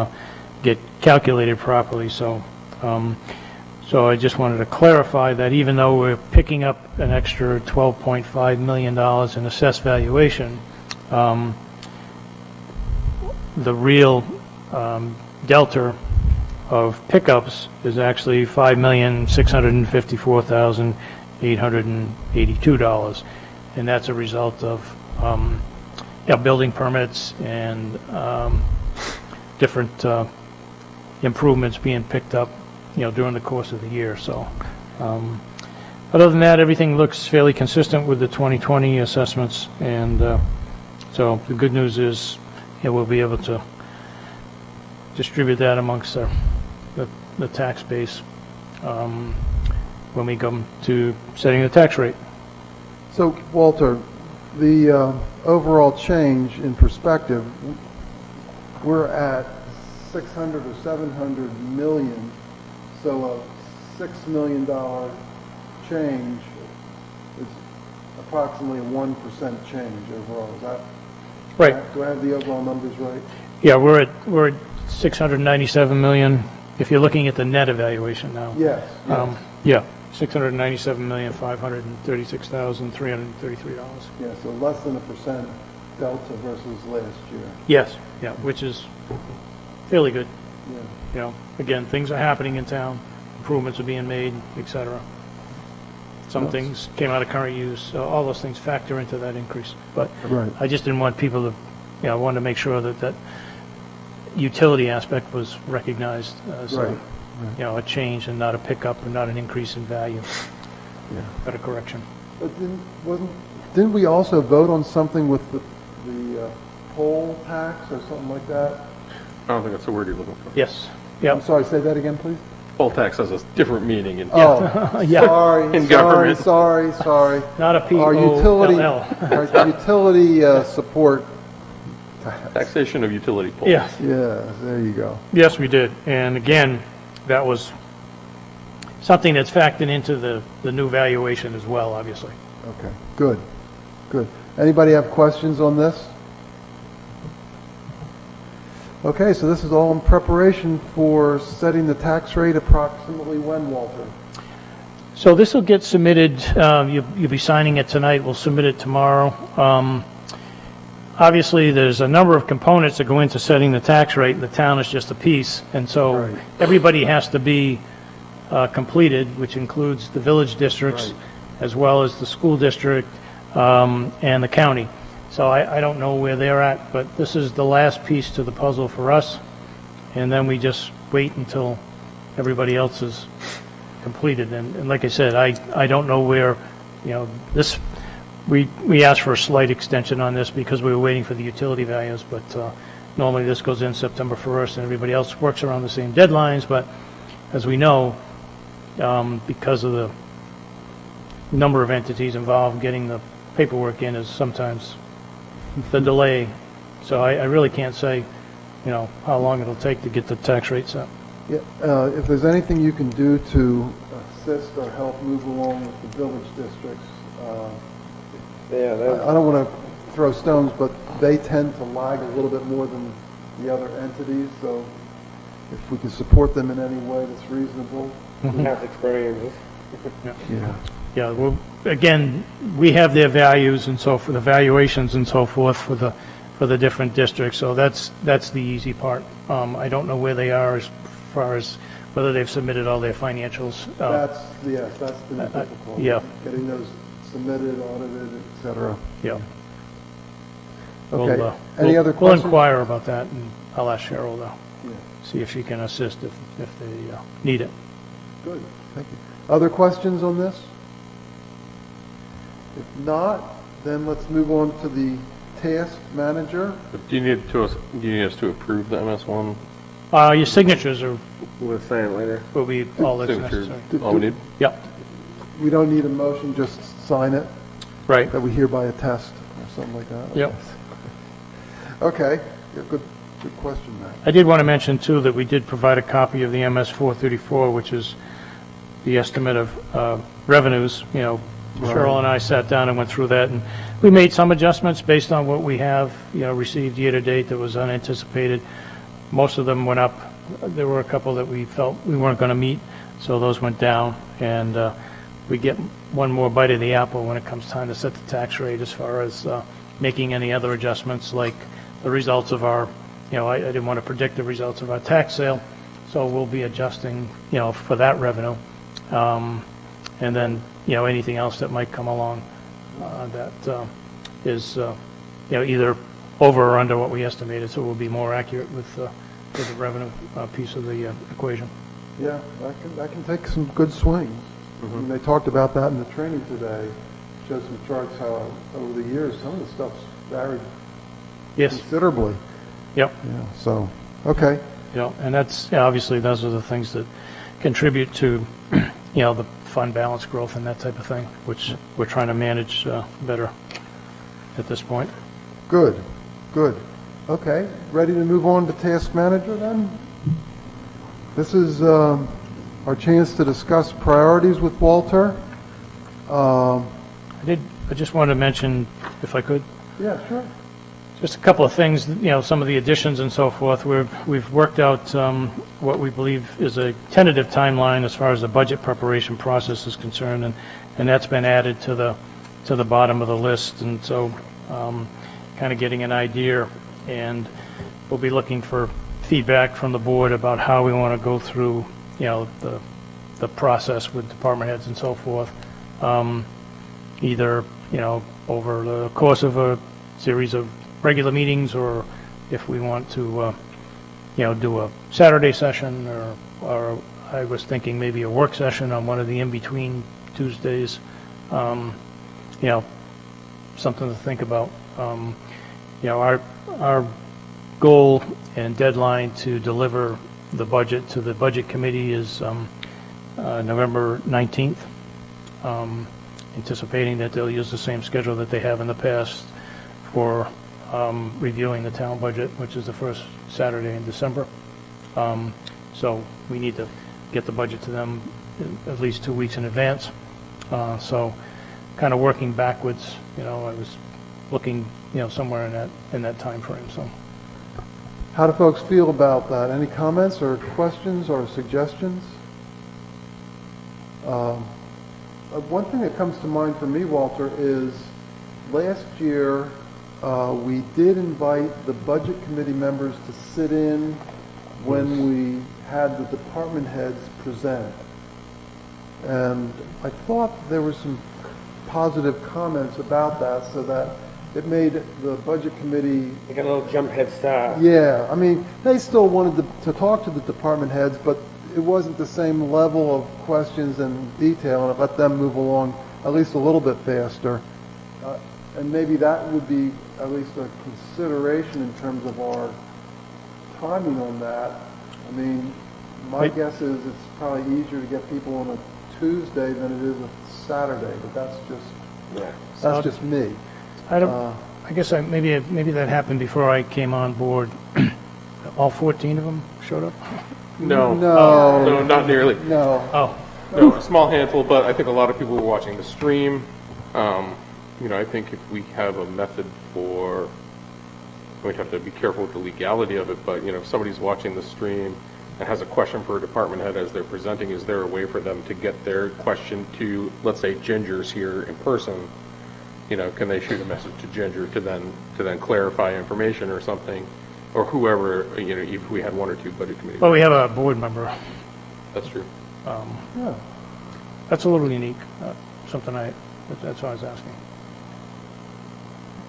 get calculated properly. So I just wanted to clarify that even though we're picking up an extra $12.5 million in assessed valuation, the real delta of pickups is actually $5,654,882, and that's a result of building permits and different improvements being picked up, during the course of the year. So, other than that, everything looks fairly consistent with the 2020 assessments, and so the good news is, we'll be able to distribute that amongst the tax base when we come to setting the tax rate. So, Walter, the overall change in perspective, we're at 600 or 700 million, so a $6 million change is approximately a 1% change overall. Is that Right. Do I have the overall numbers right? Yeah, we're at 697 million. If you're looking at the net evaluation now. Yes. Yeah, $697,536,333. Yeah, so less than a percent delta versus last year. Yes, yeah, which is fairly good. Yeah. Again, things are happening in town, improvements are being made, et cetera. Some things came out of current use, all those things factor into that increase. But Right. I just didn't want people to, I wanted to make sure that utility aspect was recognized as Right. a change and not a pickup or not an increase in value. Yeah. But a correction. But didn't we also vote on something with the poll tax or something like that? I don't think that's the word you're looking for. Yes. I'm Yeah. sorry, say that again, please. Poll tax has a different meaning in Oh, Yeah. sorry, government. sorry. Not a Our utility, P-O-L-L. our utility support. taxation of utility poles. Yeah. Yeah, there you go. Yes, we did. And again, that was something that's factored into the new valuation as well, obviously. Okay, good. Anybody have questions on this? Okay, so this is all in preparation for setting the tax rate approximately when, Walter? So this will get submitted, you'll be signing it tonight, we'll submit it tomorrow. Obviously, there's a number of components that go into setting the tax rate, and the town is just a piece. And so Right. everybody has to be completed, which includes the village districts, Right. as well as the school district and the county. So I don't know where they're at, but this is the last piece to the puzzle for us. And then we just wait until everybody else is completed. And like I said, I don't know where, this, we asked for a slight extension on this because we were waiting for the utility values, but normally this goes in September 1st and everybody else works around the same deadlines. But as we know, because of the number of entities involved, getting the paperwork in is sometimes the delay. So I really can't say, how long it'll take to get the tax rate set. Yeah, if there's anything you can do to assist or help move along with the village districts, I don't want to throw stones, but they tend to lag a little bit more than the other entities, so if we can support them in any way that's reasonable. Past experiences. Yeah. Yeah, well, again, we have their values and so for the valuations and so forth for the different districts, so that's the easy part. I don't know where they are as far as whether they've submitted all their financials. That's the difficult. Yeah. Getting those submitted, audited, et cetera. Yeah. Okay. Any other We'll questions? inquire about that, and I'll ask Cheryl, though, Yeah. see if she can assist if they need it. Good, thank you. Other questions on this? If not, then let's move on to the task manager. But do you need us to approve the MS1? Your signatures We'll sign it later. will be all that's Signatures, necessary. all we need? Yep, We don't need a motion, just sign it, right. that we hereby attest, or something like that. Yep. Okay, yeah, good question, Matt. I did want to mention, too, that we did provide a copy of the MS 434, which is the estimate of revenues. Cheryl and I sat down and went through that, and we made some adjustments based on what we have, received year-to-date that was unanticipated. Most of them went up. There were a couple that we felt we weren't going to meet, so those went down. And we get one more bite of the apple when it comes time to set the tax rate as far as making any other adjustments, like the results of our, I didn't want to predict the results of our tax sale, so we'll be adjusting, for that revenue. And then, anything else that might come along that is, either over or under what we estimated, so we'll be more accurate with the revenue piece of the equation. Yeah, that can take some good swings. I mean, they talked about that in the training today, showed some charts how over the years, some of the stuff's varied Yes, considerably. yep, Yeah, so, okay. and that's, obviously, those are the things that contribute to, the fund balance growth and that type of thing, which we're trying to manage better at this point. Good, good. Okay, ready to move on to task manager then? This is our chance to discuss priorities with Walter. I just wanted to mention, if I could, Yeah, sure. just a couple of things, some of the additions and so forth. We've worked out what we believe is a tentative timeline as far as the budget preparation process is concerned, and that's been added to the bottom of the list, and so kind of getting an idea, and we'll be looking for feedback from the board about how we want to go through, the process with department heads and so forth, either, over the course of a series of regular meetings, or if we want to, do a Saturday session, or I was thinking maybe a work session on one of the in-between Tuesdays, something to think about. Our goal and deadline to deliver the budget to the budget committee is November 19th, anticipating that they'll use the same schedule that they have in the past for reviewing the town budget, which is the first Saturday in December. So we need to get the budget to them at least 2 weeks in advance. So kind of working backwards, I was looking, somewhere in that time frame. So How do folks feel about that? Any comments or questions or suggestions? One thing that comes to mind for me, Walter, is last year we did invite the budget committee members to sit in when we had the department heads present. And I thought there were some positive comments about that, so that it made the budget committee... You got a little jump head start. Yeah, I mean, they still wanted to talk to the department heads, but it wasn't the same level of questions and detail, and it let them move along at least a little bit faster. And maybe that would be at least a consideration in terms of our timing on that. I mean, my guess is it's probably easier to get people on a Tuesday than it is a Saturday, but that's just me. I I guess maybe that happened before I came on board. All 14 of them showed up? No. No. No, not nearly. No. Oh, No, a small handful, but I think a lot of people were watching the stream. I think if we have a method for, we'd have to be careful with the legality of it, but, if somebody's watching the stream and has a question for a department head as they're presenting, is there a way for them to get their question to, let's say, Ginger's here in person? Can they shoot a message to Ginger to then clarify information or something? Or whoever, if we had one or two budget committee. well, we have a board member. That's true. Yeah. That's a little unique, that's why I was asking.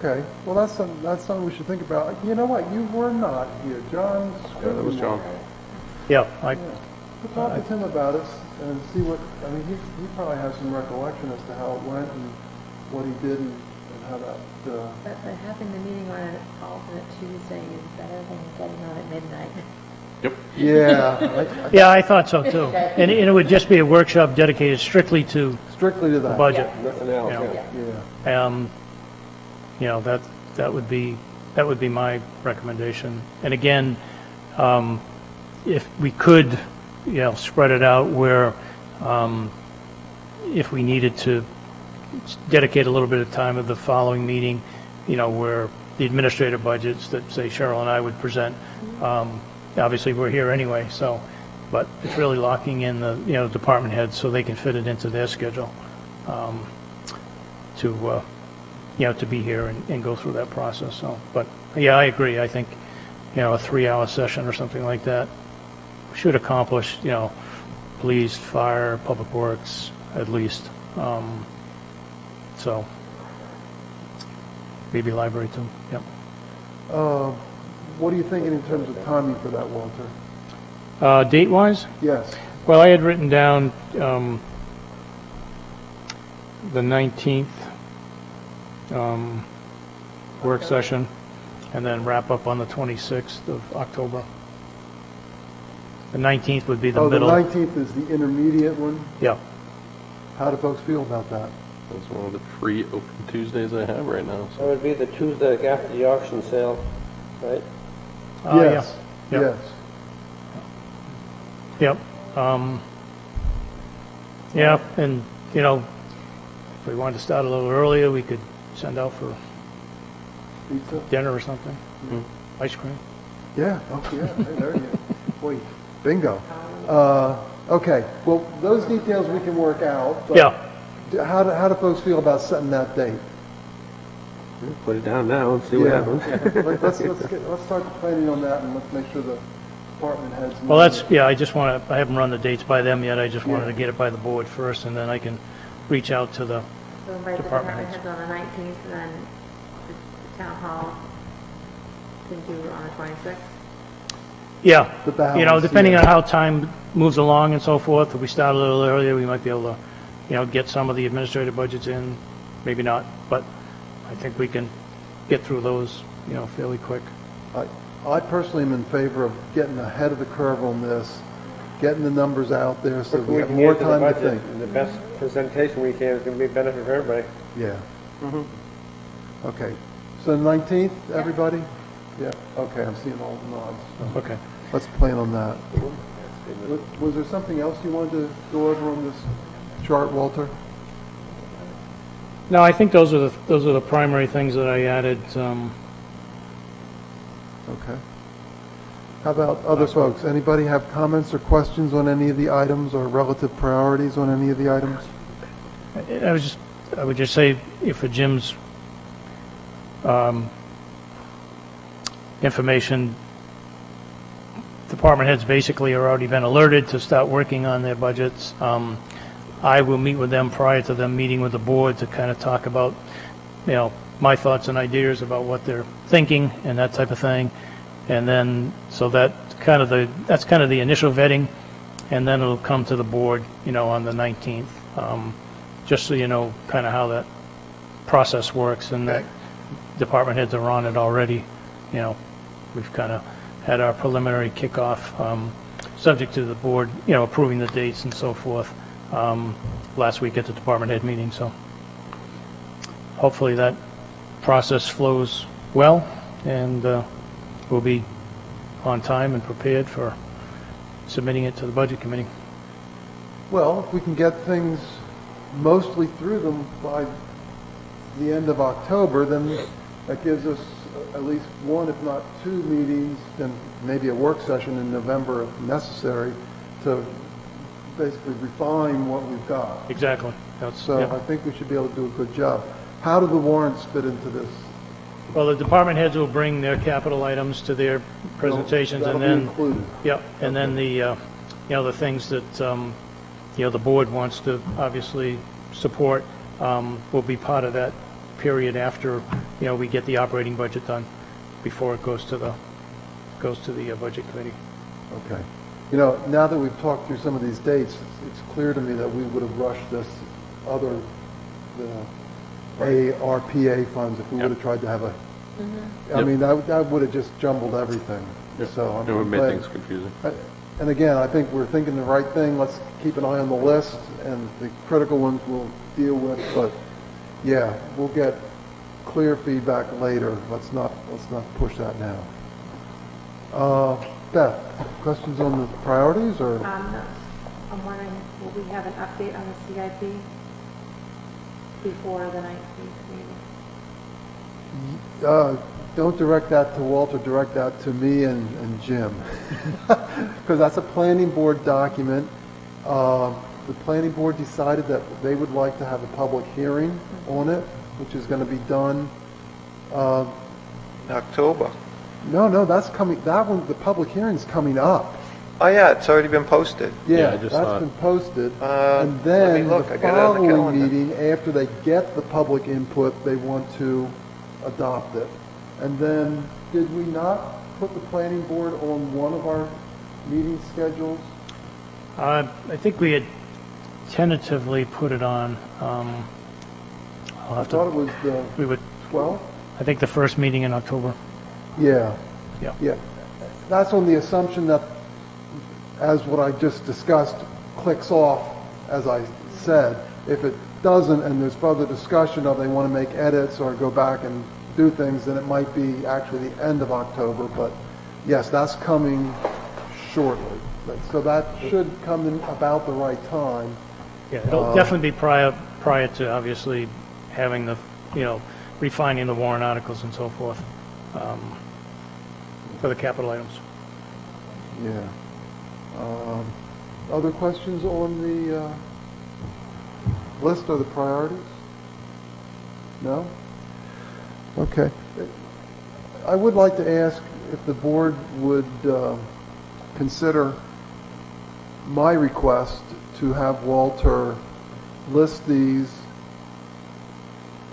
Okay. Well, that's something we should think about. You know what? You were not here. John. Yeah, that was John. Yeah, We'll talk with him about it and see what, he probably has some recollection as to how it went and what he did and how that, But having the meeting on an alternate Tuesday is better than getting on at midnight. Yep. yeah, yeah, I thought so too. And it would just be a workshop dedicated strictly to strictly to the that. budget. Nothing else, Yeah. That would be my recommendation. And again, if we could, spread it out where, if we needed to dedicate a little bit of time of the following meeting, where the administrative budgets that, say, Cheryl and I would present, obviously we're here anyway, but it's really locking in the, department heads so they can fit it into their schedule, to be here and go through that process. So, but yeah, I agree. I think, a 3-hour session or something like that should accomplish, police, fire, public works, at least. So maybe library too. Yep. What are you thinking in terms of timing for that, Walter? Date-wise? Yes. Well, I had written down the 19th work session, and then wrap up on the 26th of October. The 19th would be the middle. The 19th is the intermediate one. Yeah. How do folks feel about that? That's one of the free open Tuesdays I have right now. That would be the Tuesday after the auction sale, right? Yes. Yeah. Yes. Yep. Yeah, and, if we wanted to start a little earlier, we could send out for Pizza? dinner or something. Ice cream. Yeah. Oh, yeah. Hey, there you go. Wait. Bingo. Okay. Well, those details we can work out. But Yeah. How do folks feel about setting that date? Put it down now and see what happens. Let's start planning on that, and let's make sure the department heads. Well, I haven't run the dates by them yet. I just wanted to get it by the board first, and then I can reach out to the, So invite the Department department heads. heads on the 19th, and then the town hall can do it on the 26th. yeah. The balance, Depending yeah. on how time moves along and so forth, if we start a little earlier, we might be able to, get some of the administrative budgets in, maybe not, but I think we can get through those, fairly quick. I personally am in favor of getting ahead of the curve on this, getting the numbers out there so we have more time to think. The best presentation we can is going to be a benefit for everybody. Yeah. Okay. So 19th, everybody? Yeah. Okay, I'm seeing all the nods. So Okay. let's plan on that. Was there something else you wanted to go over on this chart, Walter? No, I think those are the primary things that I added. Okay. How about other folks? Anybody have comments or questions on any of the items or relative priorities on any of the items? I would just say, for Jim's information, department heads basically are already been alerted to start working on their budgets. I will meet with them prior to them meeting with the board to kind of talk about, my thoughts and ideas about what they're thinking and that type of thing. And then, so that's kind of the initial vetting, and then it'll come to the board, on the 19th, just so you know kind of how that process works, and that department heads are on it already. We've kind of had our preliminary kickoff, subject to the board, approving the dates and so forth, last week at the department head meeting, so hopefully that process flows well, and we'll be on time and prepared for submitting it to the Budget Committee. Well, if we can get things mostly through them by the end of October, then that gives us at least one, if not two meetings, and maybe a work session in November if necessary, to basically refine what we've got. Exactly. So yeah. I think we should be able to do a good job. How do the warrants fit into this? Well, the department heads will bring their capital items to their presentations, That'll and be then, included. yep, and then the, the things that, the board wants to obviously support, will be part of that period after, we get the operating budget done, before it goes to the Budget Committee. Okay. Now that we've talked through some of these dates, it's clear to me that we would have rushed the ARPA funds if we would have tried to have I mean, that would have just jumbled everything. So It would I'm make glad- things confusing. And again, I think we're thinking the right thing. Let's keep an eye on the list, and the critical ones we'll deal with. But yeah, we'll get clear feedback later. Let's not push that now. Beth, questions on the priorities or? No. I'm wondering, will we have an update on the CIP before the 19th meeting? Don't direct that to Walter, direct that to me and Jim. Because that's a planning board document. The planning board decided that they would like to have a public hearing on it, which is going to be done. October. No, that's coming, that one, the public hearing's coming up. Oh, yeah, it's already been posted. Yeah, I just saw that's it. been posted. let And me then look. the I got it on the following calendar. meeting, after they get the public input, they want to adopt it. And then, did we not put the planning board on one of our meeting schedules? I think we had tentatively put it on, I'll I have thought it to, was the we would, 12th? I think the first meeting in October. Yeah. Yeah. Yeah. That's on the assumption that, as what I just discussed, clicks off, as I said. If it doesn't, and there's further discussion of they want to make edits or go back and do things, then it might be actually the end of October. But yes, that's coming shortly. So that should come in about the right time. Yeah, it'll definitely be prior to obviously having the, refining the warrant articles and so forth, for the capital items. Yeah. Other questions on the list of the priorities? No? Okay. I would like to ask if the board would consider my request to have Walter list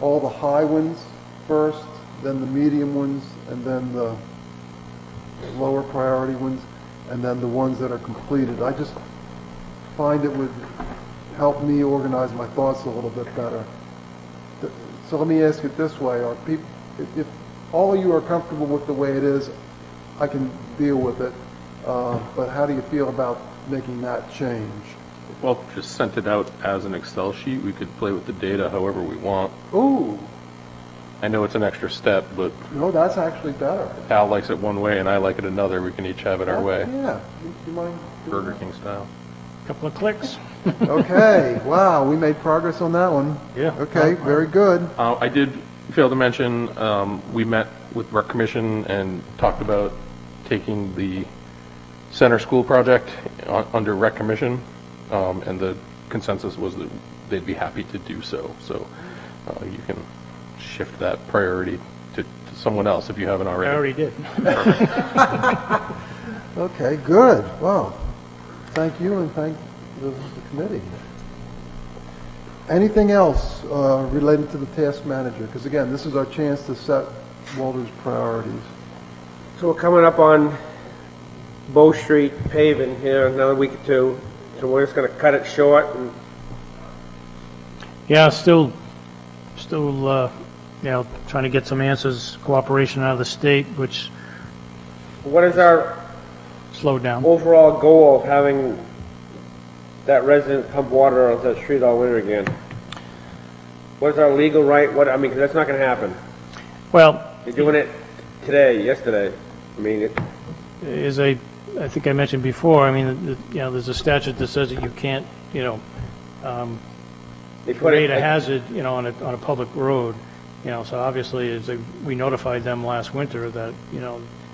all the high ones first, then the medium ones, and then the lower priority ones, and then the ones that are completed. I just find it would help me organize my thoughts a little bit better. So let me ask it this way: if all of you are comfortable with the way it is, I can deal with it. But how do you feel about making that change? Well, just sent it out as an Excel sheet. We could play with the data however we want. Ooh, I know it's an extra step, but no, that's actually better. Al likes it one way and I like it another. We can each have it our way, Yeah. You mind? doing Burger King style. Couple of clicks. that? Okay. Wow, we made progress on that one. Yeah. Okay, very good. I did fail to mention, we met with Rec Commission and talked about taking the center school project under Rec Commission, and the consensus was that they'd be happy to do so. So you can shift that priority to someone else if you haven't I already. already did. Okay, good. Wow. Thank you, and thank the committee. Anything else related to the task manager? Because again, this is our chance to set Walter's priorities. So we're coming up on Bow Street paving here in another week or two, so we're just gonna cut it short and Yeah, still, trying to get some answers, cooperation out of the state, which what is our slowed down. overall goal of having that resident pump water onto the street all winter again? What is our legal right? 'Cause that's not gonna happen. Well, You're doing it today, yesterday. I mean, I think I mentioned before, I mean, there's a statute that says that you can't, they put create it, a hazard, on a public road, so obviously, we notified them last winter that,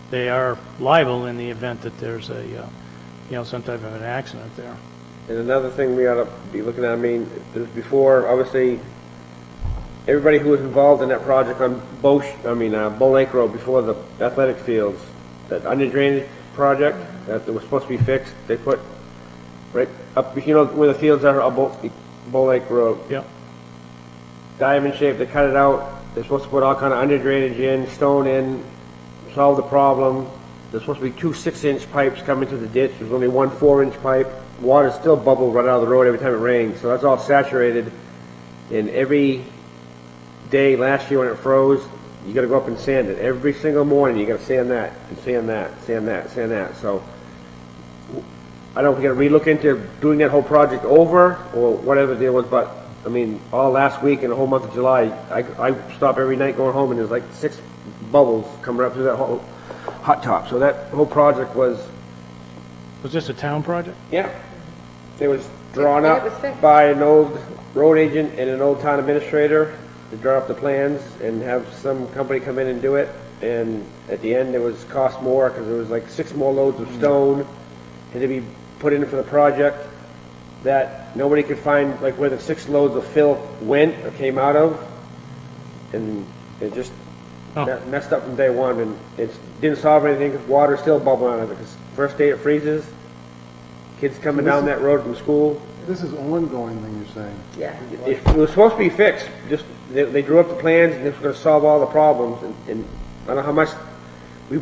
they are liable in the event that there's some type of an accident there. and another thing we ought to be looking at, I mean, there's before, obviously, everybody who was involved in that project on Bull Lake Road before the athletic fields, that under drainage project that was supposed to be fixed, they put right up, where the fields are on Bull Lake Road. Yep. Diamond shape, they cut it out. They're supposed to put all kind of under drainage in, stone in, solve the problem. There's supposed to be 2 6-inch pipes coming to the ditch. There's only 1 4-inch pipe. Water still bubbles right out of the road every time it rains. So that's all saturated. And every day last year when it froze, you got to go up and sand it. Every single morning you got to sand that and sand that, sand that, sand that. So I don't know if we got to relook into doing that whole project over or whatever the deal was, but I mean, all last week and the whole month of July, I stop every night going home and there's like 6 bubbles coming up through that whole hot top. So that whole project was... Was this a town project? Yeah. It was drawn And up it was fixed. by an old road agent and an old town administrator to draw up the plans and have some company come in and do it. And at the end, it was cost more because there was like 6 more loads of stone had to be put in for the project that nobody could find, like where the 6 loads of fill went or came out of. And it just messed up from day one, and it didn't solve anything because water's still bubbling out of it. Because first day it freezes, kids coming down that road from school. This is ongoing, then you're saying? Yeah. It was supposed to be fixed. Just they drew up the plans, and this was going to solve all the problems. And I don't know how much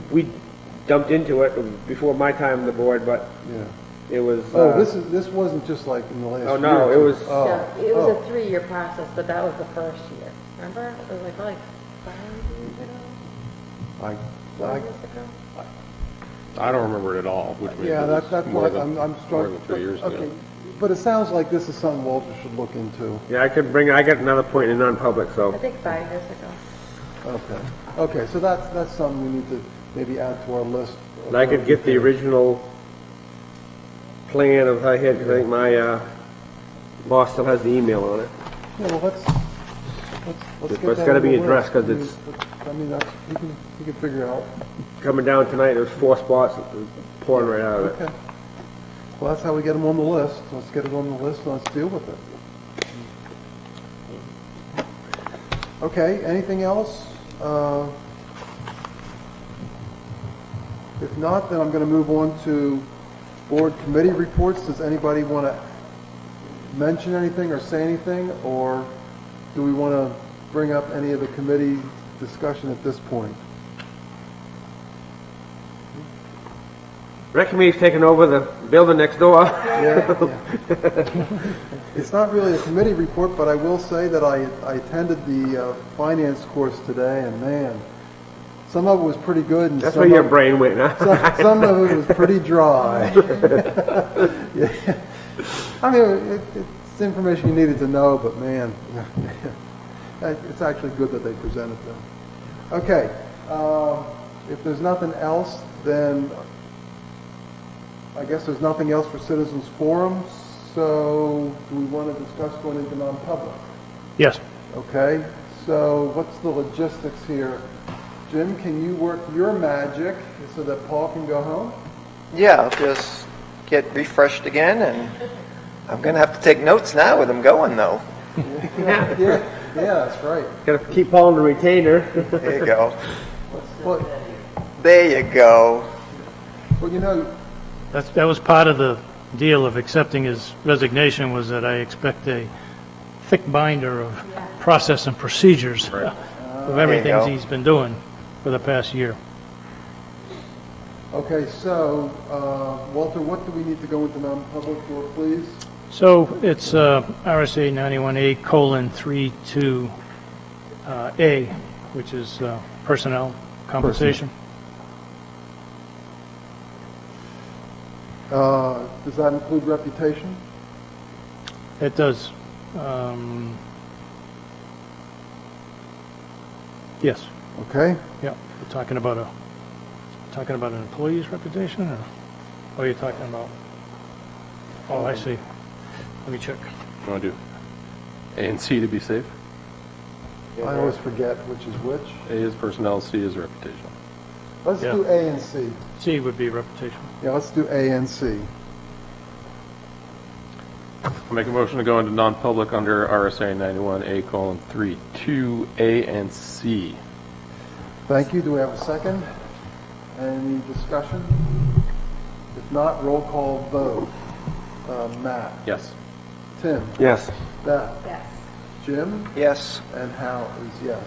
we dumped into it before my time on the board, but Yeah. it was. This wasn't just like in the last year. Oh, no, it was- Yeah, it was a 3-year process, but that was the first year. Remember? It was like 5 years ago? I, 4 I, years ago? I don't remember it at all, which means yeah, it was that's more what than, I'm more struggling. than 3 years ago. Okay, but it sounds like this is something Walter should look into. Yeah, I got another point in non-public, I so. think 5 years ago. Okay, so that's something we need to maybe add to our list. And I could get the original plan of how I had, because I think my boss still has the email on it. Yeah, well, let's But get it's that gotta on the be addressed, list. 'cause it's- I mean, that's, you can figure out. Coming down tonight, there's 4 spots pouring right out of it. Okay. Well, that's how we get them on the list. Let's get it on the list and let's deal with it. Okay, anything else? If not, then I'm going to move on to board committee reports. Does anybody want to mention anything or say anything? Or do we want to bring up any of the committee discussion at this point? Rec committee's taking over the building next door. It's not really a committee report, but I will say that I attended the finance course today, and man, some of it was pretty good. And That's some where your of- brain went, huh? Some of it was pretty dry. Yeah. I mean, it's information you needed to know, but man, it's actually good that they presented them. Okay, if there's nothing else, then I guess there's nothing else for citizens forums. So do we want to discuss going into non-public? Yes. Okay, so what's the logistics here? Jim, can you work your magic so that Paul can go home? Yeah, I'll just get refreshed again, and I'm going to have to take notes now with him going, though. Yeah, that's right. Gotta keep Paul in the retainer. There you go. Well, There you go. well, you know, That was part of the deal of accepting his resignation, was that I expect a thick binder of process and procedures of everything go. he's been doing for the past year. okay, so, Walter, what do we need to go into non-public for, please? So it's RSA 91A:32A, which is personnel compensation. Does that include reputation? It does. Yes. Okay? Yeah, we're talking about an employee's reputation, or, oh, you're talking about, oh, I see. Let me check. You want to do A and C to be safe? I always forget which is which. A is personnel, C is reputation. Let's Yeah. do A and C. C would be reputation. Yeah, let's do A and C. I'll make a motion to go into non-public under RSA 91A:3, 2A and C. Thank you. Do we have a second? Any discussion? If not, roll call vote. Matt? Yes. Tim? Yes. Beth? Yes. Jim? Yes. And Hal is yes.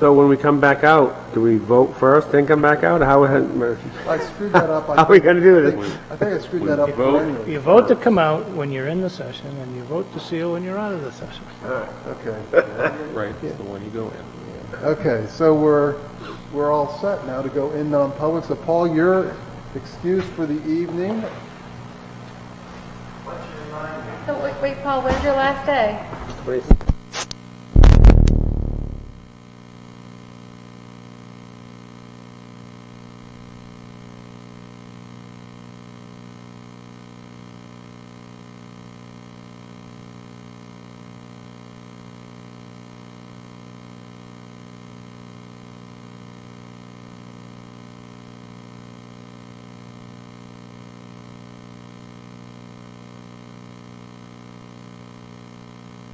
So when we come back out, do we vote first, then come back out? How I screwed that up. are we going to do this? I think I screwed that up. Vote. You vote to come out when you're in the session, and you vote to seal when you're out of the session. Okay. Right, it's the one you go in. Okay, so we're all set now to go in non-public. So Paul, you're excused for the evening. So wait, Paul, when's your last day?